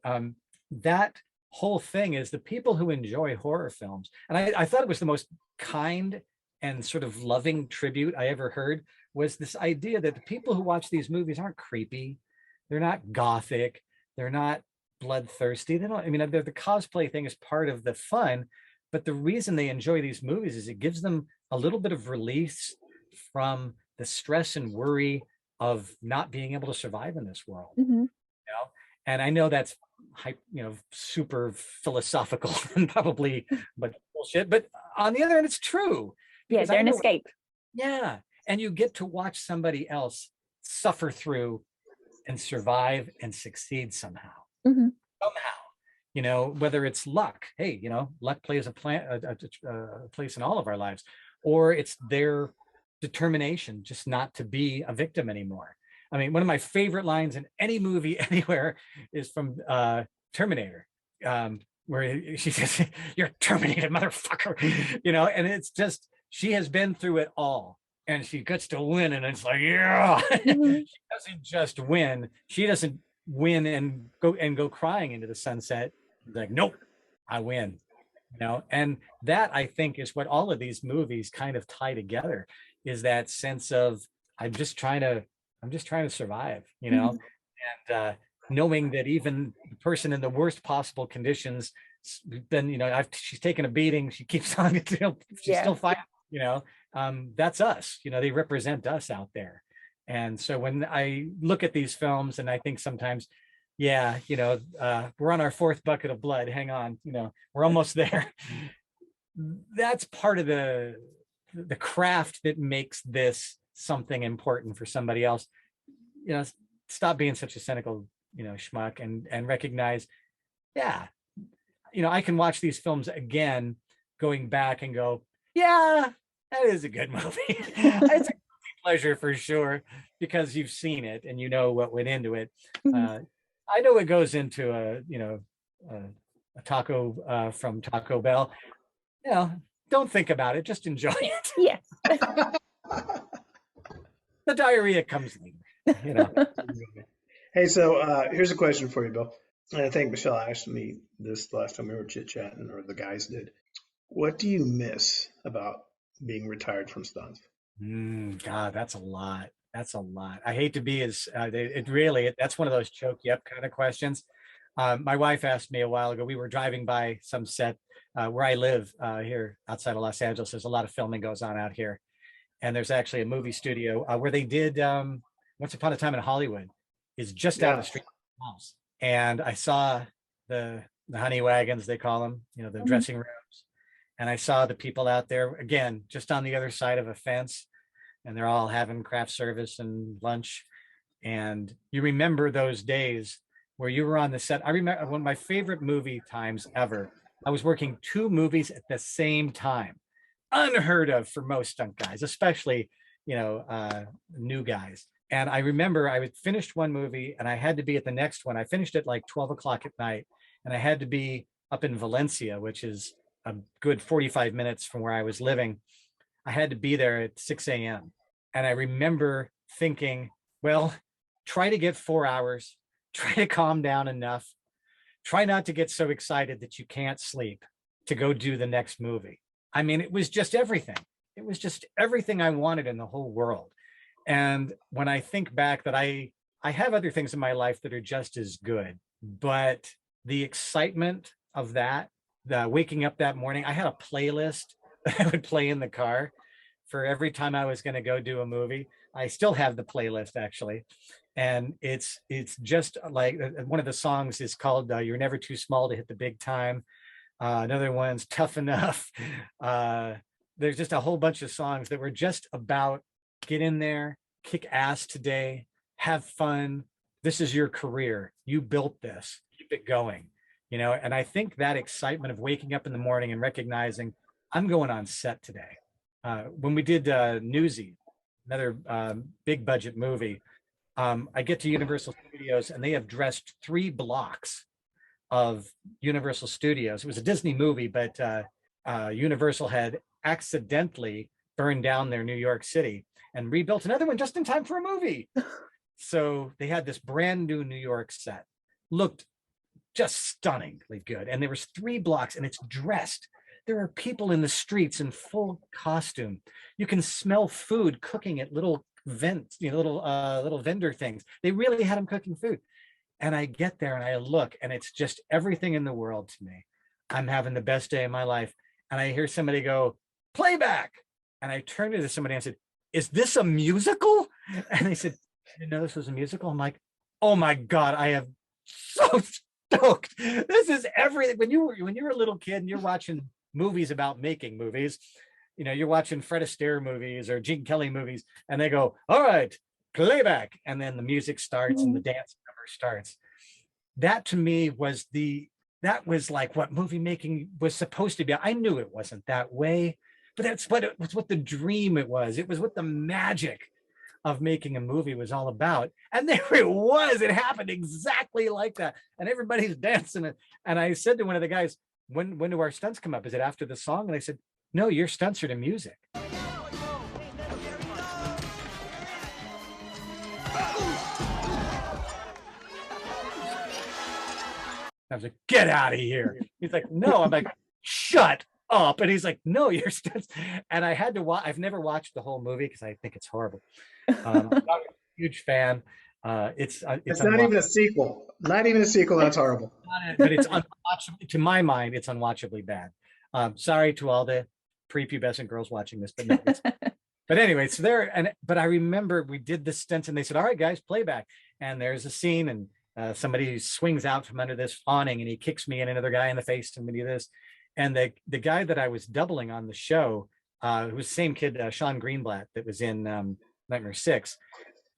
that whole thing is the people who enjoy horror films. And I thought it was the most kind and sort of loving tribute I ever heard, was this idea that the people who watch these movies aren't creepy. They're not gothic. They're not bloodthirsty. They don't, the cosplay thing is part of the fun, but the reason they enjoy these movies is it gives them a little bit of release from the stress and worry of not being able to survive in this world. And I know that's super philosophical and probably but bullshit, but on the other hand, it's true. Yeah, they're an escape. Yeah. And you get to watch somebody else suffer through and survive and succeed somehow. Somehow, whether it's luck. Hey, luck plays a place in all of our lives, or it's their determination just not to be a victim anymore. I mean, one of my favorite lines in any movie anywhere is from Terminator. where she says, "You're terminated, motherfucker," and it's just, she has been through it all, and she gets to win, and it's like, yeah. Mhm. She doesn't just win. She doesn't win and go crying into the sunset. Like, nope, I win. And that, I think, is what all of these movies kind of tie together, is that sense of, I'm just trying to survive, Mhm. and knowing that even the person in the worst possible conditions, then she's taken a beating, she keeps on, she's Yeah. still fighting, that's us, they represent us out there. And so when I look at these films, and I think sometimes, yeah, we're on our fourth bucket of blood, hang on, we're almost there. That's part of the craft that makes this something important for somebody else. Stop being such a cynical schmuck, and recognize, yeah, I can watch these films again, going back and go, yeah, that is a good movie. It's a pleasure for sure, because you've seen it and you know what went into it. Mhm. I know it goes into a taco from Taco Bell. Don't think about it, just enjoy it. Yes. The diarrhea comes later. Hey, so here's a question for you, Bill. And I think Michelle asked me this last time we were chit-chatting, or the guys did. What do you miss about being retired from stunts? God, that's a lot. That's a lot. I hate to be as it really, that's one of those choke you up kind of questions. My wife asked me a while ago, we were driving by some set where I live here outside of Los Angeles. There's a lot of filming goes on out here. And there's actually a movie studio where they did Once Upon a Time in Hollywood, is just down the street from the house. And I saw the honey wagons, they call them, the Mhm. dressing rooms. And I saw the people out there, again, just on the other side of a fence, and they're all having craft service and lunch. And you remember those days where you were on the set. I remember one of my favorite movie times ever. I was working 2 movies at the same time. Unheard of for most stunt guys, especially, new guys. And I remember I had finished one movie and I had to be at the next one. I finished at like 12 o'clock at night, and I had to be up in Valencia, which is a good 45 minutes from where I was living. I had to be there at 6 a.m. And I remember thinking, well, try to get 4 hours, try to calm down enough, try not to get so excited that you can't sleep to go do the next movie. I mean, it was just everything. It was just everything I wanted in the whole world. And when I think back, that I have other things in my life that are just as good, but the excitement of that, the waking up that morning, I had a playlist that I would play in the car for every time I was going to go do a movie. I still have the playlist, actually. And it's just like, one of the songs is called "You're Never Too Small to Hit the Big Time." Another one's "Tough Enough." There's just a whole bunch of songs that were just about, get in there, kick ass today, have fun. This is your career. You built this. Keep it going. And I think that excitement of waking up in the morning and recognizing I'm going on set today. When we did Newsy, another big budget movie, I get to Universal Studios and they have dressed 3 blocks of Universal Studios. It was a Disney movie, but Universal had accidentally burned down their New York City and rebuilt another one just in time for a movie. So they had this brand new New York set, looked just stunningly good. And there was 3 blocks and it's dressed. There are people in the streets in full costume. You can smell food cooking at little vents, little vendor things. They really had them cooking food. And I get there and I look, and it's just everything in the world to me. I'm having the best day of my life. And I hear somebody go, "Playback." And I turned to somebody and I said, "Is this a musical?" And they said, "You know this was a musical?" I'm like, oh my God, I am so stoked. This is everything. When you were a little kid and you're watching movies about making movies, you're watching Fred Astaire movies or Gene Kelly movies, and they go, "All right, playback," and then the music starts and the dance number starts. That to me was that was like what movie making was supposed to be. I knew it wasn't that way, but that's what it was, what the dream it was. It was what the magic of making a movie was all about. And there it was. It happened exactly like that. And everybody's dancing. And I said to one of the guys, when do our stunts come up? Is it after the song? And I said, no, your stunts are to music. I was like, get out of here. He's like, no. I'm like, shut up. And he's like, no, you're stunts. And I had to watch. I've never watched the whole movie because I think it's horrible. I'm not a huge fan. It's not even a sequel. Not even a sequel. That's horrible. But it's unwatchable. To my mind, it's unwatchably bad. Sorry to all the prepubescent girls watching this, but no. But anyway, so there. But I remember we did the stunts, and they said, all right, guys, playback. And there's a scene, and somebody swings out from under this awning, and he kicks me and another guy in the face, and we do this. And the guy that I was doubling on the show, who was the same kid, Sean Greenblatt, that was in Nightmare 6,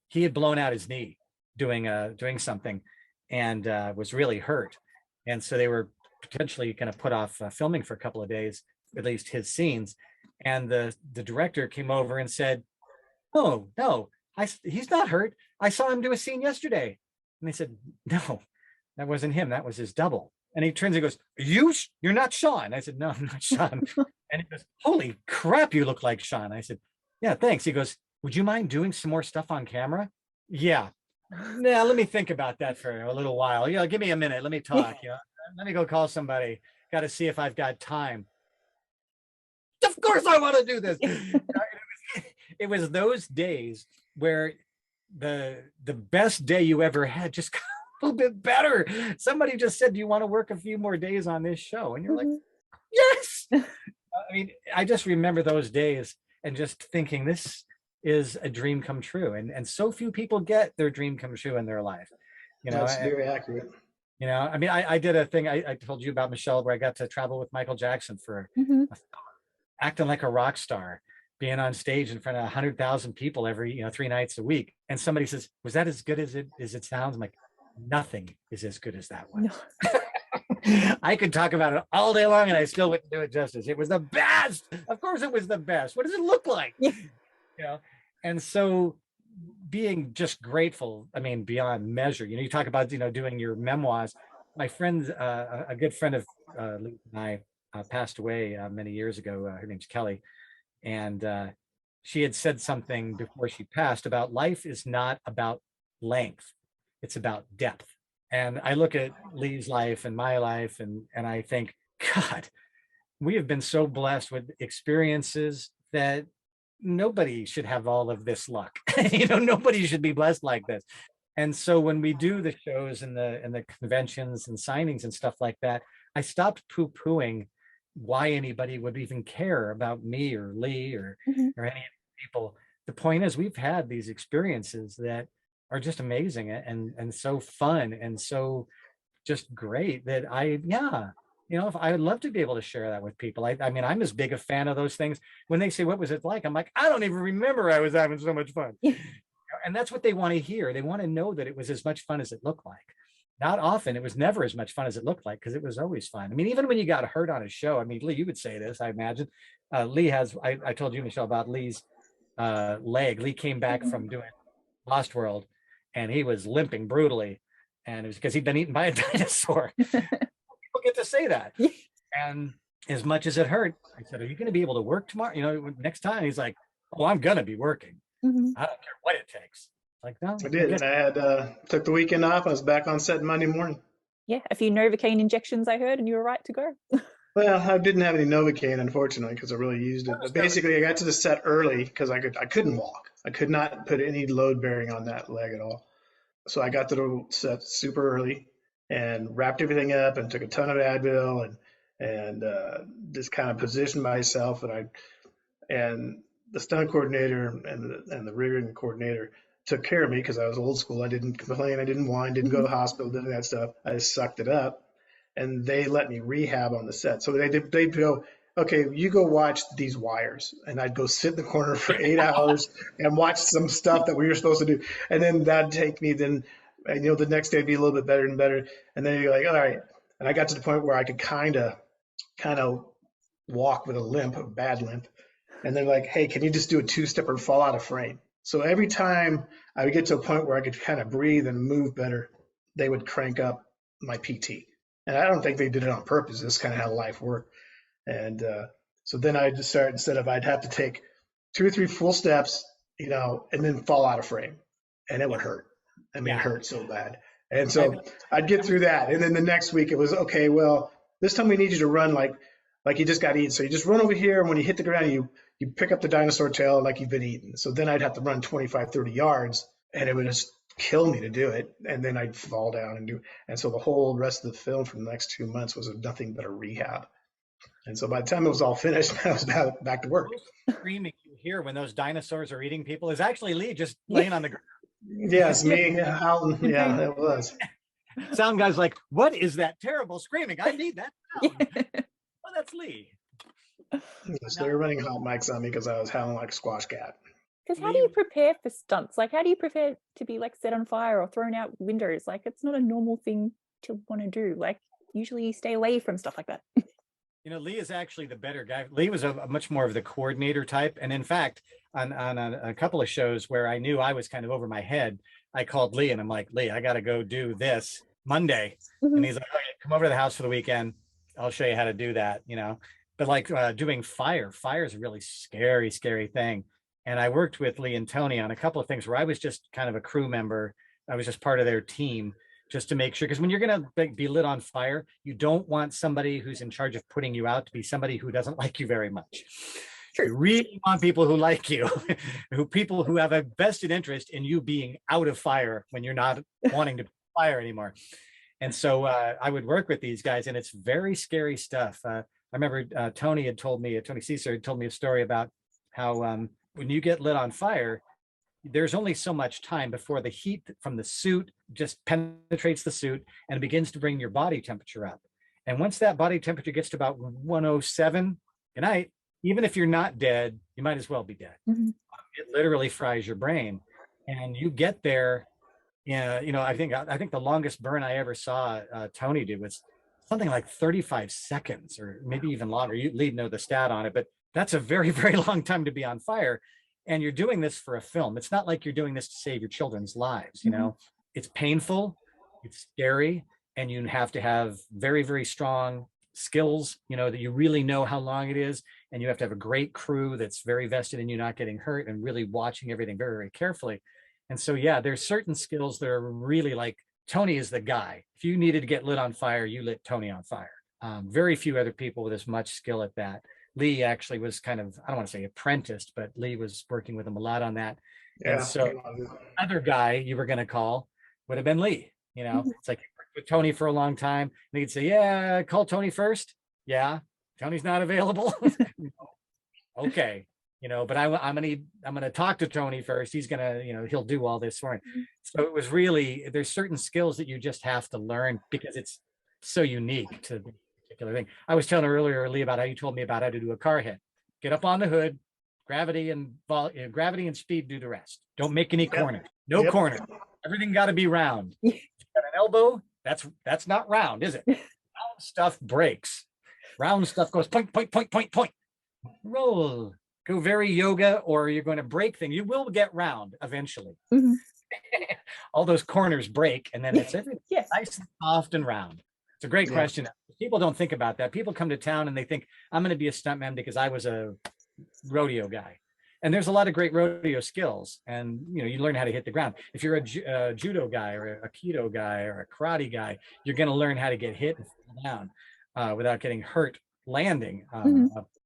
he had blown out his knee doing something, and was really hurt. And so they were potentially going to put off filming for a couple of days, at least his scenes. And the director came over and said, oh, no, he's not hurt. I saw him do a scene yesterday. And they said, no, that wasn't him. That was his double. And he turns and goes, you're not Sean. I said, no, I'm not Sean. And he goes, holy crap, you look like Sean. I said, yeah, thanks. He goes, would you mind doing some more stuff on camera? Yeah. Now, let me think about that for a little while. Give me a minute. Let me talk. Let me go call somebody. Got to see if I've got time. Of course I want to do this. It was those days where the best day you ever had just got a little bit better. Somebody just said, do you want to work a few more days on this show? And you're like, yes. I mean, I just remember those days and just thinking, this is a dream come true. And so few people get their dream come true in their life. That's very accurate. I mean, I did a thing I told you about, Michelle, where I got to travel with Michael Jackson for acting like a rock star, being on stage in front of 100,000 people every 3 nights a week. And somebody says, was that as good as it sounds? I'm like, nothing is as good as that one. No. I could talk about it all day long and I still wouldn't do it justice. It was the best. Of course it was the best. What does it look like? And so being just grateful, I mean, beyond measure. You talk about doing your memoirs. My friend, a good friend of Lee and I, passed away many years ago. Her name's Kelly. And she had said something before she passed about life is not about length. It's about depth. And I look at Lee's life and my life, and I think, God, we have been so blessed with experiences that nobody should have all of this luck. Nobody should be blessed like this. And so when we do the shows and the conventions and signings and stuff like that, I stopped poo-pooing why anybody would even care about me or Lee or any people. The point is, we've had these experiences that are just amazing and so fun and so just great that if I would love to be able to share that with people. I mean, I'm as big a fan of those things. When they say, what was it like? I'm like, I don't even remember I was having so much fun. And that's what they want to hear. They want to know that it was as much fun as it looked like. Not often. It was never as much fun as it looked like, because it was always fun. I mean, even when you got hurt on a show, I mean, Lee, you would say this, I imagine. Lee has, I told you, Michelle, about Lee's leg. Lee came back from doing Lost World and he was limping brutally. And it was because he'd been eaten by a dinosaur. People get to say that. And as much as it hurt, I said, are you going to be able to work tomorrow? Next time? He's like, oh, I'm going to be working. I don't care what it takes. Like, no, I did. I had took the weekend off. I was back on set Monday morning. Yeah, a few Novocaine injections, I heard, and you were right to go. Well, I didn't have any Novocaine, unfortunately, because I really used it. But basically, I got to the set early because I couldn't walk. I could not put any load bearing on that leg at all. So I got to the set super early and wrapped everything up and took a ton of Advil and just kind of positioned myself. And the stunt coordinator and the rigging coordinator took care of me because I was old school. I didn't complain. I didn't whine. Didn't go to the hospital. Did that stuff. I just sucked it up, and they let me rehab on the set. So they'd go, okay, you go watch these wires, and I'd go sit in the corner for 8 hours and watch some stuff that we were supposed to do, and then that'd take me. Then, the next day would be a little bit better and better, and then you're like, all right. And I got to the point where I could kind of walk with a limp, a bad limp, and they're like, hey, can you just do a 2-step or fall out of frame? So every time I would get to a point where I could kind of breathe and move better, they would crank up my PT. And I don't think they did it on purpose. This is kind of how life worked. And so then I'd just start, instead of, I'd have to take 2 or 3 full steps, and then fall out of frame. And it would hurt. I mean, it hurt so bad. And so I'd get through that. And then the next week it was, okay, well, this time we need you to run like you just got eaten. So you just run over here. And when you hit the ground, you pick up the dinosaur tail like you've been eaten. So then I'd have to run 25, 30 yards, and it would just kill me to do it. And then I'd fall down and so the whole rest of the film for the next 2 months was nothing but a rehab. And so by the time it was all finished, I was back to work. Screaming you hear when those dinosaurs are eating people is actually Lee just laying on the ground. Yes, me, Howlin'. Yeah, it was. Sound guy's like, what is that terrible screaming? I need that sound. Well, that's Lee. Yes, they were running hot mics on me because I was howling like a squash cat. Because how do you prepare for stunts? Like, how do you prepare to be like set on fire or thrown out windows? Like, it's not a normal thing to want to do. Like, usually you stay away from stuff like that. Lee is actually the better guy. Lee was a much more of the coordinator type. And in fact, on a couple of shows where I knew I was kind of over my head, I called Lee and I'm like, Lee, I got to go do this Monday. And he's like, okay, come over to the house for the weekend. I'll show you how to do that, But like doing fire is a really scary, scary thing. And I worked with Lee and Tony on a couple of things where I was just kind of a crew member. I was just part of their team, just to make sure, because when you're going to be lit on fire, you don't want somebody who's in charge of putting you out to be somebody who doesn't like you very much. Sure. You really want people who like you, people who have a vested interest in you being out of fire when you're not wanting to fire anymore. And so I would work with these guys, and it's very scary stuff. I remember Tony Caesar had told me a story about how when you get lit on fire, there's only so much time before the heat from the suit just penetrates the suit and begins to bring your body temperature up. And once that body temperature gets to about 107, good night, even if you're not dead, you might as well be dead. It literally fries your brain. And you get there, I think the longest burn I ever saw Tony do was something like 35 seconds or maybe even longer. You Lee know the stat on it, but that's a very, very long time to be on fire. And you're doing this for a film. It's not like you're doing this to save your children's lives. It's painful, it's scary, and you have to have very, very strong skills, that you really know how long it is. And you have to have a great crew that's very vested in you not getting hurt and really watching everything very, very carefully. And so, yeah, there's certain skills that are really like, Tony is the guy. If you needed to get lit on fire, you lit Tony on fire. Very few other people with as much skill at that. Lee actually was kind of, I don't want to say apprenticed, but Lee was working with him a lot on that. Yeah. And so other guy you were going to call would have been Lee. It's like you worked with Tony for a long time. And he'd say, yeah, call Tony first. Yeah, Tony's not available. Okay. But I'm gonna talk to Tony first. He's gonna, he'll do all this for me. So it was really, there's certain skills that you just have to learn because it's so unique to the particular thing. I was telling earlier, Lee, about how you told me about how to do a car hit. Get up on the hood, gravity and speed do the rest. Don't make any corners. No corner. Everything got to be round. If you got an elbow, that's not round, is it? Round stuff breaks. Round stuff goes point, point, point, point, point. Roll. Go very yoga, or you're going to break things. You will get round eventually. All those corners break, and then it's nice and soft and round. It's a great question. People don't think about that. People come to town and they think, I'm going to be a stuntman because I was a rodeo guy. And there's a lot of great rodeo skills, and you learn how to hit the ground. If you're a judo guy or a Aikido guy or a karate guy, you're going to learn how to get hit and fall down without getting hurt landing.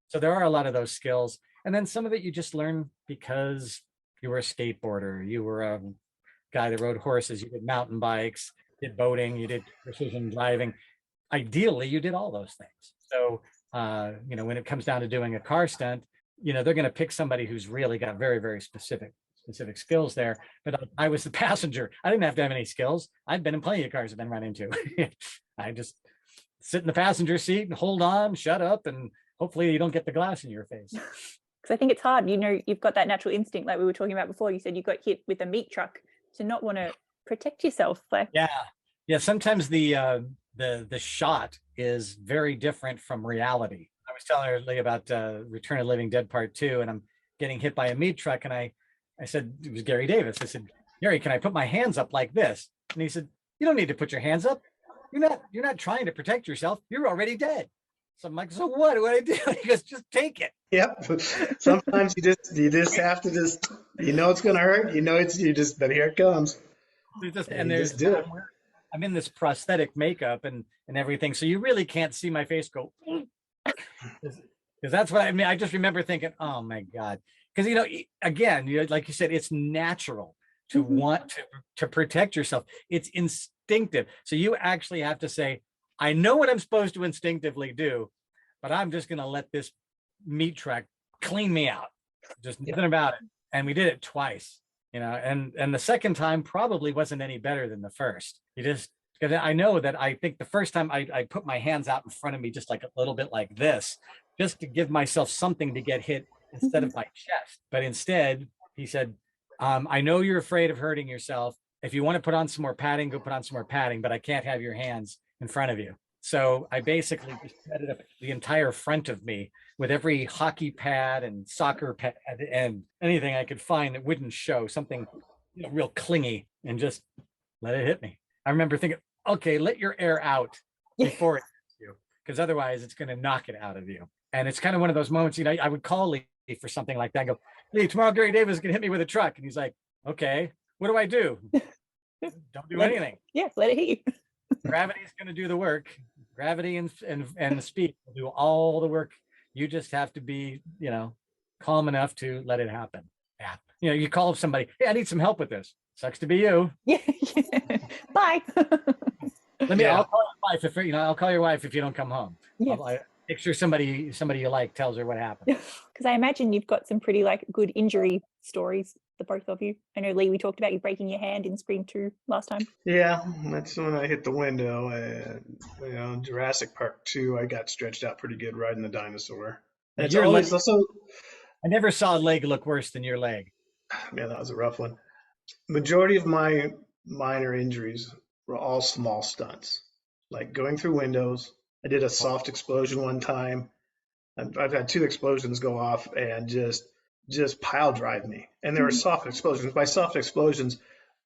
So there are a lot of those skills. And then some of it you just learn because you were a skateboarder, you were a guy that rode horses, you did mountain bikes, did boating, you did precision driving. Ideally, you did all those things. So, when it comes down to doing a car stunt, they're going to pick somebody who's really got very, very specific skills there. But I was the passenger. I didn't have to have any skills. I've been in plenty of cars I've been run into. I just sit in the passenger seat and hold on, shut up, and hopefully you don't get the glass in your face. Because I think it's hard, you've got that natural instinct like we were talking about before. You said you got hit with a meat truck to not want to protect yourself. Yeah. Sometimes the shot is very different from reality. I was telling earlier about Return of the Living Dead Part 2, and I'm getting hit by a meat truck, and I I said, it was Gary Davis. I said, Gary, can I put my hands up like this? And he said, you don't need to put your hands up. You're not trying to protect yourself. You're already dead. So I'm like, so what do I do? He goes, just take it. Yep. Sometimes you just have to just, it's going to hurt. But here it comes. And you there's, just do it. I'm in this prosthetic makeup and everything. So you really can't see my face go, because that's what I mean. I just remember thinking, oh my God. Because, again, like you said, it's natural to want to protect yourself. It's instinctive. So you actually have to say, I know what I'm supposed to instinctively do, but I'm just going to let this meat truck clean me out. Just nothing about it. And we did it twice, and the second time probably wasn't any better than the first. Because I know that I think the first time I put my hands out in front of me, just like a little bit like this, just to give myself something to get hit instead of my chest. But instead, he said, I know you're afraid of hurting yourself. If you want to put on some more padding, go put on some more padding, but I can't have your hands in front of you. So I basically just padded up the entire front of me with every hockey pad and soccer pad and anything I could find that wouldn't show, something real clingy, and just let it hit me. I remember thinking, okay, let your air out before it hits you, because otherwise it's going to knock it out of you. And it's kind of one of those moments, I would call Lee for something like that and go, Lee, tomorrow Gary Davis is going to hit me with a truck. And he's like, okay, what do I do? Don't do anything. Let it hit you. Gravity's going to do the work. Gravity and the speed will do all the work. You just have to be, calm enough to let it happen. Yeah. You call up somebody, hey, I need some help with this. Sucks to be you. Yeah. Bye. I'll call your wife I'll call your wife if you don't come home. Yeah. I'll make sure somebody you like tells her what happened. Because I imagine you've got some pretty good injury stories, the both of you. I know, Lee, we talked about you breaking your hand in Scream 2 last time. Yeah, that's when I hit the window. Jurassic Park 2, I got stretched out pretty good riding the dinosaur. And I never saw a leg look worse than your leg. Man, that was a rough one. Majority of my minor injuries were all small stunts, like going through windows. I did a soft explosion one time. I've had 2 explosions go off and just pile drive me. And there were soft explosions. By soft explosions,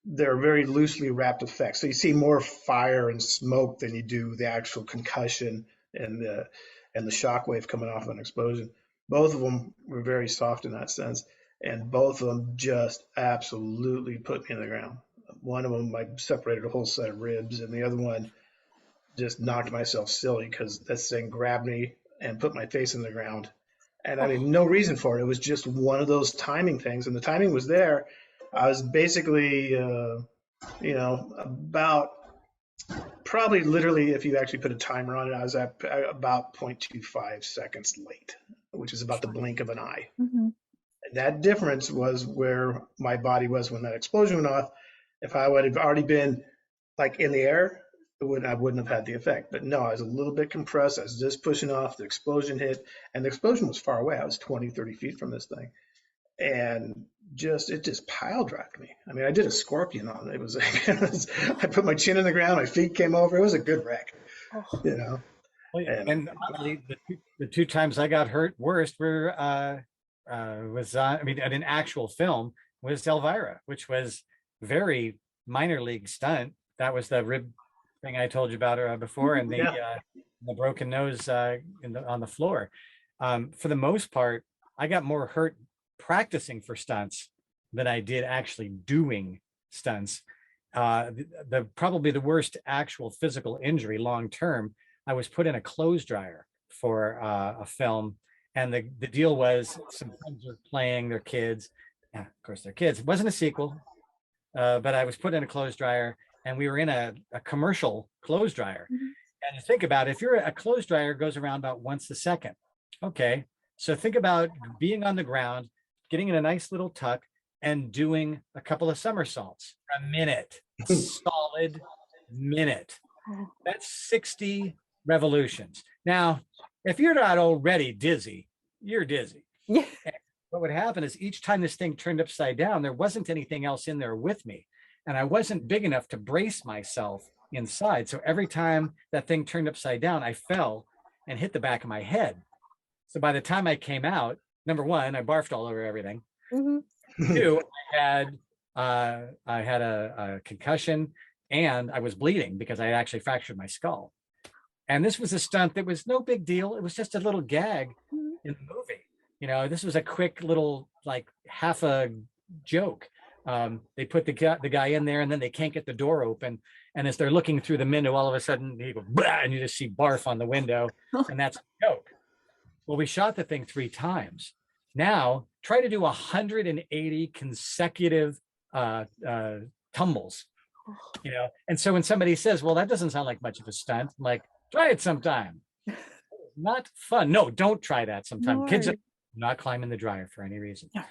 they're very loosely wrapped effects. So you see more fire and smoke than you do the actual concussion and the shockwave coming off of an explosion. Both of them were very soft in that sense. And both of them just absolutely put me in the ground. One of them, I separated a whole set of ribs, and the other one just knocked myself silly because this thing grabbed me and put my face in the ground. And I mean, no reason for it. It was just one of those timing things, and the timing was there. I was basically, about probably literally, if you actually put a timer on it, I was at about 0.25 seconds late, which is about the blink of an eye. Mm-hmm. That difference was where my body was when that explosion went off. If I would have already been in the air, I wouldn't have had the effect. But no, I was a little bit compressed. I was just pushing off. The explosion hit, and the explosion was far away. I was 20, 30 feet from this thing. And it just pile drived me. I mean, I did a scorpion on it. It was I put my chin in the ground, my feet came over. It was a good wreck, Well, and oddly, the 2 times I got hurt worst were at an actual film was Elvira, which was very minor league stunt. That was the rib thing I told you about before, and the broken nose on the floor. For the most part, I got more hurt practicing for stunts than I did actually doing stunts. Probably the worst actual physical injury long term, I was put in a clothes dryer for a film. And the deal was some friends were playing their kids. Yeah, of course, they're kids. It wasn't a sequel, but I was put in a clothes dryer, and we were in a commercial clothes dryer. Mm-hmm. And you think about it, if a clothes dryer goes around about once a second. Okay, so think about being on the ground, getting in a nice little tuck, and doing a couple of somersaults for a minute, solid minute. That's 60 revolutions. Now, if you're not already dizzy, you're dizzy. Yeah. And what would happen is each time this thing turned upside down, there wasn't anything else in there with me. And I wasn't big enough to brace myself inside. So every time that thing turned upside down, I fell and hit the back of my head. So by the time I came out, number one, I barfed all over everything. Mm-hmm. Two, I had a concussion and I was bleeding because I actually fractured my skull. And this was a stunt that was no big deal. It was just a little gag in the movie. You know, this was a quick little, like half a joke. They put the guy in there and then they can't get the door open. And as they're looking through the window, all of a sudden he goes, blah, and you just see barf on the window. And that's a joke. Well, we shot the thing 3 times. Now try to do 180 consecutive tumbles, you know? And so when somebody says, well, that doesn't sound like much of a stunt, I'm like, try it sometime. Not fun. No, don't try that sometime. No. Kids are not climbing the dryer for any reason. No.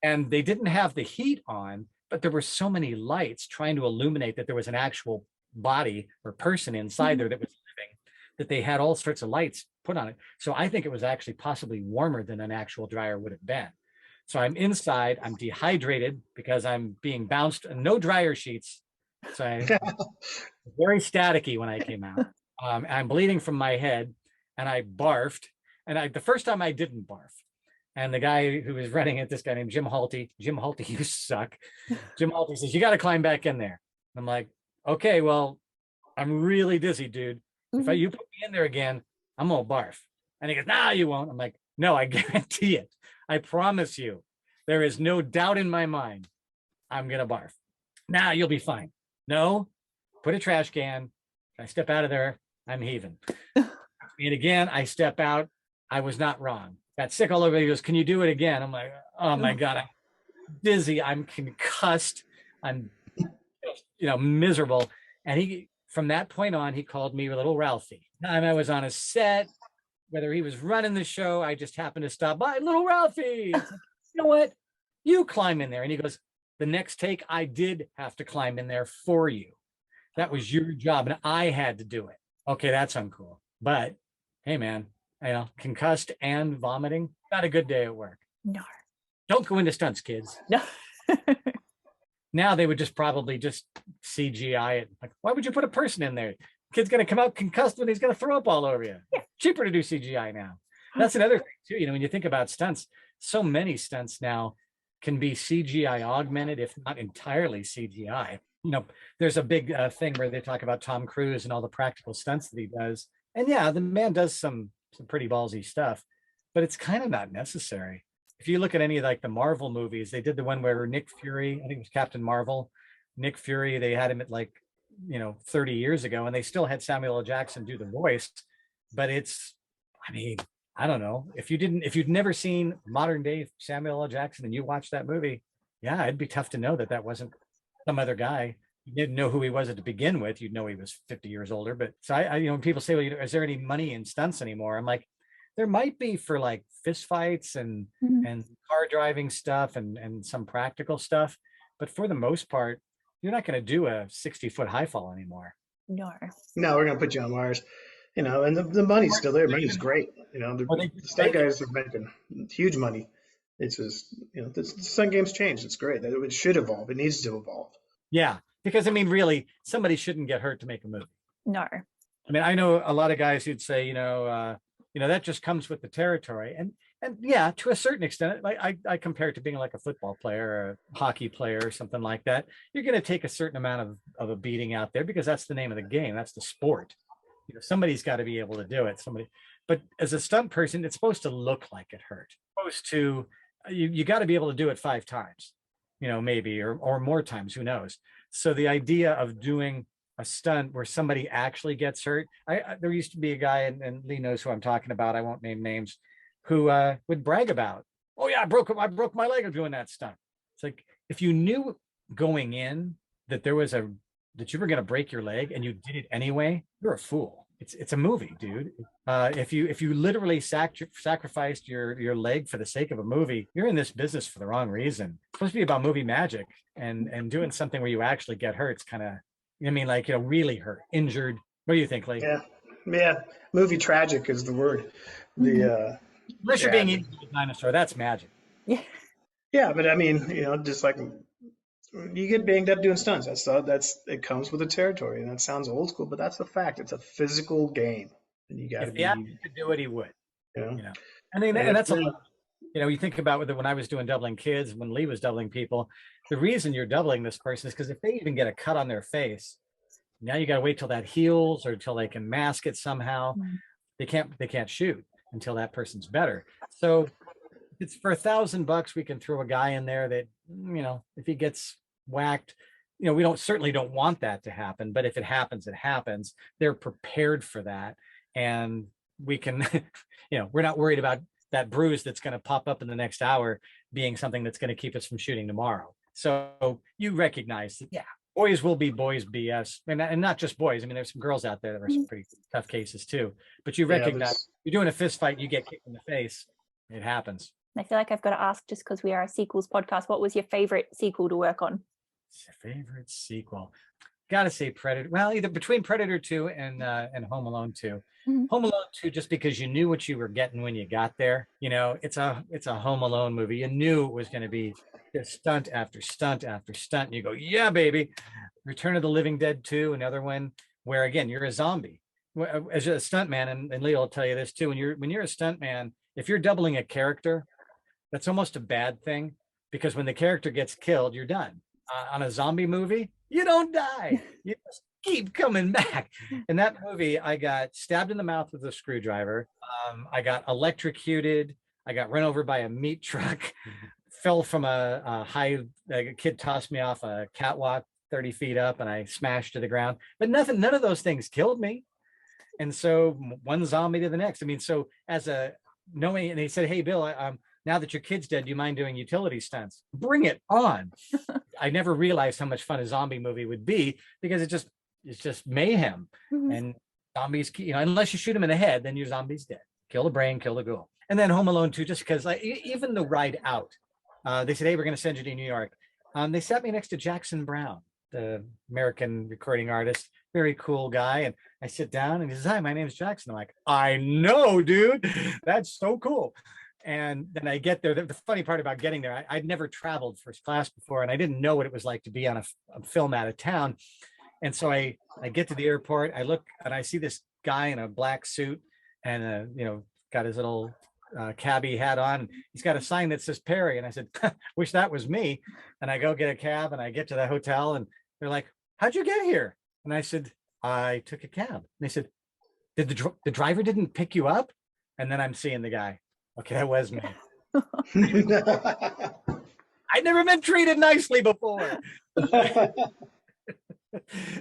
And they didn't have the heat on, but there were so many lights trying to illuminate that there was an actual body or person inside there that was living, that they had all sorts of lights put on it. So I think it was actually possibly warmer than an actual dryer would have been. So I'm inside, I'm dehydrated because I'm being bounced, and no dryer sheets. So I'm very staticky when I came out. I'm bleeding from my head and I barfed. And the first time I didn't barf. And the guy who was running it, this guy named Jim Halty, you suck. Jim Halty says, you got to climb back in there. I'm like, okay, well, I'm really dizzy, dude. If you put me in there again, I'm going to barf. And he goes, nah, you won't. I'm like, no, I guarantee it. I promise you, there is no doubt in my mind. I'm going to barf. Nah, you'll be fine. No, put a trash can. I step out of there. I'm heaving. And again, I step out. I was not wrong. Got sick all over. He goes, can you do it again? I'm like, oh my God, I'm dizzy. I'm concussed. I'm, miserable. And from that point on, he called me Little Ralphie. And I was on a set, whether he was running the show, I just happened to stop by, Little Ralphie. Like, you know what? You climb in there. And he goes, the next take, I did have to climb in there for you. That was your job. And I had to do it. Okay, that's uncool. But hey, man, concussed and vomiting, not a good day at work. No. Don't go into stunts, kids. No. Now they would just probably just CGI it. Like, why would you put a person in there? Kid's going to come out concussed when he's going to throw up all over you. Yeah. Cheaper to do CGI now. That's another thing too. When you think about stunts, so many stunts now can be CGI augmented, if not entirely CGI. There's a big thing where they talk about Tom Cruise and all the practical stunts that he does. And yeah, the man does some pretty ballsy stuff, but it's kind of not necessary. If you look at any of like the Marvel movies, they did the one where Nick Fury, I think it was Captain Marvel, Nick Fury, they had him at 30 years ago, and they still had Samuel L. Jackson do the voice. But I don't know. If you'd never seen modern day Samuel L. Jackson and you watched that movie, yeah, it'd be tough to know that wasn't some other guy. You didn't know who he was to begin with. You'd know he was 50 years older. But so I when people say, well, is there any money in stunts anymore? I'm like, there might be for like fist fights and car driving stuff and some practical stuff. But for the most part, you're not going to do a 60-foot high fall anymore. No. No, we're going to put you on Mars. And the money's still there. Money's great. The stunt guys are making huge money. It's just, the stunt game's changed. It's great. It should evolve. It needs to evolve. Yeah. Because really, somebody shouldn't get hurt to make a movie. No. I know a lot of guys who'd say, that just comes with the territory. And yeah, to a certain extent, I compare it to being like a football player or a hockey player or something like that. You're going to take a certain amount of a beating out there because that's the name of the game. That's the sport. Somebody's got to be able to do it. But as a stunt person, it's supposed to look like it hurt. It's supposed to, you got to be able to do it 5 times, maybe, or more times, who knows? So the idea of doing a stunt where somebody actually gets hurt, there used to be a guy, and Lee knows who I'm talking about, I won't name names, who would brag about, oh yeah, I broke my leg doing that stunt. It's like, if you knew going in that you were going to break your leg and you did it anyway, you're a fool. It's a movie, dude. If you literally sacrificed your leg for the sake of a movie, you're in this business for the wrong reason. It's supposed to be about movie magic, and doing something where you actually get hurt. It's kind of, really hurt, injured. What do you think, Lee? Yeah. Movie tragic is the word. Unless you're being eaten by a dinosaur, that's magic. Yeah. Yeah, but just like you get banged up doing stunts. It comes with the territory, and that sounds old school, but that's a fact. It's a physical game, and you got to be. If he had to do it, he would. And and that's a lot. You know, you think about when I was doing doubling kids, when Lee was doubling people, the reason you're doubling this person is because if they even get a cut on their face, now you got to wait till that heals or till they can mask it somehow. They can't shoot until that person's better. So it's for $1,000, we can throw a guy in there that, you know, if he gets whacked, you know, we certainly don't want that to happen, but if it happens, it happens. They're prepared for that. And we can, you know, we're not worried about that bruise that's going to pop up in the next hour being something that's going to keep us from shooting tomorrow. So you recognize that, yeah, boys will be boys BS, and not just boys. I mean, there's some girls out there that are some pretty tough cases too, but you recognize you're doing a fist fight, you get kicked in the face, it happens. I feel like I've got to ask, just because we are a sequels podcast, what was your favorite sequel to work on? Favorite sequel? Gotta say Predator. Well, either between Predator 2 and Home Alone 2. Home Alone 2, just because you knew what you were getting when you got there. You know, it's a Home Alone movie. You knew it was going to be just stunt after stunt after stunt. And you go, yeah, baby. Return of the Living Dead 2, another one where again you're a zombie. As a stuntman, and Leo will tell you this too. When you're a stuntman, if you're doubling a character, that's almost a bad thing, because when the character gets killed, you're done. On a zombie movie, you don't die. You just keep coming back. In that movie, I got stabbed in the mouth with a screwdriver. I got electrocuted. I got run over by a meat truck. Fell from a kid tossed me off a catwalk 30 feet up, and I smashed to the ground. But none of those things killed me. And so one zombie to the next. I mean, so knowing, and he said, hey, Bill, now that your kid's dead, do you mind doing utility stunts? Bring it on. I never realized how much fun a zombie movie would be, because it's just mayhem. And zombies, you know, unless you shoot them in the head, then your zombie's dead. Kill the brain, kill the ghoul. And then Home Alone 2, just because even the ride out, they said, hey, we're going to send you to New York. They sat me next to Jackson Browne, the American recording artist, very cool guy. And I sit down and he says, hi, my name is Jackson. I'm like, I know, dude, that's so cool. And then I get there. The funny part about getting there, I'd never traveled first class before, and I didn't know what it was like to be on a film out of town. And so I get to the airport, I look and I see this guy in a black suit and, you know, got his little cabbie hat on. He's got a sign that says Perry. And I said, wish that was me. And I go get a cab and I get to the hotel and they're like, how'd you get here? And I said, I took a cab. And they said, did the driver didn't pick you up? And then I'm seeing the guy. Okay, that was me. I'd never been treated nicely before.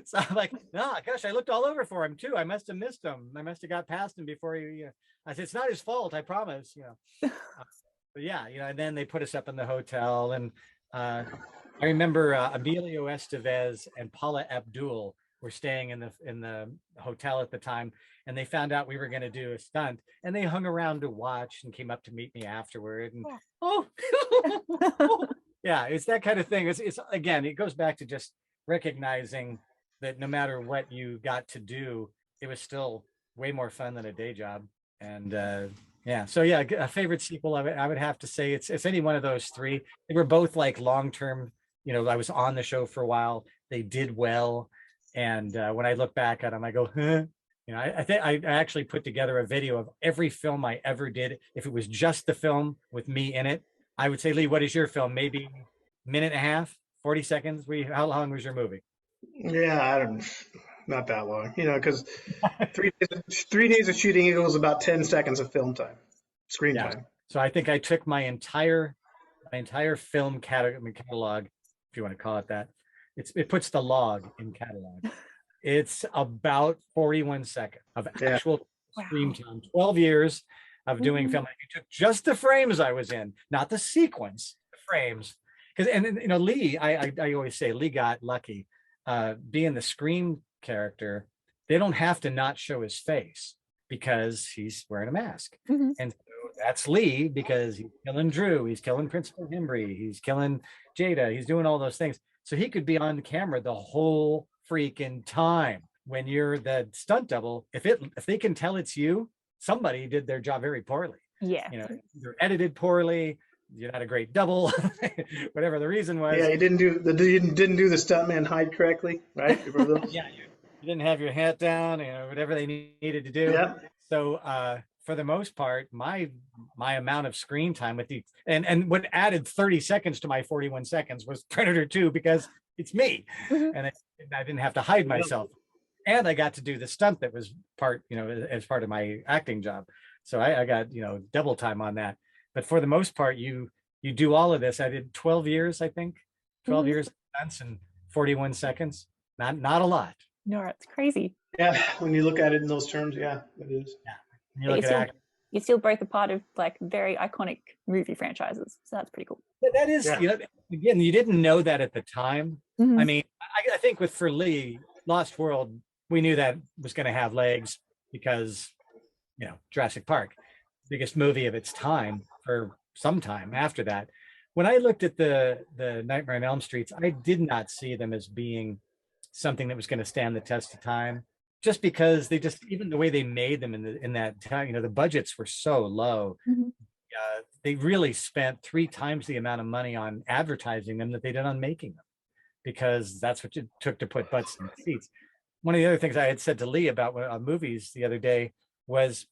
So I'm like, no, gosh, I looked all over for him too. I must have missed him. I must have got past him before he. I said, it's not his fault, I promise. You know, but yeah, you know. And then they put us up in the hotel, and I remember Emilio Estevez and Paula Abdul were staying in the hotel at the time, and they found out we were going to do a stunt, and they hung around to watch and came up to meet me afterward. And yeah, it's that kind of thing. It's again, it goes back to just recognizing that no matter what you got to do, it was still way more fun than a day job. And yeah, so yeah, a favorite sequel, I would have to say it's any one of those three. They were both like long-term, you know, I was on the show for a while. They did well. And when I look back at them, I go, huh? You know, I think I actually put together a video of every film I ever did. If it was just the film with me in it, I would say, Lee, what is your film? Maybe a minute and a half, 40 seconds? How long was your movie? Yeah, not that long, you know, because 3 days of shooting equals about 10 seconds of film time, screen time. So I think I took my entire film catalog, if you want to call it that. It puts the log in catalog. It's about 41 seconds of actual screen time. 12 years of doing film. You took just the frames I was in, not the sequence, the frames. Because, and you know, Lee, I always say Lee got lucky. Being the screen character, they don't have to not show his face because he's wearing a mask. And so that's Lee, because he's killing Drew, he's killing Principal Hembry, he's killing Jada, he's doing all those things. So he could be on camera the whole freaking time. When you're the stunt double, if they can tell it's you, somebody did their job very poorly. Yeah. You know, you're edited poorly, you're not a great double, whatever the reason was. Yeah, you didn't do the stuntman hide correctly, right? Yeah, you didn't have your hat down, you know, whatever they needed to do. Yeah. So for the most part, my amount of screen time with the and what added 30 seconds to my 41 seconds was Predator 2 because it's me, and I didn't have to hide myself, and I got to do the stunt that was part, as part of my acting job. So I got double time on that. But for the most part, you do all of this. I did 12 years, I think, 12 years of stunts in 41 seconds. Not a lot. No, it's crazy. Yeah, when you look at it in those terms, yeah, it is. Yeah. When you look at acting. You're still both a part of like very iconic movie franchises. So that's pretty cool. That is, again, you didn't know that at the time. I mean, I think for Lee, Lost World, we knew that was going to have legs because, Jurassic Park, biggest movie of its time for some time after that. When I looked at the Nightmare on Elm Streets, I did not see them as being something that was going to stand the test of time, just because even the way they made them in that time, the budgets were so low. They really spent 3 times the amount of money on advertising them that they did on making them, because that's what it took to put butts in the seats. One of the other things I had said to Lee about movies the other day was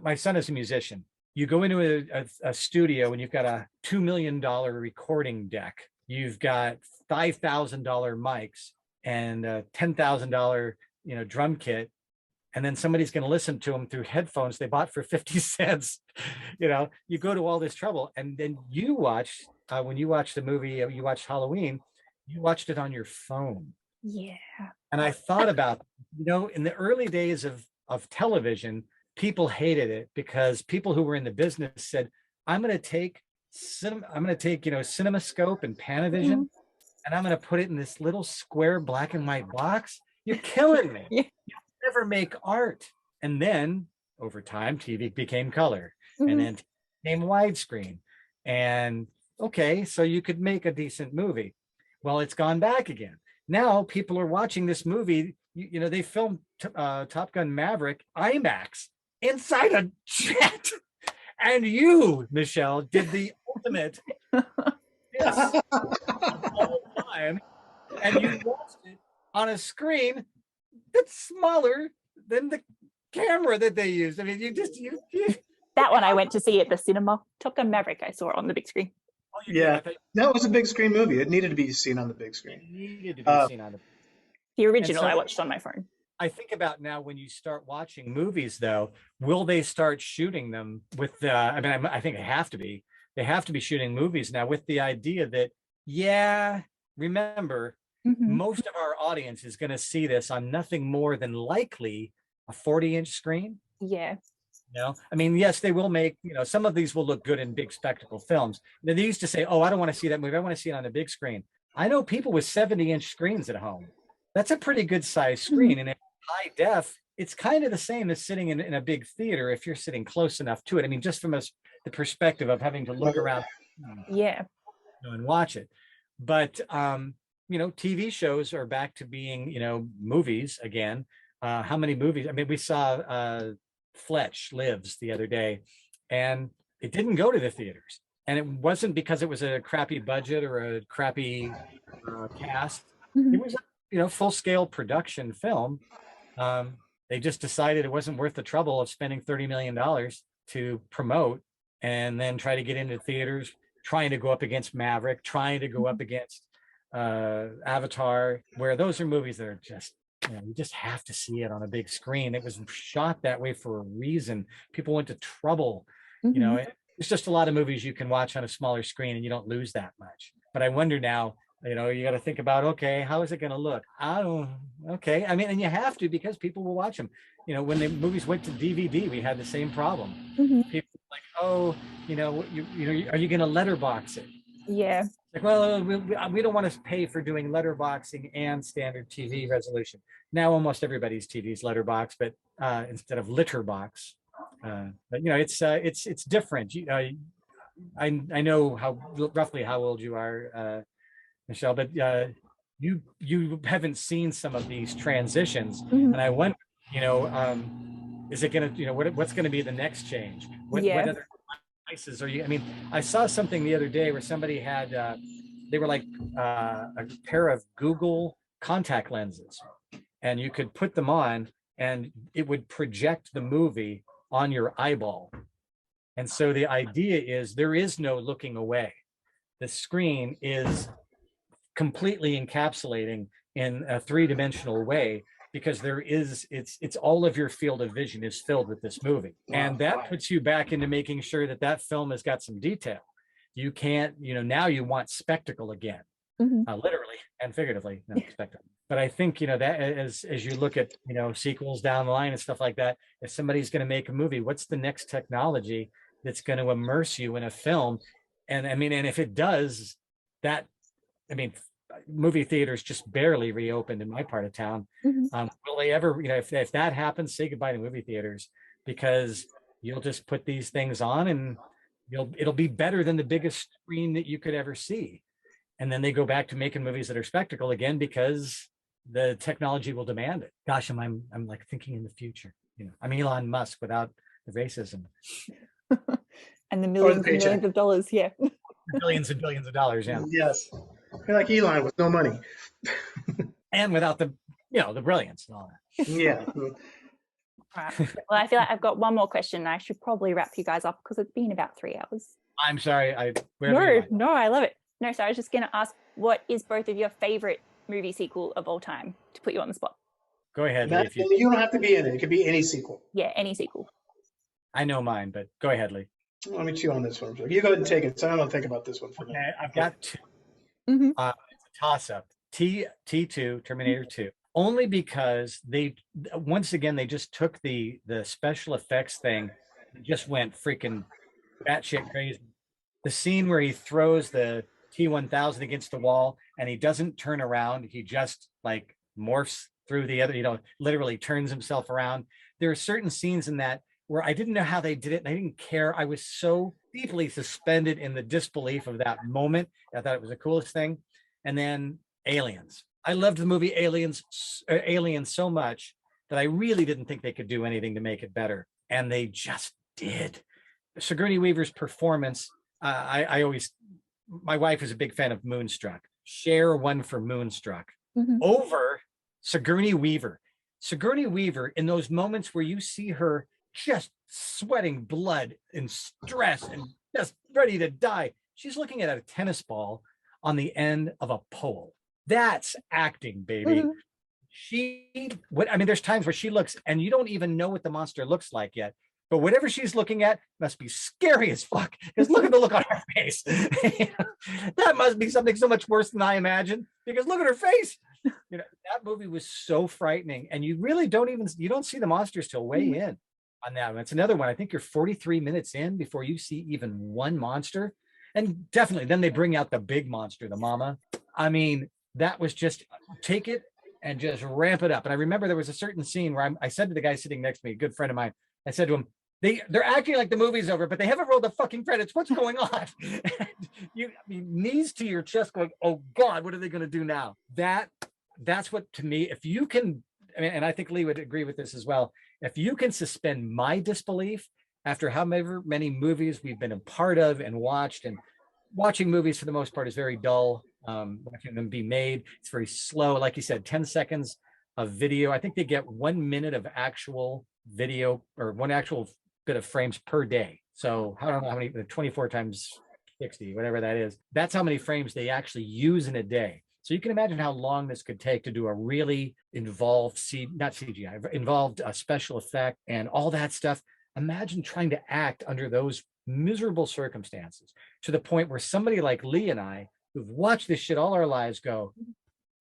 my son is a musician. You go into a studio and you've got a $2 million recording deck. You've got $5,000 mics and a $10,000, drum kit. And then somebody's going to listen to them through headphones they bought for 50 cents. You go to all this trouble. And then you watch, when you watch the movie, you watched Halloween, you watched it on your phone. Yeah. And I thought about, in the early days of television, people hated it because people who were in the business said, I'm going to take CinemaScope and Panavision, and I'm going to put it in this little square black and white box. You're killing me. You never make art. And then over time, TV became color, and then became widescreen. And okay, so you could make a decent movie. Well, it's gone back again. Now people are watching this movie. They filmed Top Gun Maverick IMAX inside a jet. And you, Michelle, did the ultimate yes, all the time, and you watched it on a screen that's smaller than the camera that they used. I mean, you that one I went to see at the cinema. Top Gun Maverick, I saw it on the big screen. Yeah, that was a big screen movie. It needed to be seen on the big screen. It needed to be seen on the original. I watched on my phone. I think about now when you start watching movies, though, will they start shooting them with the? I think they have to be. They have to be shooting movies now with the idea that, remember, most of our audience is going to see this on nothing more than likely a 40-inch screen. Yeah. Yes, they will make, some of these will look good in big spectacle films. They used to say, oh, I don't want to see that movie. I want to see it on a big screen. I know people with 70-inch screens at home. That's a pretty good size screen. And in high def, it's kind of the same as sitting in a big theater if you're sitting close enough to it. I mean, just from the perspective of having to look around and watch it. But, TV shows are back to being, movies again. How many movies? I mean, we saw Fletch Lives the other day, and it didn't go to the theaters. And it wasn't because it was a crappy budget or a crappy cast. It was a full-scale production film. They just decided it wasn't worth the trouble of spending $30 million to promote and then try to get into theaters, trying to go up against Maverick, trying to go up against Avatar, where those are movies that are just, you just have to see it on a big screen. It was shot that way for a reason. People went to trouble, it's just a lot of movies you can watch on a smaller screen and you don't lose that much. But I wonder now, you got to think about, okay, how is it going to look? Okay. I mean, and you have to, because people will watch them. When the movies went to DVD, we had the same problem. People were like, oh, are you going to letterbox it? Yeah. Like, well, we don't want to pay for doing letterboxing and standard TV resolution. Now almost everybody's TV is letterbox, but instead of litterbox. But it's different. I know roughly how old you are, Michelle, but you haven't seen some of these transitions, and I wonder, is it going to, what's going to be the next change? What other devices are you? I mean, I saw something the other day where somebody had, they were like a pair of Google contact lenses, and you could put them on, and it would project the movie on your eyeball. And so the idea is there is no looking away. The screen is completely encapsulating in a three-dimensional way, because it's all of your field of vision is filled with this movie. And that puts you back into making sure that that film has got some detail. You can't, now you want spectacle again, literally and figuratively, spectacle. But I think, that as you look at, sequels down the line and stuff like that, if somebody's going to make a movie, what's the next technology that's going to immerse you in a film? And and if it does that, movie theaters just barely reopened in my part of town. Will they ever, if that happens, say goodbye to movie theaters, because you'll just put these things on and it'll be better than the biggest screen that you could ever see. And then they go back to making movies that are spectacle again, because the technology will demand it. Gosh, I'm like thinking in the future. I'm Elon Musk without the racism. And the millions and millions of dollars, yeah. Billions and billions of dollars, yeah. Yes. You're like Elon with no money. And without the, the brilliance and all that. Yeah. Right. Well, I feel like I've got one more question. I should probably wrap you guys up because it's been about 3 hours. I'm sorry. No, I love it. No, so I was just going to ask, what is both of your favorite movie sequel of all time, to put you on the spot? Go ahead. Lee, you don't have to be in it. It could be any sequel. Yeah, any sequel. I know mine, but go ahead, Lee. Let me chew on this one. You go ahead and take it. So I don't think about this one for me. I've got two. It's a toss-up. T2, Terminator 2. Only because once again, they just took the special effects thing and just went freaking batshit crazy. The scene where he throws the T-1000 against the wall and he doesn't turn around, he just like morphs through the other, literally turns himself around. There are certain scenes in that where I didn't know how they did it and I didn't care. I was so deeply suspended in the disbelief of that moment. I thought it was the coolest thing. And then Aliens. I loved the movie Aliens so much that I really didn't think they could do anything to make it better. And they just did. Sigourney Weaver's performance, my wife is a big fan of Moonstruck. Share one for Moonstruck over Sigourney Weaver. Sigourney Weaver, in those moments where you see her just sweating blood and stress and just ready to die, she's looking at a tennis ball on the end of a pole. That's acting, baby. There's times where she looks and you don't even know what the monster looks like yet, but whatever she's looking at must be scary as fuck, because look at the look on her face. That must be something so much worse than I imagined, because look at her face. That movie was so frightening, and you really don't see the monsters till way in on that one. It's another one. I think you're 43 minutes in before you see even one monster. And definitely then they bring out the big monster, the mama. That was just, take it and just ramp it up. And I remember there was a certain scene where I said to the guy sitting next to me, a good friend of mine, I said to him, they're acting like the movie's over, but they haven't rolled the fucking credits. What's going on? Knees to your chest going, oh God, what are they going to do now? That's what, to me, if you can, and I think Lee would agree with this as well, if you can suspend my disbelief after however many movies we've been a part of and watched, and watching movies for the most part is very dull. Watching them be made, it's very slow. Like you said, 10 seconds of video. I think they get 1 minute of actual video, or one actual bit of frames per day. So I don't know how many, 24 times 60, whatever that is. That's how many frames they actually use in a day. So you can imagine how long this could take to do a really involved, involved special effect and all that stuff. Imagine trying to act under those miserable circumstances, to the point where somebody like Lee and I, who've watched this shit all our lives, go,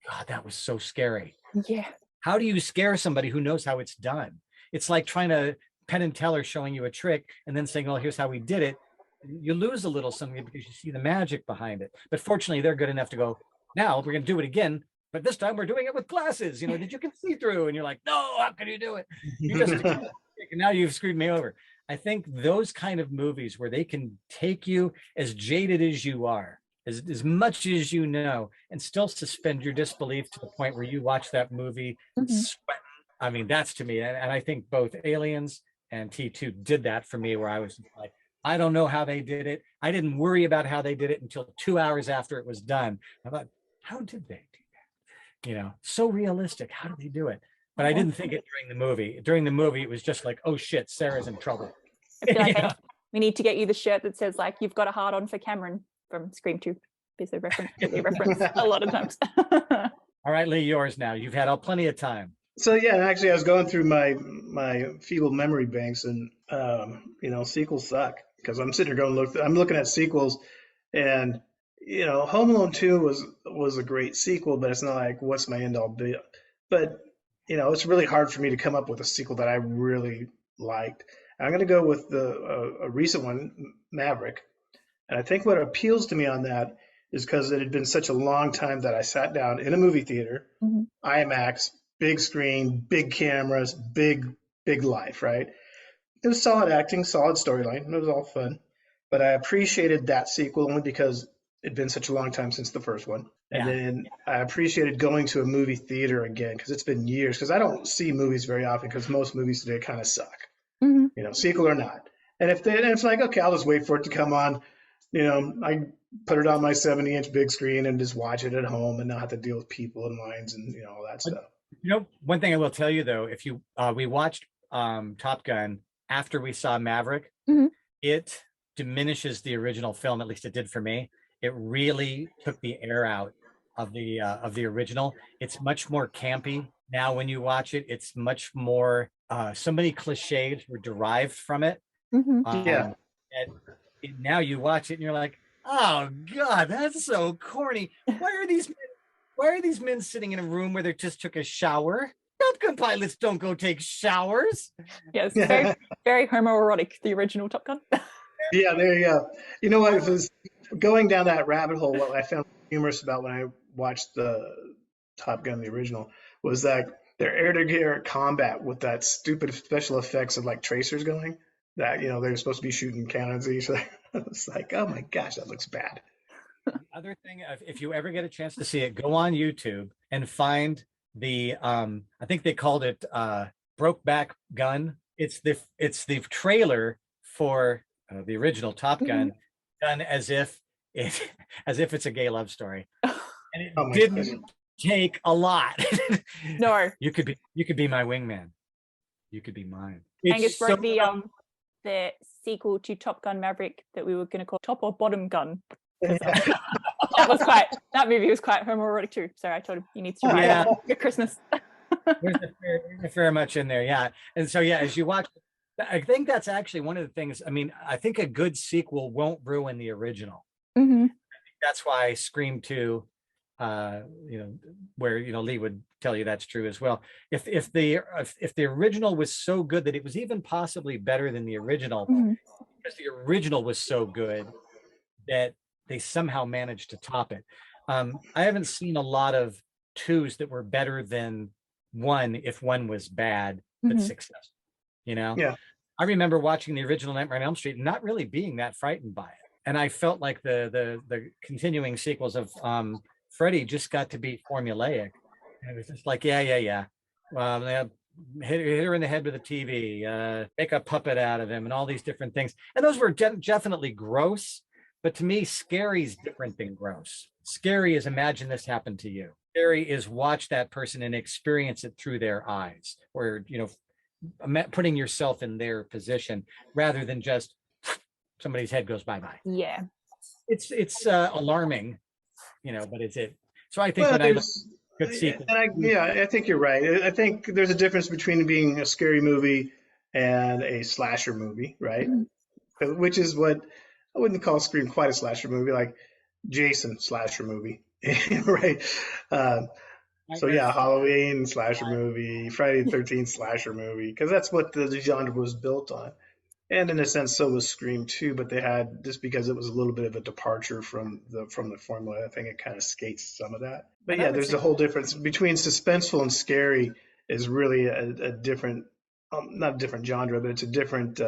God, that was so scary. Yeah. How do you scare somebody who knows how it's done? It's like trying to Penn and Teller showing you a trick and then saying, oh, here's how we did it. You lose a little something because you see the magic behind it. But fortunately, they're good enough to go, now we're going to do it again, but this time we're doing it with glasses, that you can see through. And you're like, no, how can you do it? You just, and now you've screwed me over. I think those kind of movies where they can take you as jaded as you are, as much as you know, and still suspend your disbelief to the point where you watch that movie sweating. That's, to me, and I think both Aliens and T2 did that for me, where I was like, I don't know how they did it. I didn't worry about how they did it until 2 hours after it was done. I thought, how did they do that? So realistic. How did they do it? but I didn't think it during the movie. During the movie, it was just like, oh shit, Sarah's in trouble. I feel like You know? we need to get you the shirt that says like you've got a hard on for Cameron from Scream 2. It's a reference that we reference a lot of times. All right, Lee, yours now. You've had plenty of time. So yeah, actually, I was going through my feeble memory banks, and sequels suck because I'm sitting here going I'm looking at sequels, and Home Alone 2 was a great sequel, but it's not like what's my end all be. But it's really hard for me to come up with a sequel that I really liked. I'm going to go with a recent one, Maverick, and I think what appeals to me on that is because it had been such a long time that I sat down in a movie theater, IMAX, big screen, big cameras, big life, right? It was solid acting, solid storyline, and it was all fun. But I appreciated that sequel only because it'd been such a long time since the first one. And then I appreciated going to a movie theater again because it's been years, because I don't see movies very often because most movies today kind of suck, sequel or not. And if it's like, okay, I'll just wait for it to come on. I put it on my 70-inch big screen and just watch it at home and not have to deal with people and lines and all that stuff. One thing I will tell you though, if we watched Top Gun after we saw Maverick, it diminishes the original film. At least it did for me. It really took the air out of the original. It's much more campy now when you watch it. It's much more. So many cliches were derived from it. And now you watch it and you're like, oh God, that's so corny. Why are these men sitting in a room where they just took a shower? Top Gun pilots don't go take showers. Yes, very, very homoerotic, the original Top Gun. Yeah, there you go. You know what? If it was going down that rabbit hole, what I found humorous about when I watched the Top Gun, the original, was that their air-to-air combat with that stupid special effects of like tracers going, that they're supposed to be shooting cannons at each other. It's like, oh my gosh, that looks bad. The other thing, if you ever get a chance to see it, go on YouTube and find the I think they called it Brokeback Gun. It's the trailer for the original Top Gun, done as if it's a gay love story, and it didn't take a lot. No, you could be my wingman. You could be mine. Angus wrote the sequel to Top Gun Maverick that we were going to call Top or Bottom Gun. That movie was quite homoerotic too. So I told him you need to try it for Christmas. There's a fair much in there, yeah. And so as you watch, I think that's actually one of the things. I mean, I think a good sequel won't ruin the original. I think that's why Scream 2, where Lee would tell you that's true as well. If the original was so good that it was even possibly better than the original, because the original was so good that they somehow managed to top it. I haven't seen a lot of 2s that were better than 1 if 1 was bad but successful. Yeah. I remember watching the original Nightmare on Elm Street and not really being that frightened by it, and I felt like the continuing sequels of Freddy just got to be formulaic. And it was just like, yeah. Hit her in the head with a TV, make a puppet out of him, and all these different things. And those were definitely gross. But to me, scary is different than gross. Scary is imagine this happened to you. Scary is watch that person and experience it through their eyes, or putting yourself in their position rather than just somebody's head goes bye-bye. Yeah, it's alarming, but it's it. So I think when I look at good sequel, I think you're right. I think there's a difference between being a scary movie and a slasher movie, right? Which is what I wouldn't call Scream quite a slasher movie, like Jason slasher movie, right? So yeah, Halloween slasher movie, Friday the 13th slasher movie, because that's what the genre was built on. And in a sense, so was Scream 2, but they had, just because it was a little bit of a departure from the formula, I think it kind of skates some of that. But yeah, there's a whole difference between suspenseful and scary is really a different, not a different genre, but it's a different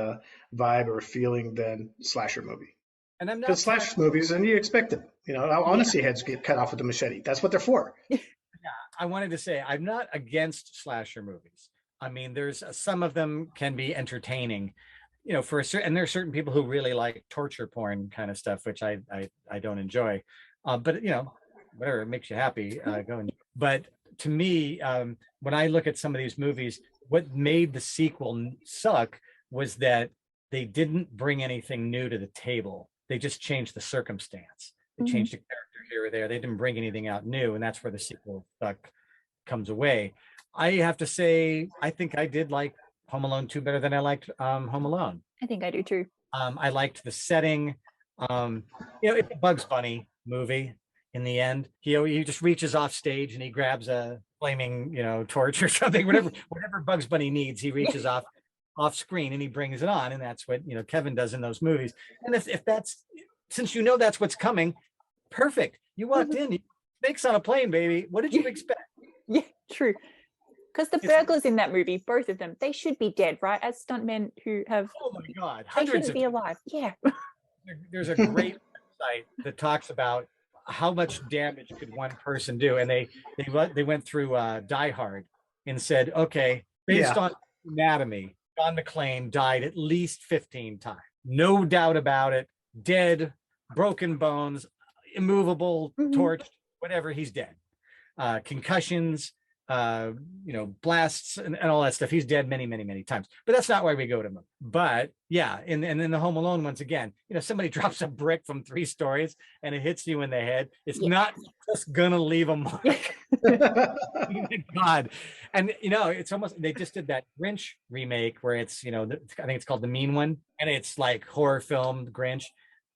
vibe or feeling than slasher movie. And I'm not because slasher movies, and you expect it. I want to see heads get cut off with a machete. That's what they're for. I wanted to say I'm not against slasher movies. I mean, there's some of them can be entertaining, for a certain, and there are certain people who really like torture porn kind of stuff, which I don't enjoy. But whatever makes you happy, go and. But to me, when I look at some of these movies, what made the sequel suck was that they didn't bring anything new to the table. They just changed the circumstance. They changed a character here or there. They didn't bring anything out new, and that's where the sequel comes away. I have to say, I think I did like Home Alone 2 better than I liked Home Alone. I think I do too. I liked the setting. It's a Bugs Bunny movie in the end. He just reaches off stage and he grabs a flaming, torch or something, whatever Bugs Bunny needs, he reaches off screen and he brings it on. And that's what, Kevin does in those movies. And if that's, since that's what's coming, perfect. You walked in, snakes on a plane, baby. What did you expect? Yeah, true. Because the burglars in that movie, both of them, they should be dead, right? As stuntmen who have, oh my God, they hundreds shouldn't of be alive. Yeah. There's a great website that talks about how much damage could one person do, and they went through Die Hard and said, okay, based on anatomy, John McClane died at least 15 times, no doubt about it. Dead, broken bones, immovable, torched, whatever. He's dead. Concussions, blasts and all that stuff. He's dead many, many, many times. But that's not why we go to him. But yeah, and then the Home Alone, once again, somebody drops a brick from 3 stories and it hits you in the head. It's not just gonna leave a mark. God. And it's almost, they just did that Grinch remake where it's, I think it's called The Mean One, and it's like horror film Grinch.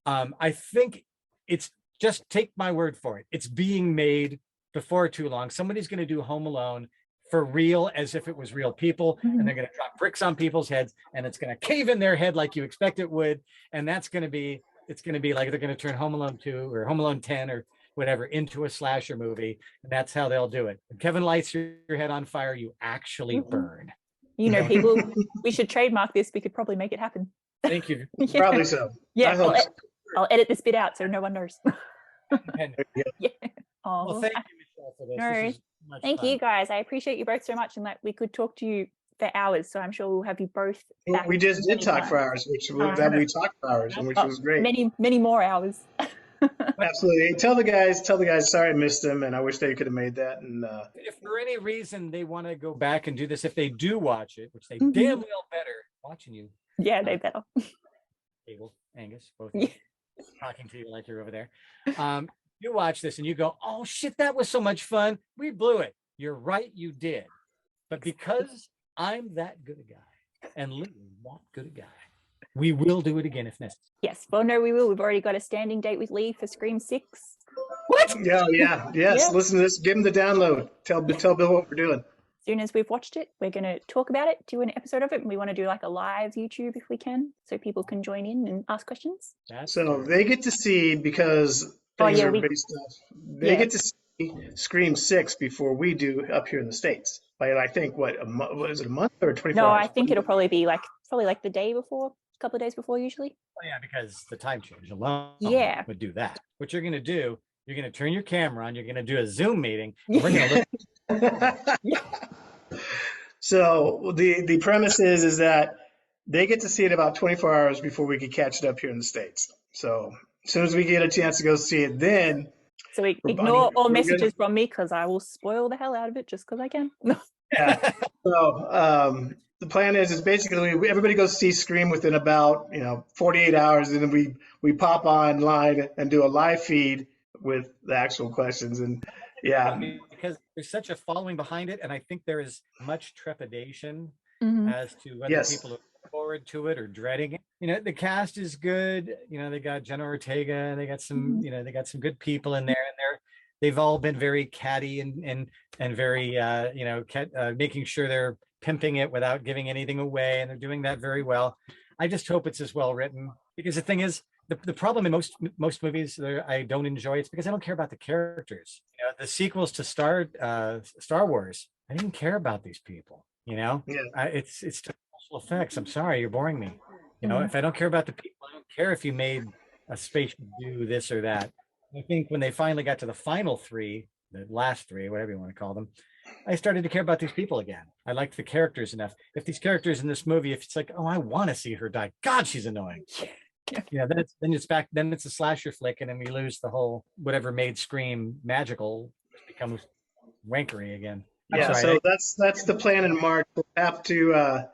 I think it's, just take my word for it, it's being made before too long. Somebody's going to do Home Alone for real, as if it was real people, and they're going to drop bricks on people's heads, and it's going to cave in their head like you expect it would. And it's going to be like they're going to turn Home Alone 2 or Home Alone 10 or whatever into a slasher movie. And that's how they'll do it. When Kevin lights your head on fire, you actually burn. People, we should trademark this. We could probably make it happen. Thank you. Probably so. Yeah, I'll edit this bit out so no one knows. Yeah. Oh, well, thank you, Michelle, for this. No, this is much thank fun. you guys. I appreciate you both so much, and we could talk to you for hours. So I'm sure we'll have you both back. We just did talk for hours, which we talked for hours, which was great. Many, many more hours. Absolutely. Tell the guys, sorry I missed them, and I wish they could have made that. And if for any reason they want to go back and do this, if they do watch it, which they damn well better, watching you. Yeah, they better. Cable, Angus, both of you, talking to you like you're over there. You watch this and you go, oh shit, that was so much fun. We blew it. You're right, you did. But because I'm that good a guy and Lee is that good a guy, we will do it again if necessary. Yes. Well, no, we will. We've already got a standing date with Lee for Scream 6. What? Yes. Yeah. Listen to this. Give him the download. Tell Bill what we're doing. As soon as we've watched it, we're going to talk about it, do an episode of it, and we want to do like a live YouTube if we can, so people can join in and ask questions. So they get to see, because things are based off, they get to see Scream 6 before we do up here in the States. Like, I think, what is it, a month or 24 No, hours? I think it'll probably be like the day before, a couple of days before usually. Oh, yeah, because the time change alone would do that. What you're going to do, you're going to turn your camera on, you're going to do a Zoom meeting, and we're going to look. So the premise is that they get to see it about 24 hours before we can catch it up here in the States. So as soon as we get a chance to go see it, then. So ignore all messages from me, because I will spoil the hell out of it just because I can. Yeah. So the plan is basically everybody goes see Scream within about 48 hours, and then we pop online and do a live feed with the actual questions. And because there's such a following behind it, and I think there is much trepidation as to whether people look forward to it or dreading it. The cast is good. They got Jenna Ortega, they got some they got some good people in there, and they've all been very catty and very making sure they're pimping it without giving anything away, and they're doing that very well. I just hope it's as well written, because the thing is, the problem in most movies that I don't enjoy, it's because I don't care about the characters. The sequels to Star Wars, I didn't care about these people. It's just special effects. I'm sorry, you're boring me. If I don't care about the people, I don't care if you made a spaceship do this or that. I think when they finally got to the final 3, the last 3, whatever you want to call them, I started to care about these people again. I liked the characters enough. If these characters in this movie, if it's like, oh, I want to see her die, God, she's annoying. Then it's a slasher flick, and then we lose the whole whatever made Scream magical. It becomes wankery again. I'm Yeah, sorry. so that's the plan in March. We'll have to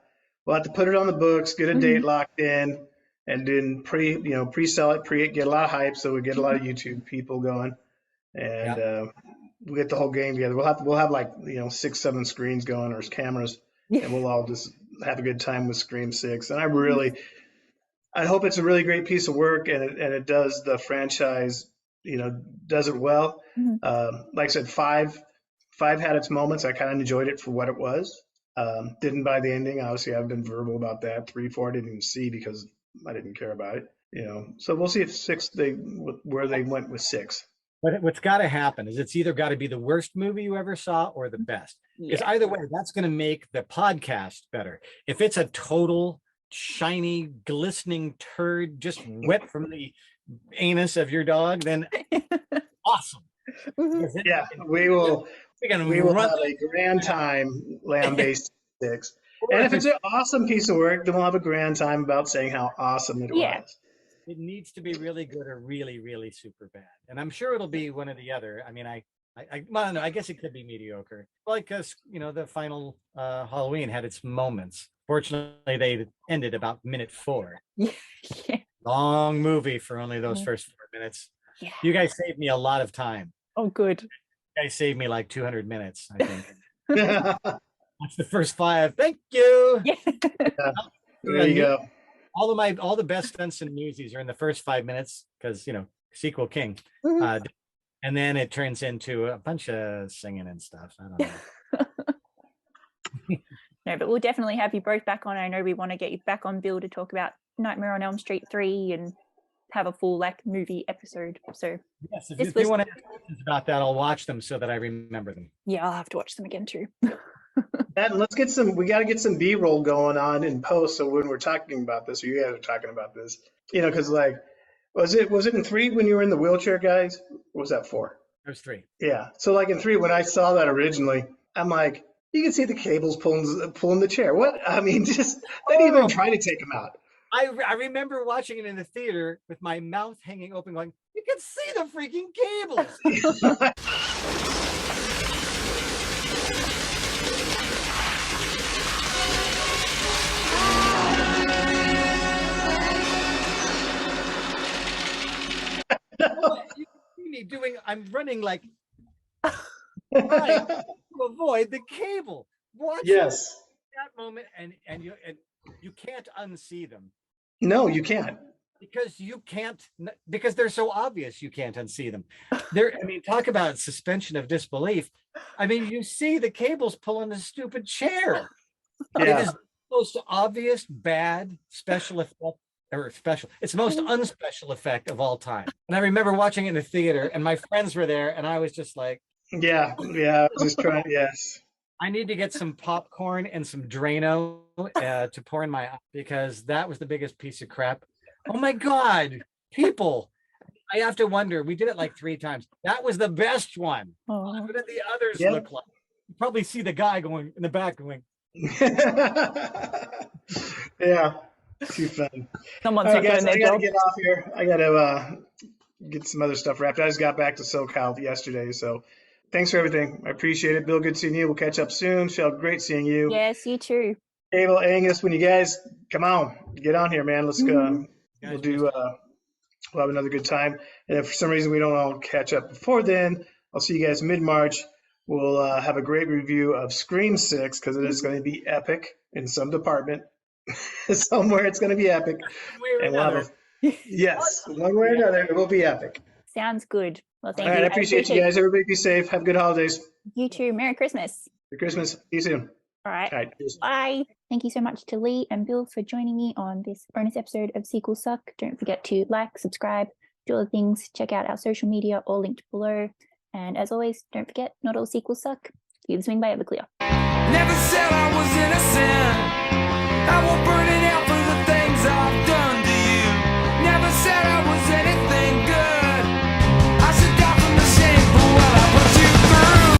put it on the books, get a date locked in, and then pre-sell it, get a lot of hype, so we get a lot of YouTube people going, and we'll get the whole game together. We'll have like 6, 7 screens going or cameras, and we'll all just have a good time with Scream 6. And I hope it's a really great piece of work, and it does the franchise, does it well. Like I said, five had its moments. I kind of enjoyed it for what it was. Didn't buy the ending. Obviously, I've been verbal about that. 3, 4, I didn't even see because I didn't care about it. So we'll see if 6 where they went with 6. But what's got to happen is it's either got to be the worst movie you ever saw or the best. Because either way, that's going to make the podcast better. If it's a total shiny, glistening turd just wet from the anus of your dog, then awesome. Yeah, we will have a grand time land-based 6. And if it's an awesome piece of work, then we'll have a grand time about saying how awesome it was. It needs to be really good or really, really super bad. And I'm sure it'll be one or the other. I mean, I guess it could be mediocre. Like, the final Halloween had its moments. Fortunately, they ended about minute 4. Long movie for only those first 4 minutes. You guys saved me a lot of time. Oh, good. You guys saved me like 200 minutes, I think. That's the first 5. Thank you. There you go. All the best stunts in movies are in the first 5 minutes because sequel king. And then it turns into a bunch of singing and stuff. I don't know. No, but we'll definitely have you both back on. I know we want to get you back on, Bill, to talk about Nightmare on Elm Street 3 and have a full movie episode. So yes, if you want to have questions about that, I'll watch them so that I remember them. Yeah, I'll have to watch them again too. And we got to get some B-roll going on in post. So when we're talking about this, or you guys are talking about this, because was it in 3 when you were in the wheelchair, guys? Or was that 4? It was 3. Yeah. So in 3, when I saw that originally, I'm like, you can see the cables pulling the chair. What? I mean, just they didn't even try to take them out. I remember watching it in the theater with my mouth hanging open, going, "You can see the freaking cables." You can see me I'm running like trying to avoid the cable. Watch that moment, and you can't unsee them. No, you can't. Because they're so obvious, you can't unsee them. Talk about suspension of disbelief. You see the cables pulling the stupid chair. It is the most obvious bad special effect. It's the most unspecial effect of all time. And I remember watching it in the theater, and my friends were there, and I was just like, I was just trying. Yes, I need to get some popcorn and some Drano to pour in my eye, because that was the biggest piece of crap. Oh my God, people! I have to wonder. We did it like 3 times. That was the best one. What did the others look like? You probably see the guy going in the back going. Yeah. Too fun. Someone's not doing their job. I gotta get off here. I gotta get some other stuff wrapped. I just got back to SoCal yesterday, so thanks for everything. I appreciate it. Bill, good seeing you. We'll catch up soon. Shell, great seeing you. Yes, you too. Abel, Angus, when you guys come on, get on here, man. Let's go. We'll have another good time. And if for some reason we don't all catch up before then, I'll see you guys mid-March. We'll have a great review of Scream 6 because it is going to be epic in some department. Somewhere it's going to be epic. And we'll have one way or another, it will be epic. Sounds good. Well, thank you. All right, I appreciate you guys. Everybody be safe. Have good holidays. You too. Merry Christmas. Merry Christmas. See you soon. All right. Bye. Thank you so much to Lee and Bill for joining me on this bonus episode of Sequels Suck. Don't forget to like, subscribe, do all the things. Check out our social media, all linked below. And as always, don't forget, not all sequels suck. Keep the swing by Everclear. Never said I was innocent.